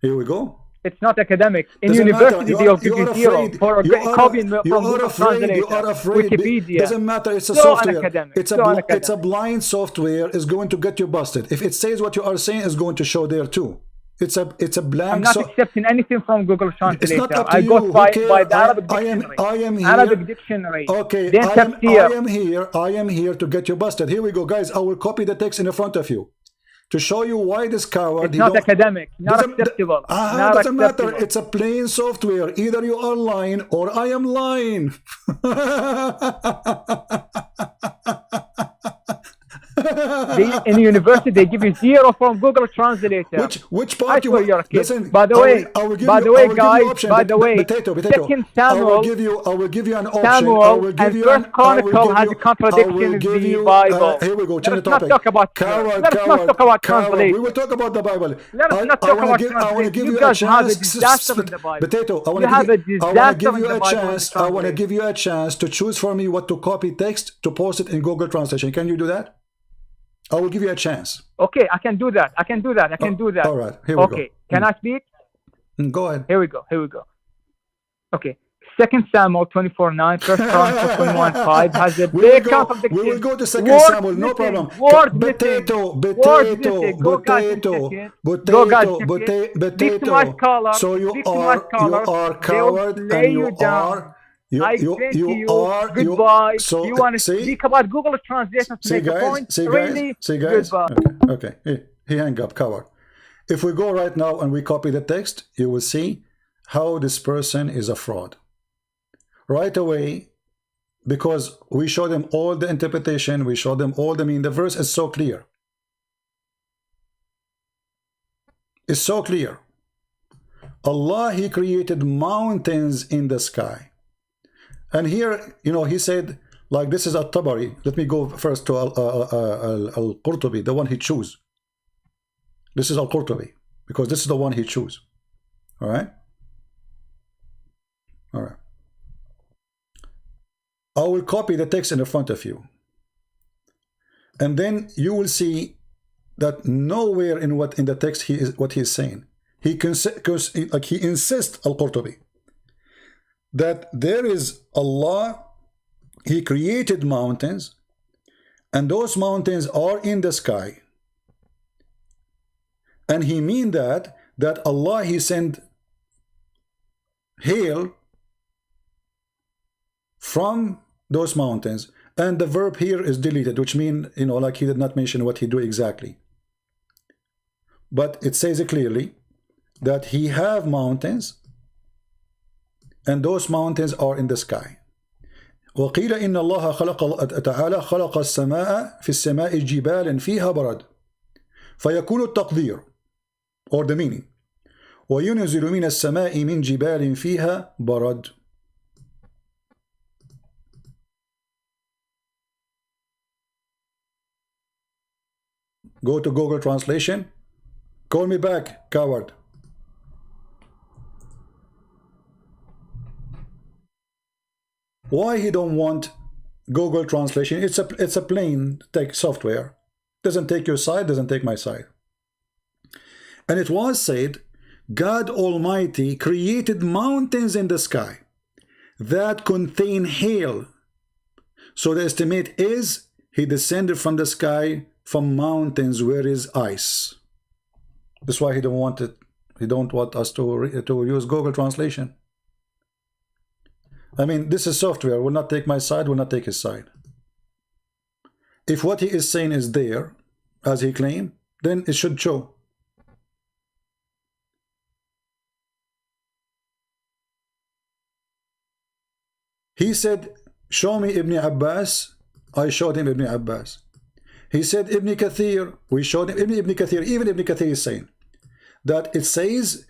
Here we go. It's not academic. In Doesn't university, matter. they will give you zero for copying from Google Translator. You are afraid. Wikipedia. Doesn't matter. It's a So software. unacademic. It's a blind software. Is going to get you busted. If it says what you are saying, is going to show there too. It's a blank. I'm not accepting anything from Google Translator. It's not up to I you. go by the Arabic I dictionary. am here. Arabic dictionary. Okay, Then I am here to get you busted. Here we go, guys. I will copy the text in the front of you to show you why this coward. It's not academic. Not acceptable. Not doesn't acceptable. matter. It's a plain software. Either you are lying or I am lying. In university, they give you zero from Google Translator. Which part you want? Listen, by the way, guys, by the way, Second Samuel, I will give you an option. Samuel and First Chronicle has a contradiction in the Bible. Here we go. Change the Let us topic. not talk about translation. We will talk about the Bible. Let us not talk about translation. I want to give you a guys have a chance. disaster in the Bible. Potato. I want to give you a chance to choose for me what to copy text to post it in Google Translation. Can you do that? I will give you a chance. Okay, I can do that. I can do that. All right, here we go. Okay, can I speak? Go ahead. Here we go. Okay. Second Samuel 24:9, First Chronicles 21:5 has a big contradiction. We will go to Second Samuel, no problem. Potato. So you are coward and you are. Goodbye. So you want to speak about Google Translation to make a point? See guys. Goodbye. Okay. He hang up, coward. If we go right now and we copy the text, you will see how this person is a fraud. Right away, because we show them all the interpretation, we show them all the meaning. The verse is so clear. It's so clear. Allah, He created mountains in the sky. And here, he said, like this is At-Tabari. Let me go first to Al-Qurtubi, the one he chose. This is Al-Qurtubi, because this is the one he chose. All right? All right. I will copy the text in the front of you. And then you will see that nowhere in the text what he is saying. He insists, Al-Qurtubi, that there is Allah, He created mountains, and those mountains are in the sky. And he mean that Allah, He sent hail from those mountains, and the verb here is deleted, which mean, like he did not mention what he do exactly. But it says it clearly that he have mountains, and those mountains are in the sky. وقيل إن الله تعالى خلق السماء في السماء جبال فيها برد فيكون التقدير or the meaning وينزل من السماء من جبال فيها برد. Go to Google Translation. Call me back, coward. Why he don't want Google Translation? It's a plain take software. Doesn't take your side, doesn't take my side. And it was said, God Almighty created mountains in the sky that contain hail. So the estimate is he descended from the sky from mountains where is ice. That's why he don't want it. He don't want us to use Google Translation. I mean, this is software. Will not take my side, will not take his side. If what he is saying is there, as he claimed, then it should show. He said, show me Ibn Abbas. I showed him Ibn Abbas. He said Ibn Kathir. We showed him Ibn Kathir. Even Ibn Kathir is saying that it says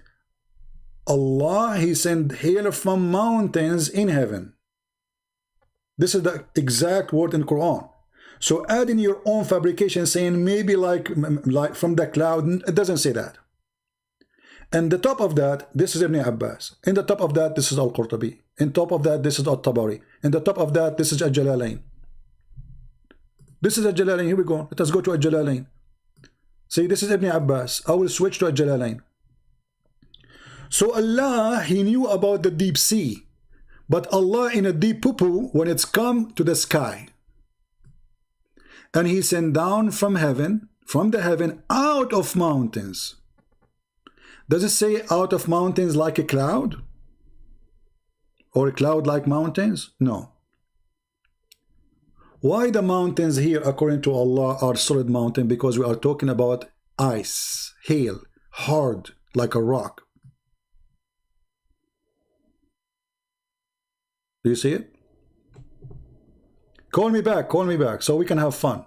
Allah, he sent hail from mountains in heaven. This is the exact word in Quran. So add in your own fabrication saying maybe like from the cloud. It doesn't say that. And the top of that, this is Ibn Abbas. In the top of that, this is Al-Qurtubi. In top of that, this is Al-Tabari. In the top of that, this is Al-Jalalain. This is Al-Jalalain. Here we go. Let us go to Al-Jalalain. See, this is Ibn Abbas. I will switch to Al-Jalalain. So Allah, he knew about the deep sea. But Allah in a deep poo-poo when it's come to the sky. And he sent down from heaven, out of mountains. Does it say out of mountains like a cloud? Or a cloud like mountains? No. Why the mountains here, according to Allah, are solid mountain? Because we are talking about ice, hail, hard, like a rock. Do you see it? Call me back, so we can have fun.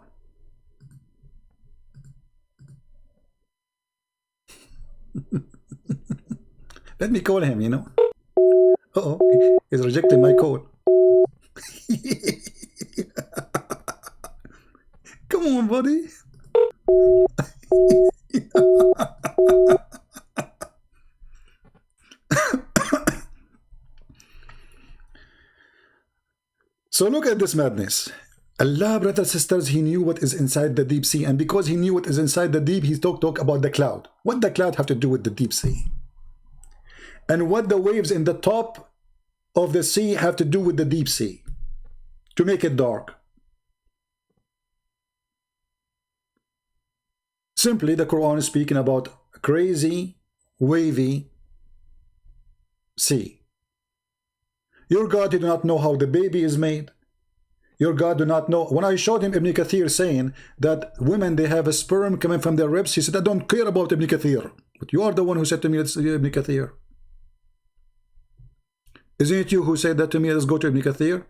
Let me call him, you know. Uh-oh, he's rejecting my call. Come on, buddy. So look at this madness. Allah, brothers and sisters, he knew what is inside the deep sea, and because he knew what is inside the deep, he talk about the cloud. What the cloud have to do with the deep sea? And what the waves in the top of the sea have to do with the deep sea to make it dark? Simply, the Quran is speaking about a crazy, wavy sea. Your God did not know how the baby is made. Your God do not know. When I showed him Ibn Kathir saying that women, they have a sperm coming from their ribs, he said, I don't care about Ibn Kathir. But you are the one who said to me, it's Ibn Kathir. Isn't it you who said that to me? Let's go to Ibn Kathir.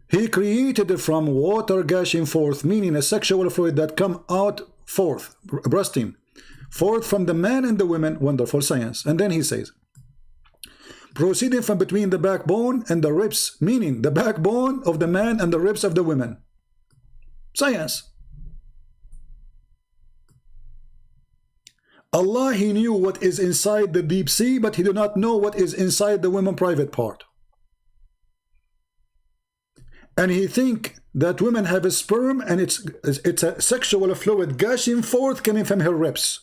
He created it from water gushing forth, meaning a sexual fluid that come out forth, bursting forth from the man and the women. Wonderful science. And then he says, proceeding from between the backbone and the ribs, meaning the backbone of the man and the ribs of the women. Science. Allah, he knew what is inside the deep sea, but he did not know what is inside the women private part. And he think that women have a sperm and it's a sexual fluid gushing forth coming from her ribs.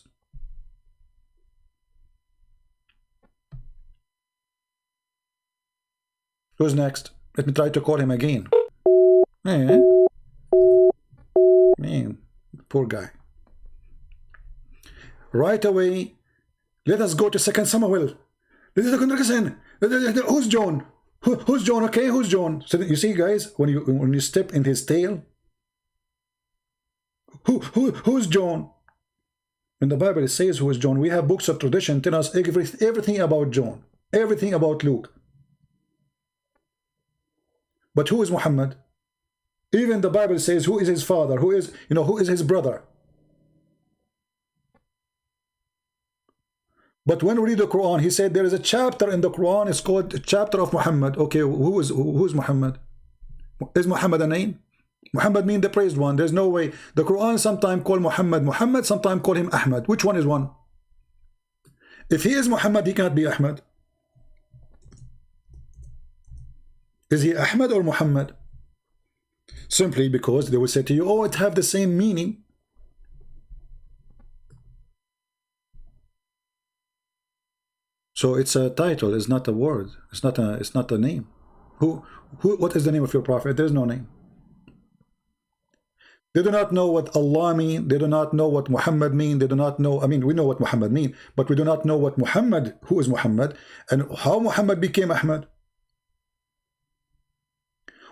Who's next? Let me try to call him again. Man, poor guy. Right away, let us go to 2 Samuel. Who's John? Who's John? Okay, who's John? So you see, guys, when you step in his tail, who's John? In the Bible, it says who is John. We have books of tradition tell us everything about John, everything about Luke. But who is Muhammad? Even the Bible says who is his father, who is his brother. But when we read the Quran, he said there is a chapter in the Quran, it's called the chapter of Muhammad. Okay, who is Muhammad? Is Muhammad a name? Muhammad means the praised one. There's no way. The Quran sometimes call Muhammad, sometimes call him Ahmad. Which one is one? If he is Muhammad, he cannot be Ahmad. Is he Ahmad or Muhammad? Simply because they will say to you, oh, it have the same meaning. So it's a title, it's not a word, it's not a name. What is the name of your prophet? There's no name. They do not know what Allah mean, they do not know what Muhammad mean, they do not know, I mean, we know what Muhammad mean, but we do not know what Muhammad, who is Muhammad, and how Muhammad became Ahmad.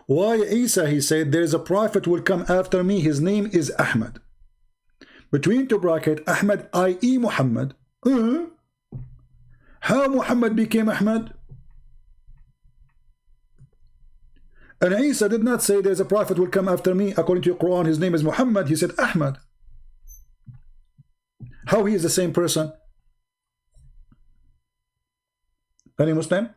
Why Isa, he said, there is a prophet will come after me, his name is Ahmad. Between two brackets, Ahmad, i.e. Muhammad. How Muhammad became Ahmad? And Isa did not say there's a prophet will come after me. According to your Quran, his name is Muhammad. He said Ahmad. How he is the same person? Any Muslim?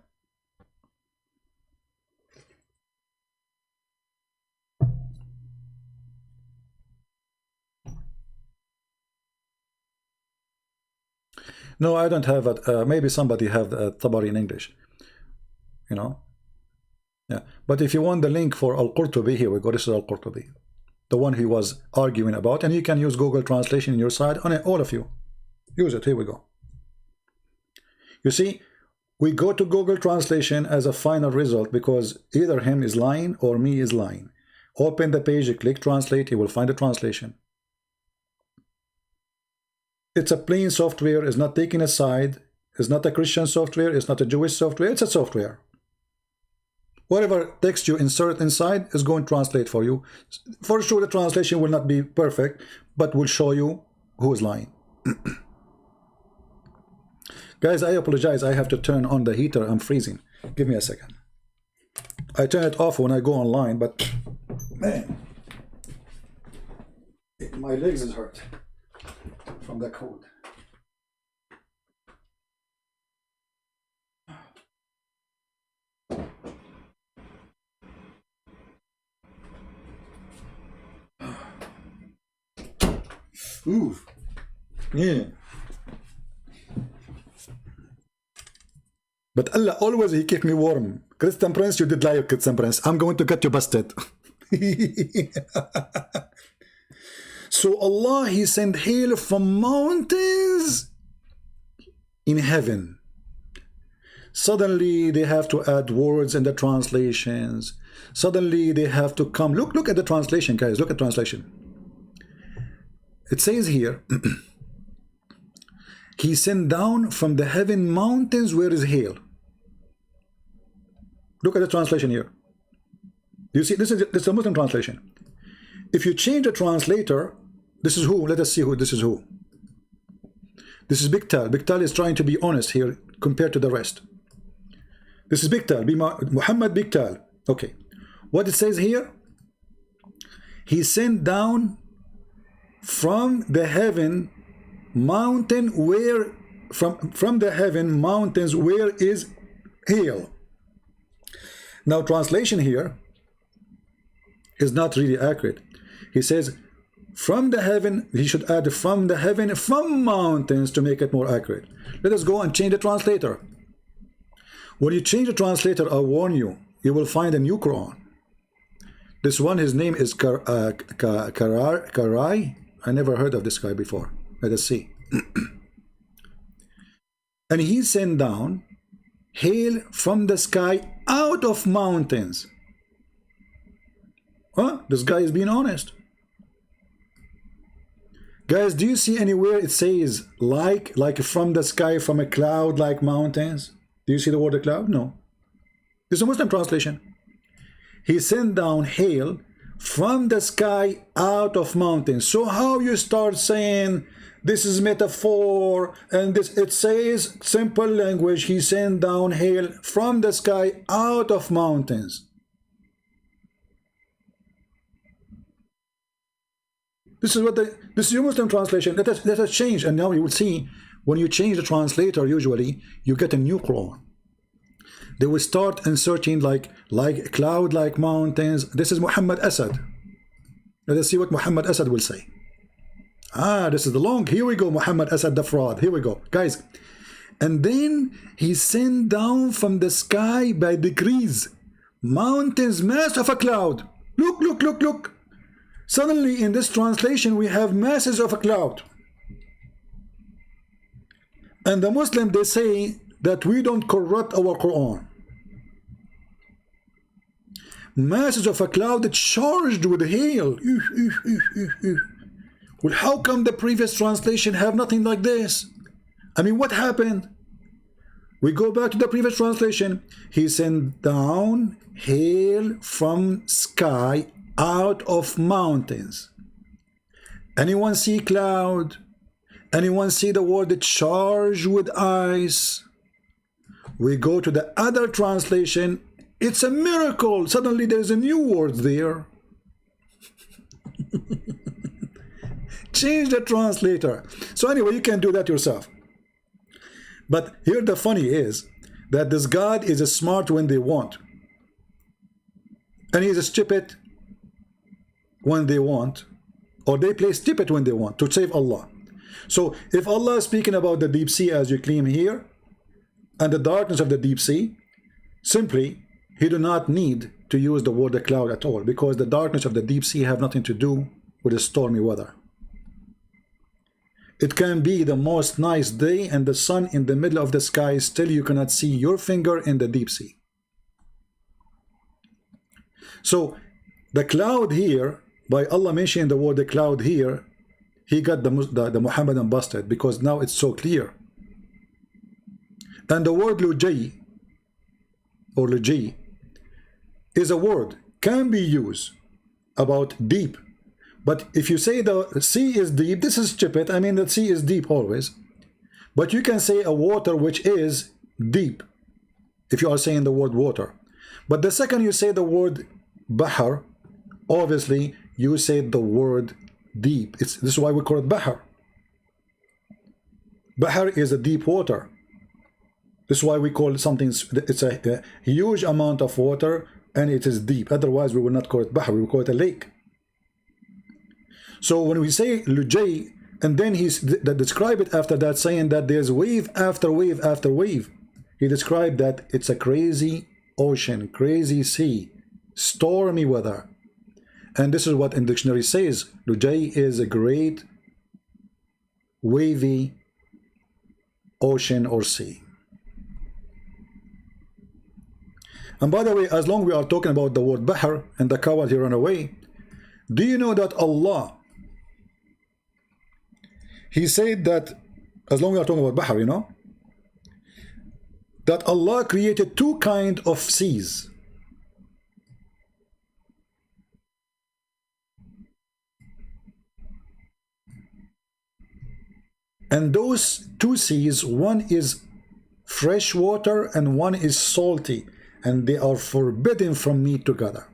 No, I don't have it. Maybe somebody have Tabari in English. You know? Yeah. But if you want the link for Al-Qurtubi, here we go. This is Al-Qurtubi. The one he was arguing about. And you can use Google Translation in your side. On it, all of you. Use it. Here we go. You see, we go to Google Translation as a final result because either him is lying or me is lying. Open the page, click Translate, you will find the translation. It's a plain software, it's not taking a side, it's not a Christian software, it's not a Jewish software, it's a software. Whatever text you insert inside is going to translate for you. For sure the translation will not be perfect, but will show you who is lying. Guys, I apologize, I have to turn on the heater, I'm freezing. Give me a second. I turn it off when I go online, but man, my legs is hurt from the cold. Ooh, yeah. But Allah always he keep me warm. Christian Prince, you did lie, Christian Prince. I'm going to get you busted. So Allah, he sent hail from mountains in heaven. Suddenly they have to add words in the translations. Suddenly they have to come. Look at the translation, guys. Look at translation. It says here, he sent down from the heaven mountains where is hail. Look at the translation here. You see, this is a Muslim translation. If you change the translator, this is who? Let us see who this is who. This is Biktal. Biktal is trying to be honest here compared to the rest. This is Biktal, Muhammad Biktal. Okay. What it says here? He sent down from the heaven mountain where from the heaven mountains where is hail. Now translation here is not really accurate. He says from the heaven, he should add from the heaven from mountains to make it more accurate. Let us go and change the translator. When you change the translator, I warn you, you will find a new Quran. This one, his name is Karai. I never heard of this guy before. Let us see. And he sent down hail from the sky out of mountains. Huh? This guy is being honest. Guys, do you see anywhere it says like from the sky, from a cloud, like mountains? Do you see the word cloud? No. This is a Muslim translation. He sent down hail from the sky out of mountains. So how you start saying this is metaphor and this, it says simple language, he sent down hail from the sky out of mountains. This is your Muslim translation. Let us change, and now you will see when you change the translator, usually you get a new Quran. They will start inserting like cloud, like mountains. This is Muhammad Asad. Let us see what Muhammad Asad will say. This is the long. Here we go, Muhammad Asad the fraud. Here we go, guys. And then he sent down from the sky by degrees mountains, mass of a cloud. Look, look, look, look. Suddenly in this translation we have masses of a cloud. And the Muslim, they say that we don't corrupt our Quran. Masses of a cloud charged with hail. Well, how come the previous translation have nothing like this? I mean, what happened? We go back to the previous translation. He sent down hail from sky out of mountains. Anyone see cloud? Anyone see the word charged with ice? We go to the other translation. It's a miracle. Suddenly there's a new word there. Change the translator. So anyway, you can do that yourself. But here the funny is that this God is smart when they want. And he is stupid when they want. Or they play stupid when they want to save Allah. So if Allah is speaking about the deep sea as you claim here, and the darkness of the deep sea, simply he do not need to use the word the cloud at all, because the darkness of the deep sea have nothing to do with the stormy weather. It can be the most nice day and the sun in the middle of the sky, still you cannot see your finger in the deep sea. So the cloud here, by Allah mentioning the word the cloud here, he got the Muhammadan busted, because now it's so clear. And the word lujay or lujay is a word, can be used about deep. But if you say the sea is deep, this is stupid. I mean, the sea is deep always. But you can say a water which is deep, if you are saying the word water. But the second you say the word bahar, obviously you say the word deep. This is why we call it bahar. Bahar is a deep water. This is why we call something, it's a huge amount of water and it is deep. Otherwise we will not call it bahar, we will call it a lake. So when we say lujay, and then he described it after that, saying that there's wave after wave after wave. He described that it's a crazy ocean, crazy sea, stormy weather. And this is what in dictionary says. Lujay is a great wavy ocean or sea. And by the way, as long as we are talking about the word bahar and the coward he ran away, do you know that Allah, he said that, as long as we are talking about bahar, you know, that Allah created two kinds of seas. And those two seas, one is fresh water and one is salty, and they are forbidden from meat together.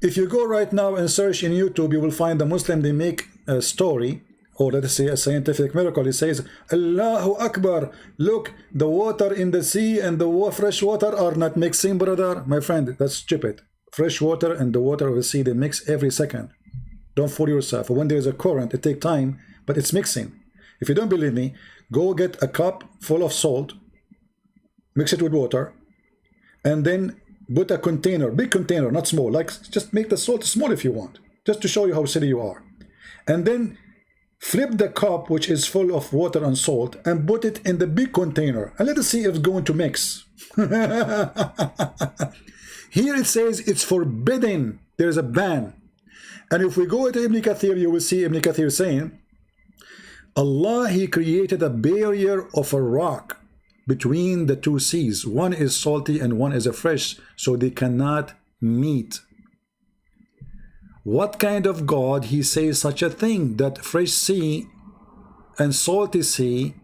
If you go right now and search in YouTube, you will find the Muslim, they make a story, or let us say a scientific miracle. It says, Allahu Akbar, look, the water in the sea and the fresh water are not mixing, brother. My friend, that's stupid. Fresh water and the water of the sea, they mix every second. Don't fool yourself. When there is a current, it takes time, but it's mixing. If you don't believe me, go get a cup full of salt, mix it with water, and then put a container, big container, not small, like just make the salt small if you want, just to show you how silly you are. And then flip the cup, which is full of water and salt, and put it in the big container, and let us see if it's going to mix. Here it says it's forbidden. There is a ban. And if we go to Ibn Kathir, you will see Ibn Kathir saying, Allah, he created a barrier of a rock between the two seas. One is salty and one is a fresh, so they cannot meet. What kind of God he says such a thing, that fresh sea and salty sea,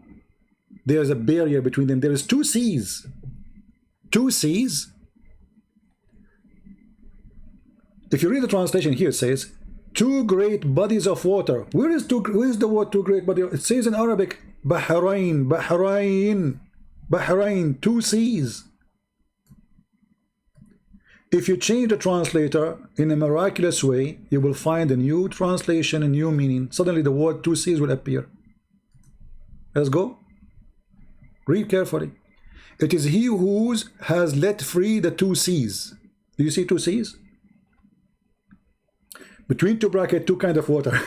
there's a barrier between them? There is two seas. Two seas. If you read the translation here, it says two great bodies of water. Where is the word two great bodies? It says in Arabic, Bahrain, Bahrain, Bahrain, two seas. If you change the translator in a miraculous way, you will find a new translation, a new meaning. Suddenly the word two seas will appear. Let's go. Read carefully. It is he who has let free the two seas. Do you see two seas? Between two brackets, two kind of water.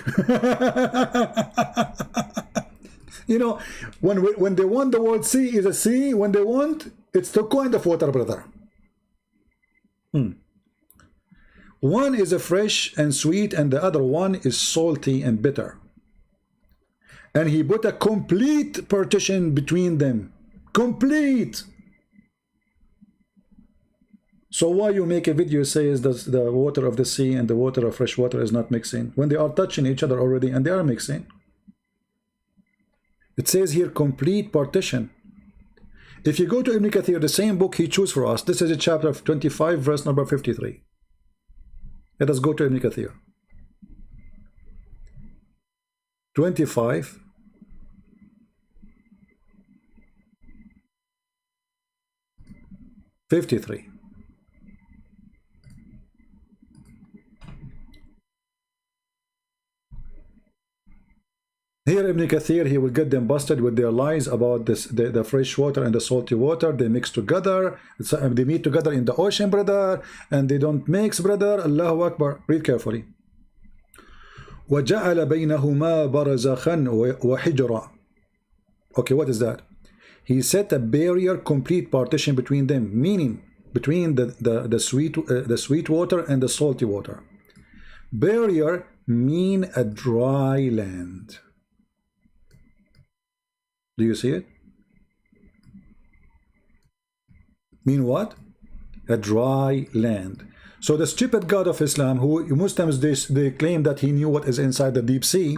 You know, when they want the word sea is a sea, when they want, it's two kind of water, brother. One is a fresh and sweet, and the other one is salty and bitter. And he put a complete partition between them. Complete. So why you make a video says that the water of the sea and the water of fresh water is not mixing, when they are touching each other already and they are mixing? It says here complete partition. If you go to Ibn Kathir, the same book he chose for us, this is a chapter of 25, verse number 53. Let us go to Ibn Kathir. 25. '53. Here Ibn Kathir, he will get them busted with their lies about this, the fresh water and the salty water. They mix together. They meet together in the ocean, brother, and they don't mix, brother. Allahu Akbar. Read carefully. وَجَعَلَ بَيْنَهُمَا بَرَزَخًا وَحِجْرًا. Okay, what is that? He set a barrier, complete partition between them, meaning between the sweet water and the salty water. Barrier mean a dry land. Do you see it? Mean what? A dry land. So the stupid God of Islam, who Muslims, they claim that he knew what is inside the deep sea,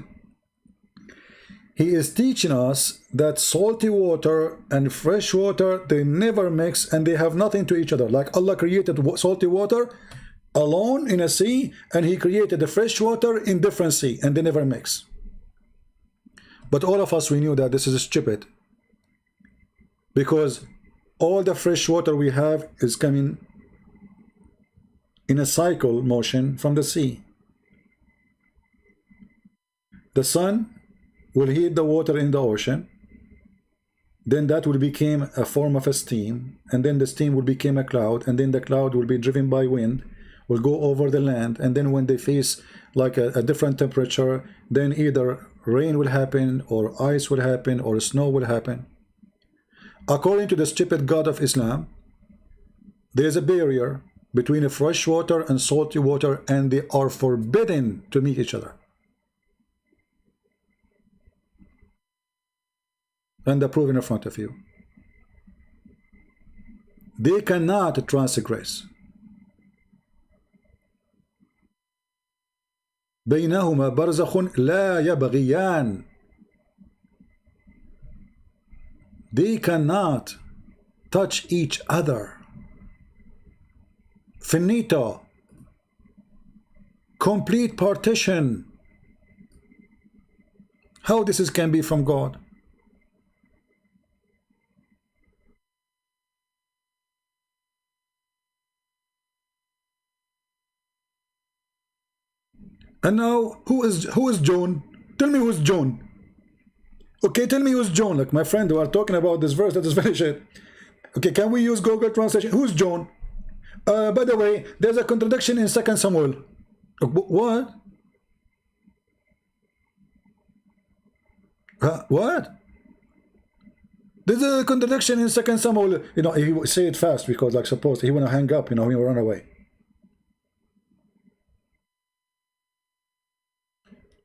he is teaching us that salty water and fresh water, they never mix and they have nothing to each other. Like Allah created salty water alone in a sea, and he created the fresh water in different sea, and they never mix. But all of us, we knew that this is stupid, because all the fresh water we have is coming in a cycle motion from the sea. The sun will heat the water in the ocean, then that will become a form of a steam, and then the steam will become a cloud, and then the cloud will be driven by wind, will go over the land, and then when they face like a different temperature, then either rain will happen, or ice will happen, or snow will happen. According to the stupid God of Islam, there is a barrier between the fresh water and salty water, and they are forbidden to meet each other. And the proof in front of you. They cannot transgress. بينهما برزخ لا يبغيان. They cannot touch each other. Finito. Complete partition. How this can be from God? And now, who is John? Tell me who's John. Okay, tell me who's John. Like my friend who are talking about this verse, that is very shit. Okay, can we use Google translation? Who's John? By the way, there's a contradiction in 2 Samuel. What? What? There's a contradiction in 2 Samuel. You know, he say it fast because, like, suppose he want to hang up. You know, he will run away.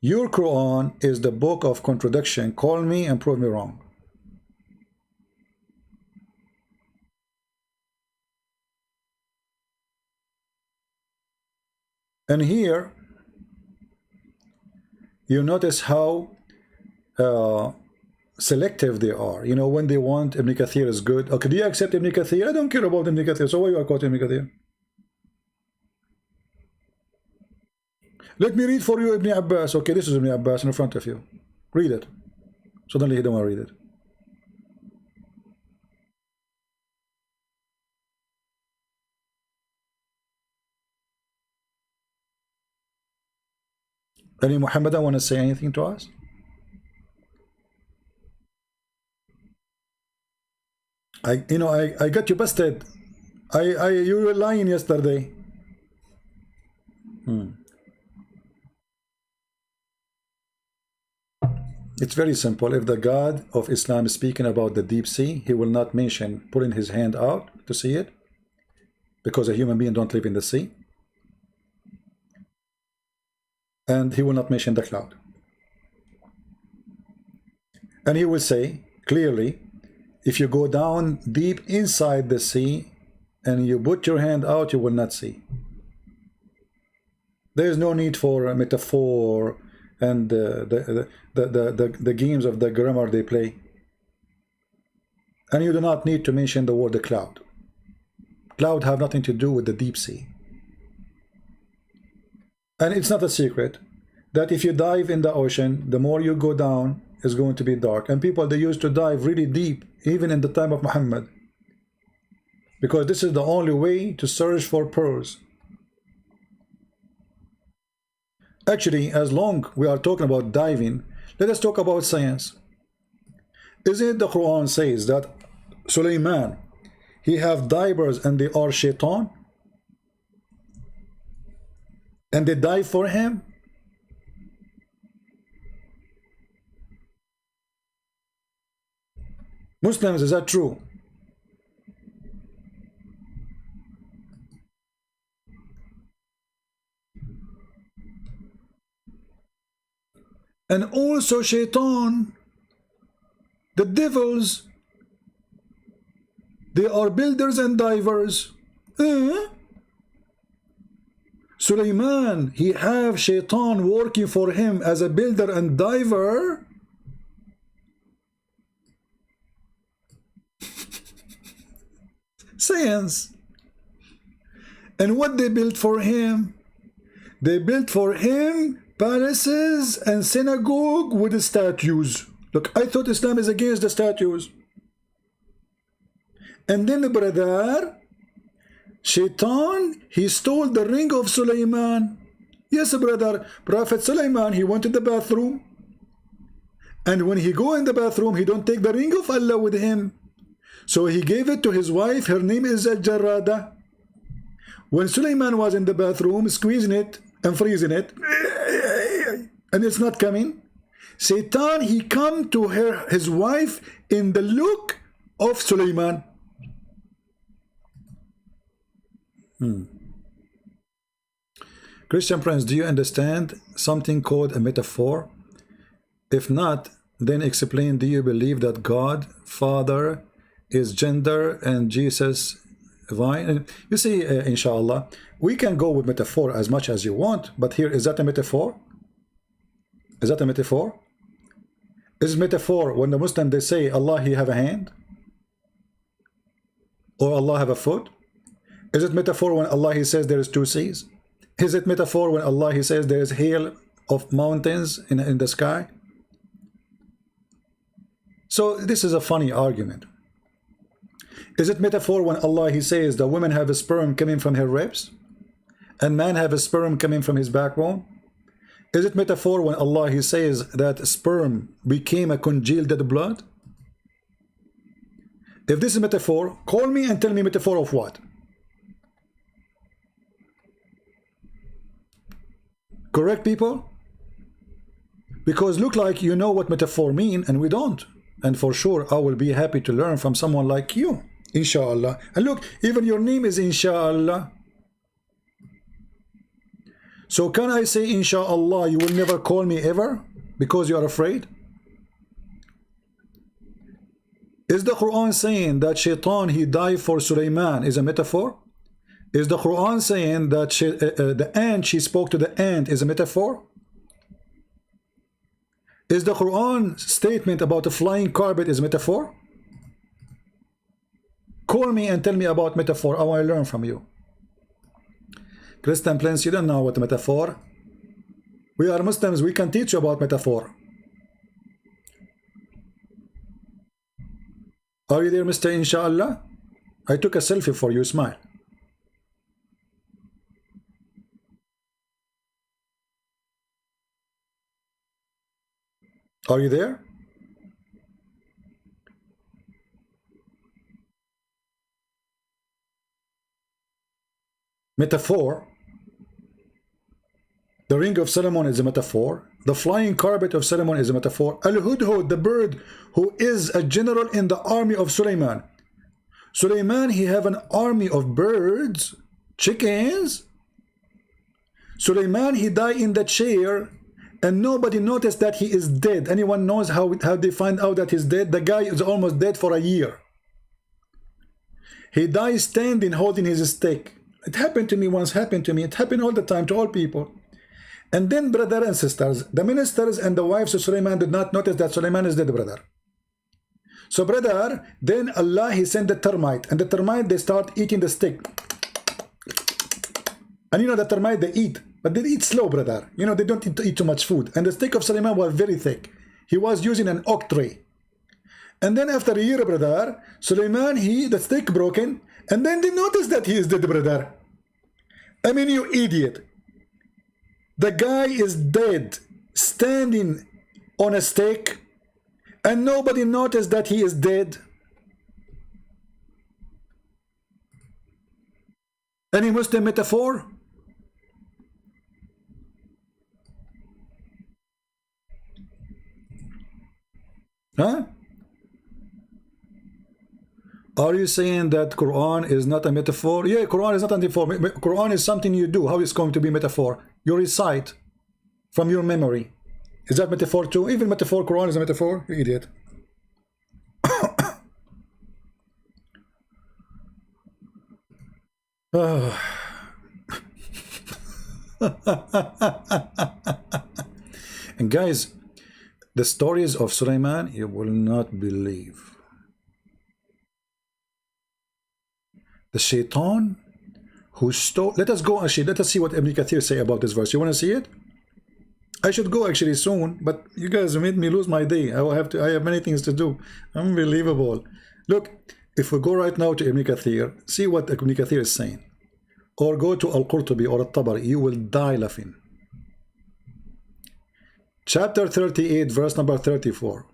Your Quran is the book of contradiction. Call me and prove me wrong. And here, you notice how selective they are. You know, when they want Ibn Kathir is good. Okay, do you accept Ibn Kathir? I don't care about Ibn Kathir. So why you are quoting Ibn Kathir? Let me read for you Ibn Abbas. Okay, this is Ibn Abbas in front of you. Read it. Suddenly you don't want to read it. Any Muhammadan want to say anything to us? I got you busted. You were lying yesterday. It's very simple. If the God of Islam is speaking about the deep sea, he will not mention putting his hand out to see it, because a human being don't live in the sea. And he will not mention the cloud. And he will say clearly, if you go down deep inside the sea and you put your hand out, you will not see. There is no need for a metaphor and the games of the grammar they play. And you do not need to mention the word the cloud. Cloud have nothing to do with the deep sea. And it's not a secret that if you dive in the ocean, the more you go down, it's going to be dark. And people, they used to dive really deep, even in the time of Muhammad, because this is the only way to search for pearls. Actually, as long we are talking about diving, let us talk about science. Isn't it the Quran says that Sulaiman, he have divers and they are shaitan? And they dive for him? Muslims, is that true? And also shaitan, the devils, they are builders and divers. Sulaiman, he have shaitan working for him as a builder and diver. Science. And what they built for him? They built for him palaces and synagogue with the statues. Look, I thought Islam is against the statues. And then, brother, Shaitan, he stole the ring of Sulaiman. Yes, brother, Prophet Sulaiman, he went to the bathroom. And when he go in the bathroom, he don't take the ring of Allah with him. So he gave it to his wife. Her name is Al-Jarrada. When Sulaiman was in the bathroom, squeezing it and freezing it, and it's not coming, Satan, he come to his wife in the look of Sulaiman. Christian friends, do you understand something called a metaphor? If not, then explain, do you believe that God, Father, is gender and Jesus divine? And you see, inshallah, we can go with metaphor as much as you want, but here, is that a metaphor? Is that a metaphor? Is metaphor when the Muslim, they say Allah, he have a hand? Or Allah have a foot? Is it metaphor when Allah, he says there is two seas? Is it metaphor when Allah, he says there is hail of mountains in the sky? So this is a funny argument. Is it metaphor when Allah, he says the woman have a sperm coming from her ribs and man have a sperm coming from his backbone? Is it metaphor when Allah, he says that sperm became a congealed blood? If this is metaphor, call me and tell me metaphor of what? Correct, people? Because look like you know what metaphor mean and we don't. And for sure, I will be happy to learn from someone like you, inshallah. And look, even your name is inshallah. So can I say inshallah, you will never call me ever because you are afraid? Is the Quran saying that Shaitan, he died for Sulaiman is a metaphor? Is the Quran saying that the ant, she spoke to the ant is a metaphor? Is the Quran statement about a flying carpet is metaphor? Call me and tell me about metaphor. I want to learn from you. Christian Prince, you don't know what metaphor. We are Muslims, we can teach you about metaphor. Are you there, Mr. Inshallah? I took a selfie for you, smile. Are you there? metaphor. The ring of Solomon is a metaphor. The flying carpet of Solomon is a metaphor. Al-Hudhud, the bird who is a general in the army of Suleiman. Suleiman, he have an army of birds, chickens. Suleiman, he died in the chair, and nobody noticed that he is dead. Anyone knows how they find out that he's dead? The guy is almost dead for a year. He died standing, holding his stick. It happened to me once, happened to me. It happened all the time to all people. And then, brother and sisters, the ministers and the wives of Suleiman did not notice that Suleiman is dead, brother. So, brother, then Allah, he sent the termite. And the termite, they start eating the stick. And you know, the termite, they eat. But they eat slow, brother. You know, they don't eat too much food. And the stick of Suleiman was very thick. He was using an oak tree. And then after a year, brother, Suleiman, the stick broken. And then they noticed that he is dead, brother. I mean, you idiot. The guy is dead, standing on a stake, and nobody noticed that he is dead. Any Muslim metaphor? Huh? Are you saying that Quran is not a metaphor? Yeah, Quran is not a metaphor. Quran is something you do. How is it going to be metaphor? You recite from your memory. Is that metaphor too? Even metaphor, Quran is a metaphor? You idiot. And guys, the stories of Suleiman, you will not believe. The shaitan who stole. Let us go actually. Let us see what Ibn Kathir say about this verse. You want to see it? I should go actually soon, but you guys made me lose my day. I have many things to do. Unbelievable. Look, if we go right now to Ibn Kathir, see what Ibn Kathir is saying, or go to Al-Qurtubi or Al-Tabari, you will die laughing. Chapter 38, verse number 34.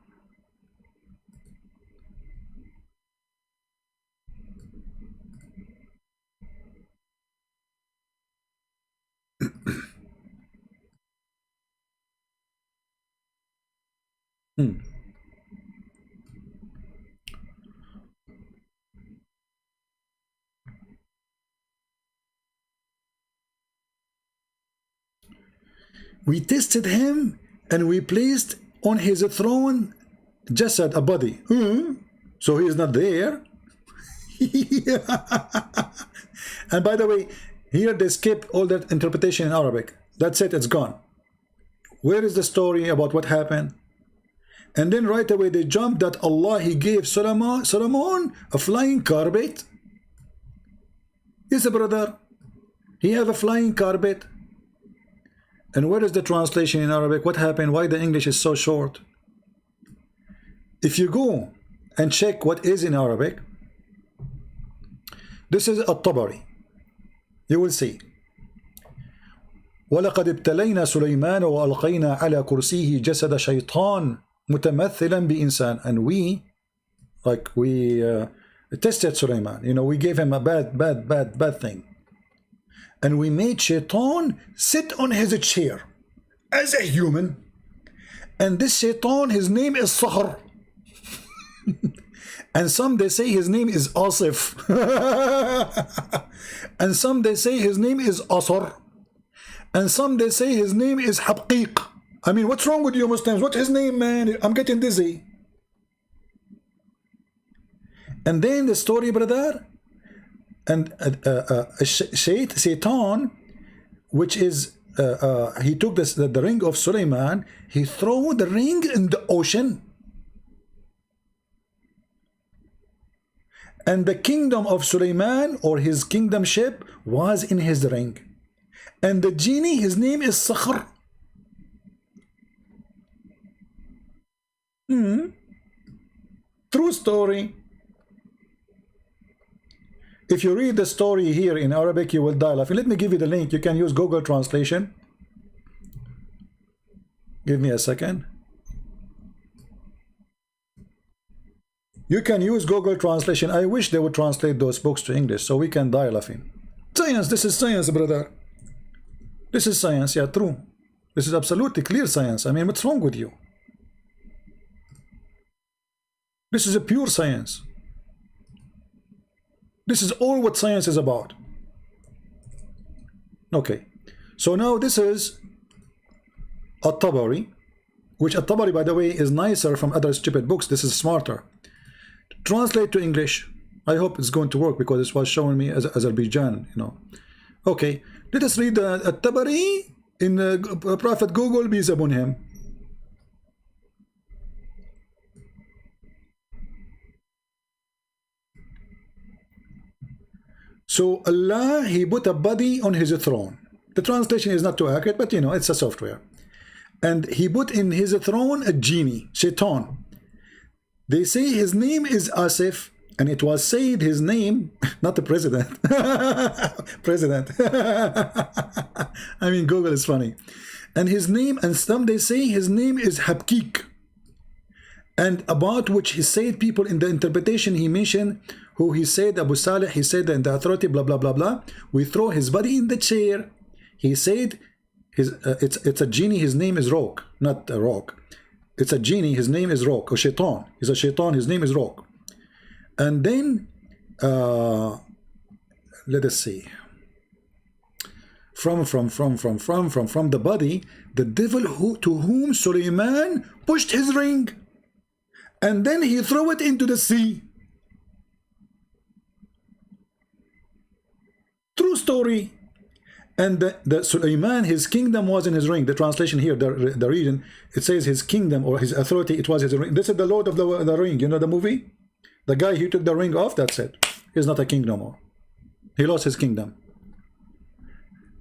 We tested him and we placed on his throne jasad, a body. So he is not there. And by the way, here they skip all that interpretation in Arabic. That's it, it's gone. Where is the story about what happened? And then right away they jump that Allah, he gave Solomon a flying carpet. Yes, brother, he have a flying carpet. And where is the translation in Arabic? What happened? Why the English is so short? If you go and check what is in Arabic, this is At-Tabari. You will see. وَلَقَدْ ابْتَلَيْنَا سُلَيْمَانَ وَأَلْقَيْنَا عَلَى كُرْسِيهِ جَسَدَ شَيْطَانٍ مُتَمَثِّلًا بِإِنسان. And we tested Sulaiman. You know, we gave him a bad thing. And we made Shaitan sit on his chair as a human. And this Shaitan, his name is Sahr. And some they say his name is Asif. And some they say his name is Asr. And some they say his name is Habqiq. I mean, what's wrong with you Muslims? What's his name, man? I'm getting dizzy. And then the story, brother, and Shaitan, which is he took the ring of Suleiman, he threw the ring in the ocean, and the kingdom of Suleiman, or his kingdomship, was in his ring, and the genie, his name is Sakhr. True story. If you read the story here in Arabic, you will die laughing. Let me give you the link. You can use Google Translation. Give me a second. You can use Google Translation. I wish they would translate those books to English so we can die laughing. Science, this is science, brother. This is science, yeah, true. This is absolutely clear science. I mean, what's wrong with you? This is a pure science. This is all what science is about. Okay, so now this is At-Tabari, which At-Tabari, by the way, is nicer from other stupid books. This is smarter. Translate to English. I hope it's going to work because this was showing me as Azerbaijan, you know. Okay, let us read At-Tabari in Prophet Google, peace upon him. So Allah, he put a body on his throne. The translation is not too accurate, but you know, it's a software. And he put in his throne a genie, Shaitan. They say his name is Asif, and it was said his name, not the president. President. I mean, Google is funny. And his name, and some they say his name is Habkik. And about which he said, people in the interpretation he mentioned, who he said, Abu Salih, he said in the authority, blah, blah, blah, blah. We throw his body in the chair. He said, it's a genie, his name is Rock, not a rock. It's a genie, his name is Rock, or Shaitan. He's a Shaitan, his name is Rock. And then, let us see. From the body, the devil to whom Suleiman pushed his ring. And then he threw it into the sea. True story. And the Suleiman, his kingdom was in his ring. The translation here, the region, it says his kingdom or his authority, it was his ring. This is the Lord of the Ring. You know the movie? The guy who took the ring off, that's it. He's not a king no more. He lost his kingdom.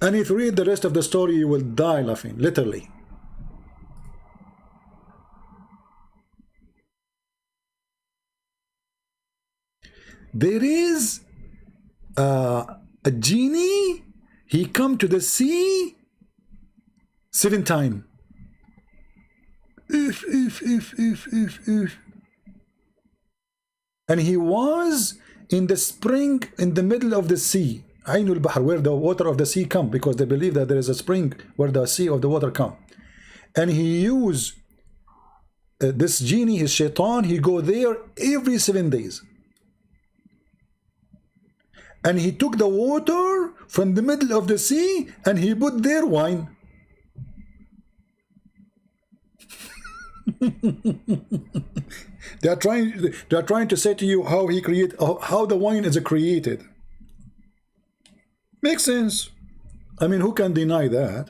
And if you read the rest of the story, you will die laughing, literally. There is a genie. He come to the sea 7 times. And he was in the spring in the middle of the sea. Ainul Bahr, where the water of the sea come, because they believe that there is a spring where the sea of the water come. And he used this genie, his Shaitan, he go there every 7 days. And he took the water from the middle of the sea and he put there wine. They are trying to say to you how he create, how the wine is created. Makes sense. I mean, who can deny that?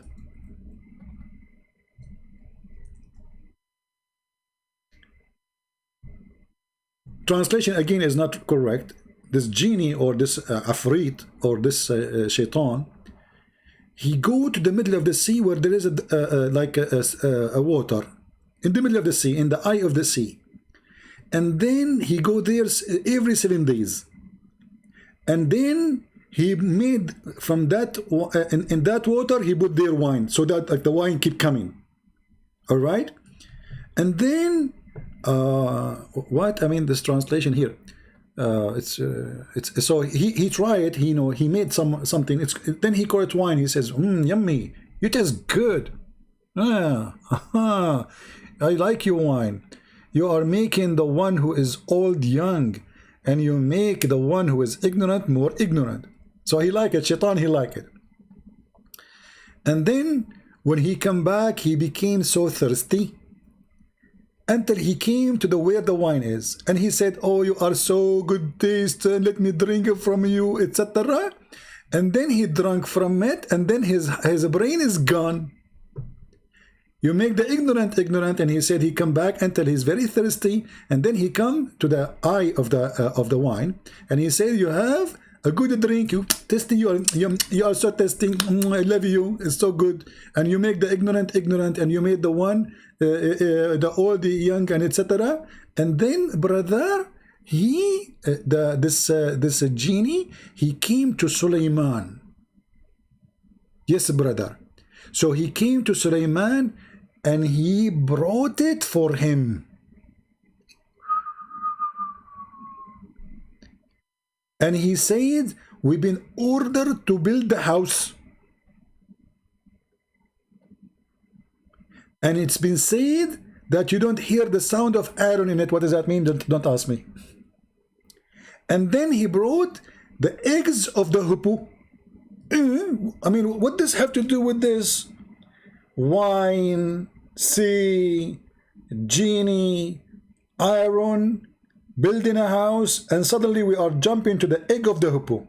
Translation again is not correct. This genie or this Afrit or this Shaitan, he go to the middle of the sea where there is a water in the middle of the sea, in the eye of the sea, and then he go there every 7 days, and then he made from that in that water he put their wine, so that like the wine keep coming. All right, and then what I mean, this translation here. It's so he tried, he made something. Then he called it wine. He says, yummy, it is good. I like your wine. You are making the one who is old young, and you make the one who is ignorant more ignorant. So he liked it. Shaitan, he liked it. And then when he come back, he became so thirsty until he came to where the wine is, and he said, oh, you are so good taste, let me drink it from you, etc. And then he drank from it, and then his brain is gone. You make the ignorant ignorant, and he said he come back until he's very thirsty, and then he come to the eye of the wine, and he said, you have a good drink, you tasty, you are so tasty, I love you, it's so good. And you make the ignorant ignorant, and you made the one the old, the young, and etc. And then, brother, this genie, he came to Suleiman. Yes, brother. So he came to Suleiman, and he brought it for him. And he said, we've been ordered to build the house. And it's been said that you don't hear the sound of Aaron in it. What does that mean? Don't ask me. And then he brought the eggs of the hippo. I mean, what does have to do with this? Wine, sea, genie, iron, building a house, and suddenly we are jumping to the egg of the hippo.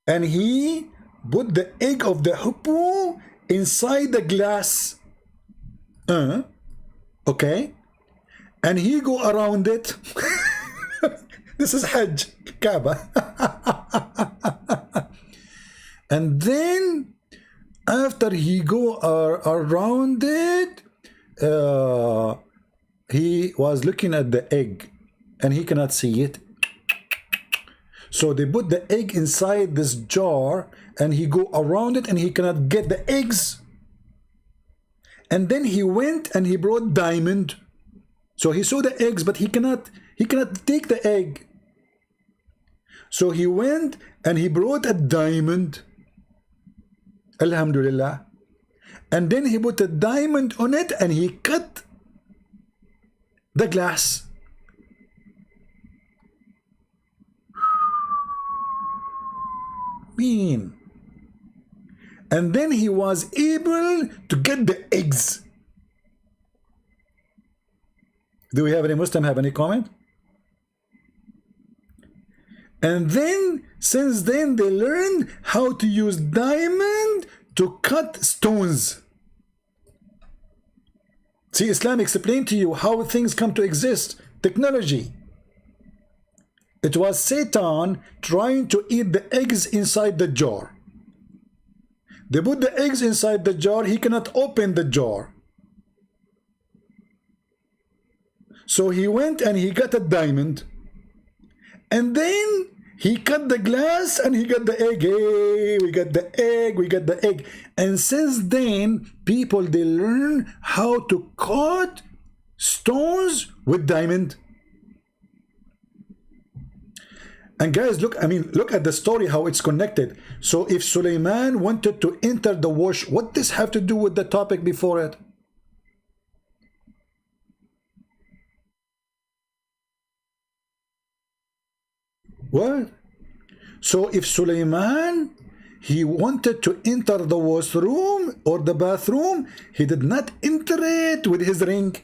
And he put the egg of the hippo inside the glass. Okay. And he go around it. This is Hajj, Kaaba. And then after he go around it, he was looking at the egg and he cannot see it. So they put the egg inside this jar and he go around it and he cannot get the eggs. And then he went and he brought diamond. So he saw the eggs, but he cannot take the egg. So he went and he brought a diamond. Alhamdulillah. And then he put a diamond on it and he cut the glass. Mean. And then he was able to get the eggs. Do we have any Muslim have any comment? And then, since then, they learned how to use diamond to cut stones. See, Islam explained to you how things come to exist. Technology. It was Satan trying to eat the eggs inside the jar. They put the eggs inside the jar. He cannot open the jar. So he went and he got a diamond. And then he cut the glass and he got the egg. Hey, we got the egg, we got the egg. And since then, people, they learn how to cut stones with diamond. And guys, look, I mean, look at the story, how it's connected. So if Suleiman wanted to enter the wash, what does have to do with the topic before it? What? So if Suleiman, he wanted to enter the washroom or the bathroom, he did not enter it with his ring.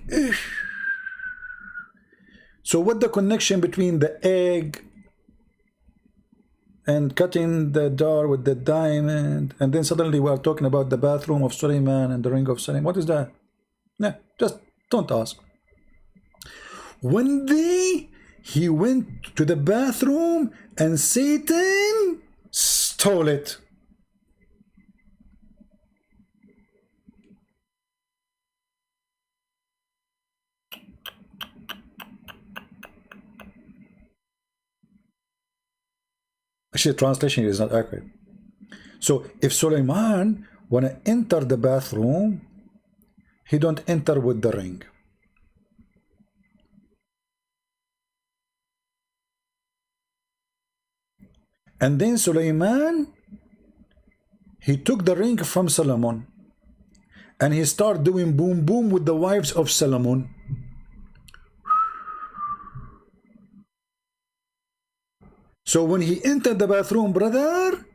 So what the connection between the egg and cutting the jar with the diamond, and then suddenly we are talking about the bathroom of Suleiman and the ring of Suleiman? What is that? Yeah, just don't ask. One day he went to the bathroom and Satan stole it. Actually, the translation is not accurate. So if Suleiman wanna enter the bathroom, he don't enter with the ring. And then Suleiman, he took the ring from Solomon and he started doing boom boom with the wives of Solomon. So when he entered the bathroom, brother,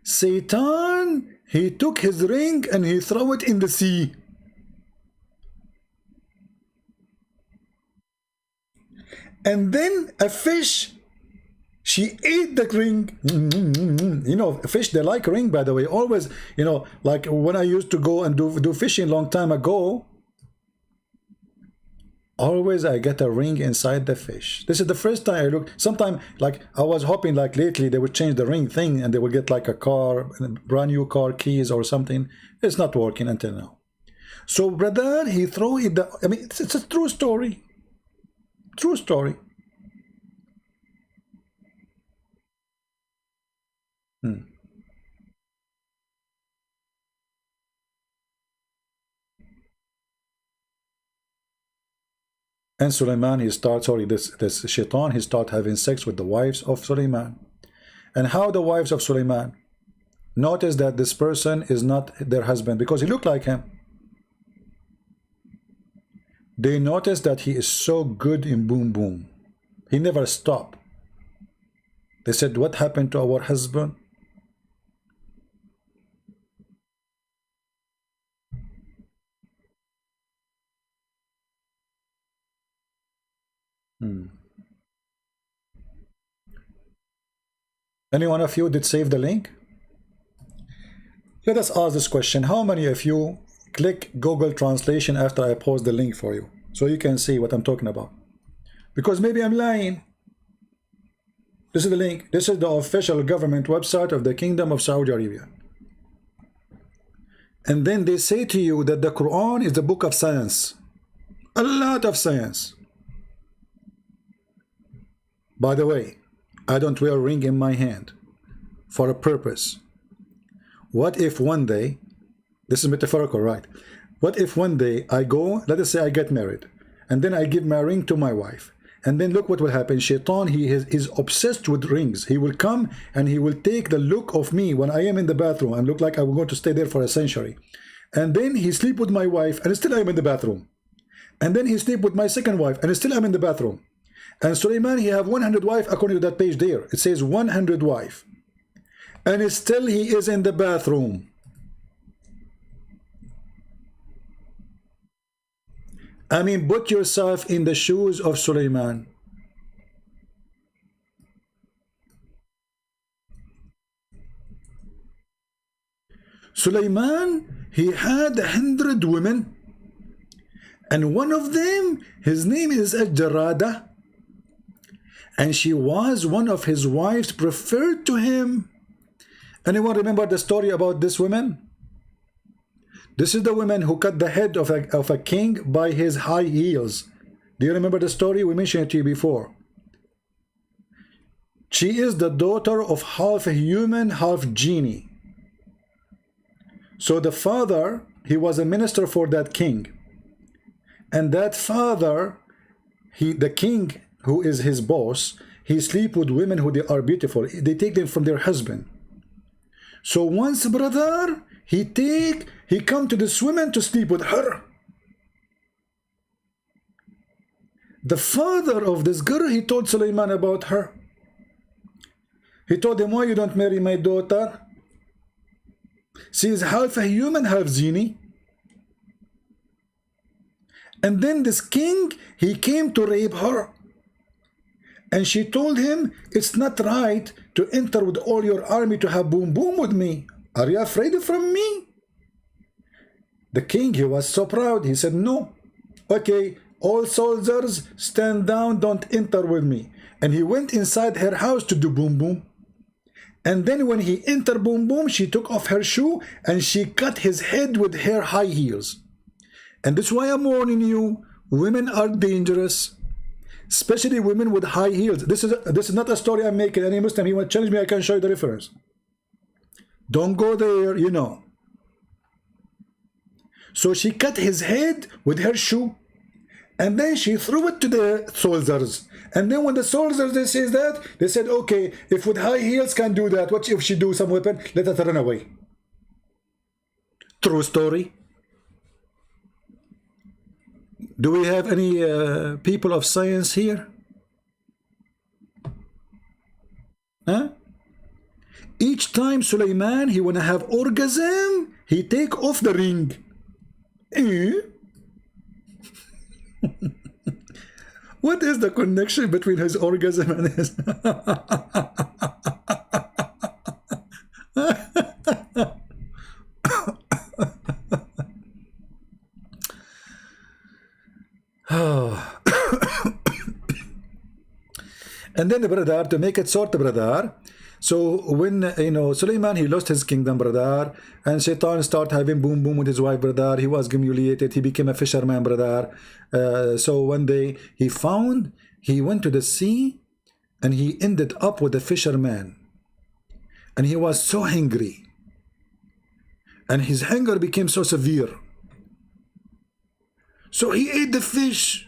Satan, he took his ring and he threw it in the sea. And then a fish, she ate the ring. You know, fish, they like ring, by the way. Always, you know, like when I used to go and do fishing long time ago, always I get a ring inside the fish. This is the first time I looked. Sometime, like, I was hoping, like, lately they would change the ring thing and they would get like a car, a brand new car keys or something. It's not working until now. So, brother, he threw it. I mean, it's a true story. True story. And Suleiman, he starts, sorry, this shaitan, he start having sex with the wives of Suleiman. And how the wives of Suleiman? Notice that this person is not their husband because he looked like him. They notice that he is so good in boom boom. He never stopped. They said, what happened to our husband? Any one of you did save the link? Let us ask this question. How many of you click Google Translation after I post the link for you so you can see what I'm talking about? Because maybe I'm lying. This is the link. This is the official government website of the Kingdom of Saudi Arabia. And then they say to you that the Quran is the book of science. A lot of science. By the way, I don't wear a ring in my hand for a purpose. What if one day, this is metaphorical, right? What if one day I go, let us say I get married, and then I give my ring to my wife, and then look what will happen. Shaitan, he is obsessed with rings. He will come and he will take the look of me when I am in the bathroom and look like I'm going to stay there for a century. And then he sleep with my wife and still I'm in the bathroom. And then he sleep with my second wife and still I'm in the bathroom. And Suleiman, he have 100 wife according to that page there. It says 100 wife. And still he is in the bathroom. I mean, put yourself in the shoes of Suleiman. Suleiman, he had 100 women. And one of them, his name is Al-Jarada. And she was one of his wives preferred to him. Anyone remember the story about this woman? This is the woman who cut the head of a king by his high heels. Do you remember the story? We mentioned it to you before. She is the daughter of half human, half genie. So the father, he was a minister for that king. And that father, the king, who is his boss, he sleep with women who they are beautiful. They take them from their husband. So once, brother, he come to this woman to sleep with her. The father of this girl, he told Suleiman about her. He told him, why you don't marry my daughter? She is half a human, half genie. And then this king, he came to rape her. And she told him, it's not right to enter with all your army to have boom boom with me. Are you afraid from me? The king, he was so proud. He said, no. Okay, all soldiers, stand down, don't enter with me. And he went inside her house to do boom boom. And then when he entered boom boom, she took off her shoe and she cut his head with her high heels. And that's why I'm warning you, women are dangerous. Especially women with high heels. This is not a story I'm making. Any Muslim, he will challenge me, I can show you the reference. Don't go there, you know. So she cut his head with her shoe. And then she threw it to the soldiers. And then when the soldiers, they says that, they said, okay, if with high heels can do that, what if she do some weapon? Let her run away. True story. Do we have any people of science here? Huh? Each time Suleiman, he wanna have orgasm, he take off the ring. What is the connection between his orgasm and his... And then the brother, to make it short, brother, so when, you know, Suleiman, he lost his kingdom, brother, and Shaitan started having boom boom with his wife, brother. He was humiliated. He became a fisherman, brother. So one day he went to the sea and he ended up with a fisherman. And he was so hungry. And his hunger became so severe. So he ate the fish.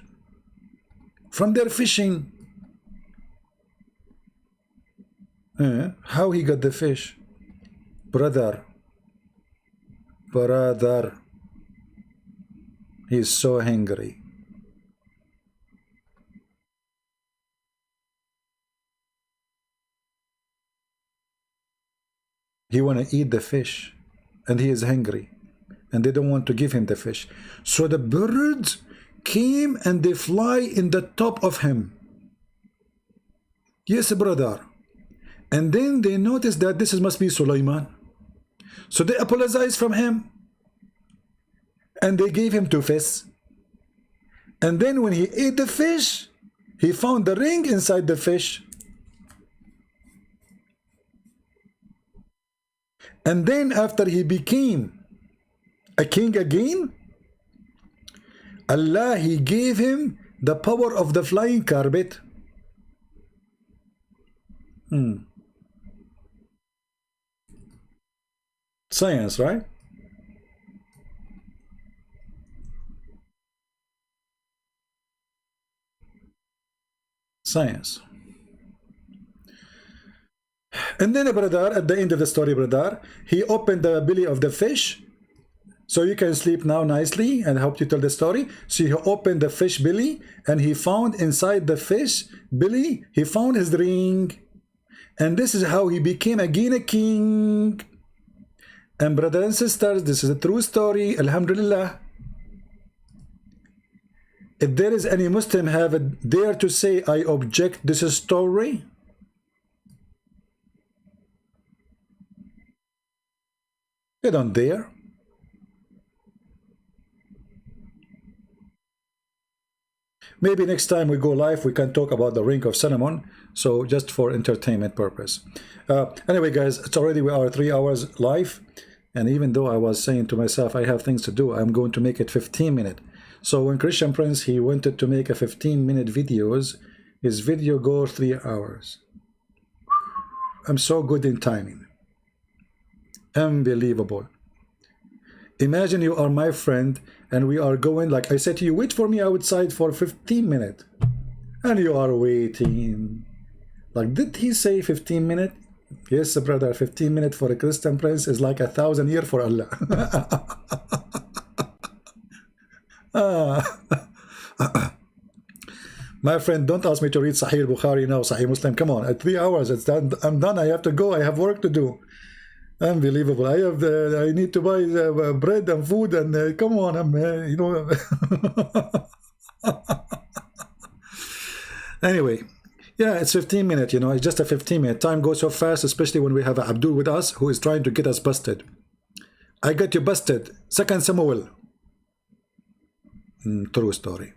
from their fishing. How he got the fish? Brother, he's so hungry. He want to eat the fish, and he is hungry, and they don't want to give him the fish. So the birds came and they fly in the top of him. Yes, brother. And then they noticed that this must be Sulaiman. So they apologized from him, and they gave him 2 fish. And then when he ate the fish, he found the ring inside the fish. And then after he became a king again, Allah, he gave him the power of the flying carpet. Science, right? Science. And then, brother, at the end of the story, brother, he opened the belly of the fish. So you can sleep now nicely, and help you tell the story. So he opened the fish belly, and he found inside the fish belly, he found his ring. And this is how he became again a king. And brothers and sisters, this is a true story, alhamdulillah. If there is any Muslim have a dare to say, I object this story, they don't dare. Maybe next time we go live, we can talk about the Ring of Solomon. So just for entertainment purpose. Anyway, guys, it's already, we are 3 hours live. And even though I was saying to myself, I have things to do, I'm going to make it 15 minutes. So when Christian Prince, he wanted to make a 15-minute videos, his video goes 3 hours. I'm so good in timing. Unbelievable. Imagine you are my friend, and we are going, like I said to you, wait for me outside for 15 minutes. And you are waiting. Like, did he say 15 minutes? Yes, brother, 15 minutes for a Christian Prince is like 1,000 years for Allah. My friend, don't ask me to read Sahih Bukhari now, Sahih Muslim. Come on, at 3 hours, it's done. I'm done. I have to go. I have work to do. Unbelievable. I need to buy bread and food, and come on, you know. Anyway, yeah, it's 15 minutes, you know, it's just a 15-minute. Time goes so fast, especially when we have Abdul with us, who is trying to get us busted. I got you busted. 2 Samuel. True story.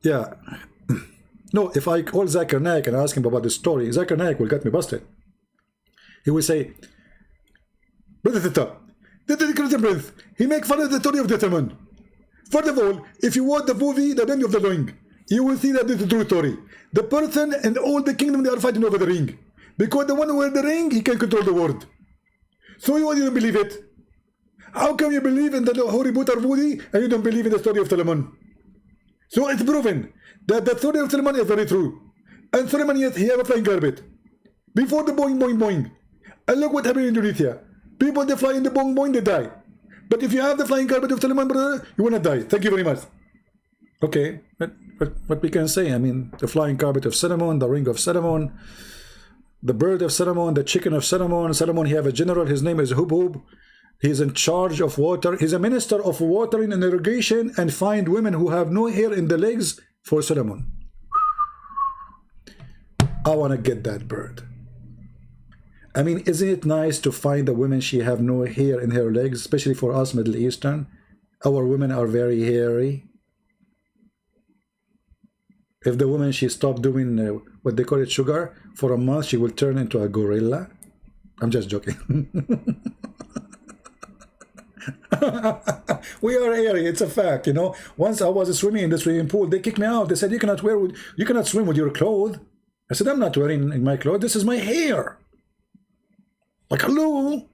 Yeah. No, if I call Zakir Naik and ask him about the story, Zakir Naik will get me busted. He will say, Brother Tita, the Christian Prince, he make fun of the story of the Gentleman. First of all, if you watch the movie, The Ring of the Ring, you will see that this is a true story. The person and all the kingdom, they are fighting over the ring. Because the one who wears the ring, he can control the world. So you don't believe it. How come you believe in the Harry Potter movie and you don't believe in the story of Solomon? So it's proven that the story of Solomon is very true. And Solomon, yes, he have a flying carpet. Before the boing, boing, boing. And look what happened in Indonesia. People, they fly in the boing, boing, they die. But if you have the flying carpet of Solomon, brother, you will not die. Thank you very much. Okay, but what we can say, I mean, the flying carpet of Solomon, the ring of Solomon, the bird of Solomon, the chicken of Solomon. Solomon, he have a general, his name is Hubub. He's in charge of water. He's a minister of watering and irrigation, and find women who have no hair in the legs for Solomon. I want to get that bird. I mean, isn't it nice to find a woman, she have no hair in her legs, especially for us Middle Eastern. Our women are very hairy. If the woman, she stopped doing what they call it sugar, for a month, she will turn into a gorilla. I'm just joking. We are hairy, it's a fact, you know. Once I was swimming in the swimming pool, they kicked me out. They said, you cannot swim with your clothes. I said, I'm not wearing my clothes, this is my hair. Like, hello.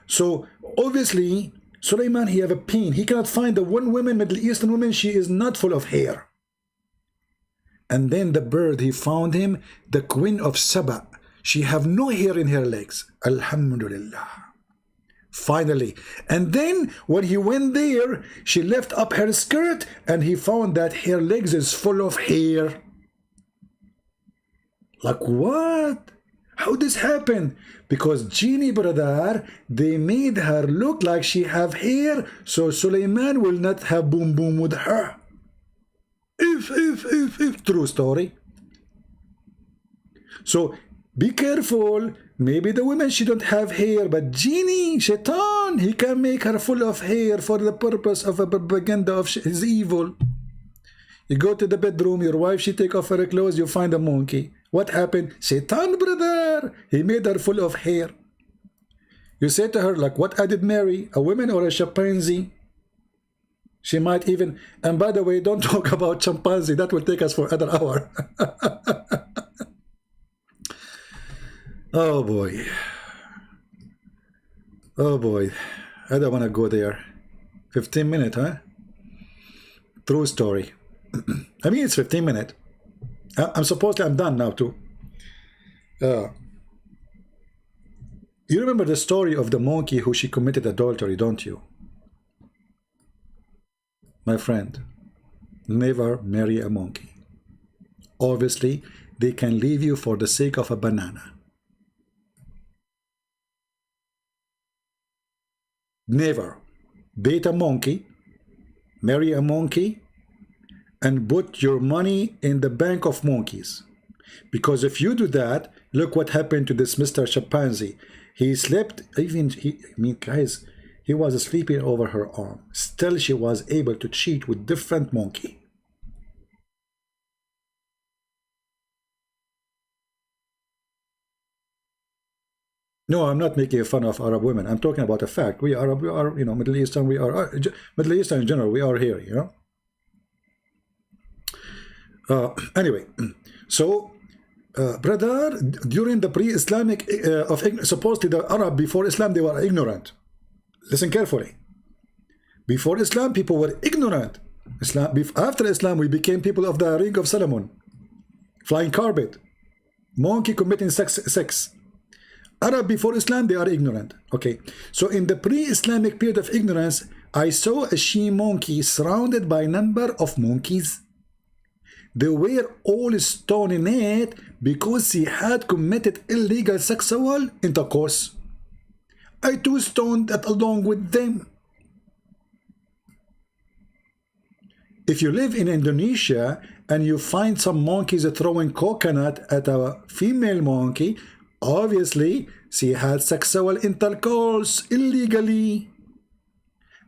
So obviously Suleiman, he have a pain. He cannot find the one woman, Middle Eastern woman, she is not full of hair. And then the bird, he found him, the queen of Saba. She have no hair in her legs. Alhamdulillah. Finally. And then when he went there, she left up her skirt and he found that her legs is full of hair. Like what? How this happen? Because genie, brother, they made her look like she have hair, so Suleiman will not have boom boom with her. If true story. So be careful. Maybe the woman, she don't have hair, but genie, shaitan, he can make her full of hair for the purpose of a propaganda of his evil. You go to the bedroom, your wife, she take off her clothes, you find a monkey. What happened? Shaitan, brother, he made her full of hair. You say to her, like, what I did marry, a woman or a chimpanzee? She might even, and by the way, don't talk about chimpanzee, that will take us for another hour. Oh boy. Oh boy. I don't want to go there. 15 minutes, huh? True story. I mean, it's 15 minutes. I'm done now too. You remember the story of the monkey who she committed adultery, don't you? My friend, never marry a monkey. Obviously, they can leave you for the sake of a banana. Never date a monkey, marry a monkey, and put your money in the bank of monkeys. Because if you do that, look what happened to this Mr. Chimpanzee. He slept, guys, he was sleeping over her arm. Still, she was able to cheat with different monkey. No, I'm not making fun of Arab women. I'm talking about a fact. We are, you know, Middle Eastern. We are Middle Eastern in general. We are here, you know. Anyway, so brother, during the pre-Islamic supposedly the Arab before Islam, they were ignorant. Listen carefully. Before Islam, people were ignorant. After Islam, we became people of the Ring of Solomon, flying carpet, monkey committing sex. Arab before Islam, they are ignorant. Okay, so in the pre-Islamic period of ignorance, I saw a she-monkey surrounded by a number of monkeys. They were all stoning it because she had committed illegal sexual intercourse. I too stoned that along with them. If you live in Indonesia and you find some monkeys throwing coconut at a female monkey, obviously, she had sexual intercourse illegally.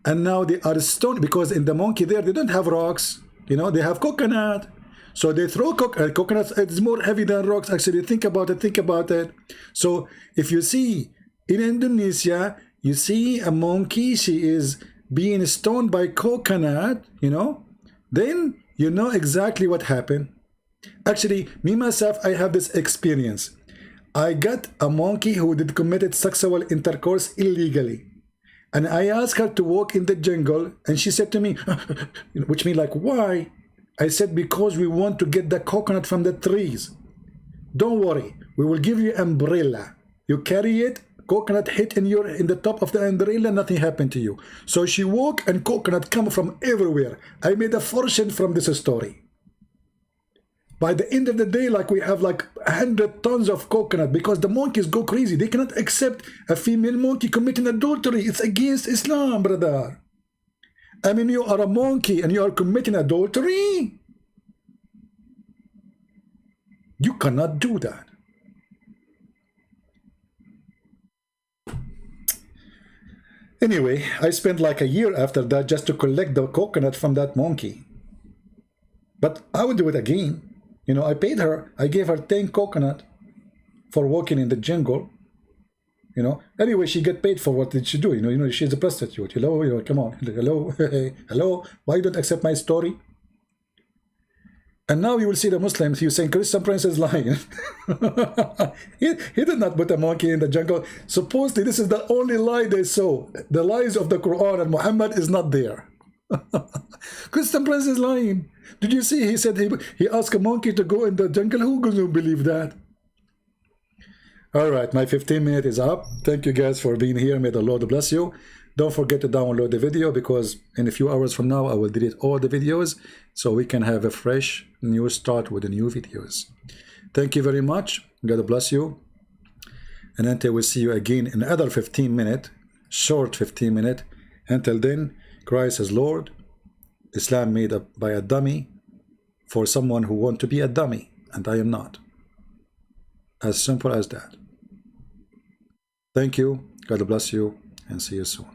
And now they are stoned because in the monkey there, they don't have rocks. You know, they have coconut. So they throw coconut. It's more heavy than rocks. Actually, think about it. So if you see in Indonesia, you see a monkey, she is being stoned by coconut, you know, then you know exactly what happened. Actually, me myself, I have this experience. I got a monkey who did committed sexual intercourse illegally. And I asked her to walk in the jungle, and she said to me, which means like, why? I said, because we want to get the coconut from the trees. Don't worry, we will give you umbrella. You carry it, coconut hit in the top of the umbrella, nothing happened to you. So she walked and coconut come from everywhere. I made a fortune from this story. By the end of the day, like we have like 100 tons of coconut because the monkeys go crazy. They cannot accept a female monkey committing adultery. It's against Islam, brother. I mean, you are a monkey and you are committing adultery. You cannot do that. Anyway, I spent like a year after that just to collect the coconut from that monkey. But I would do it again. You know, I paid her, I gave her 10 coconut for walking in the jungle. You know, anyway, she get paid for what did she do? You know, she's a prostitute. Hello, come on. Hello, hello. Why you don't accept my story? And now you will see the Muslims, he was saying Christian Prince is lying. he did not put a monkey in the jungle. Supposedly this is the only lie they saw. The lies of the Quran, and Muhammad is not there. Christian Prince is lying. Did you see? He said he asked a monkey to go in the jungle. Who going to believe that? All right, my 15 minutes is up. Thank you guys for being here. May the Lord bless you. Don't forget to download the video, because in a few hours from now I will delete all the videos so we can have a fresh new start with the new videos. Thank you very much. God bless you. And until we see you again in another 15 minutes, short 15 minutes. Until then, Christ is Lord. Islam made up by a dummy for someone who wants to be a dummy, and I am not. As simple as that. Thank you. God bless you, and see you soon.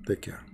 Take care.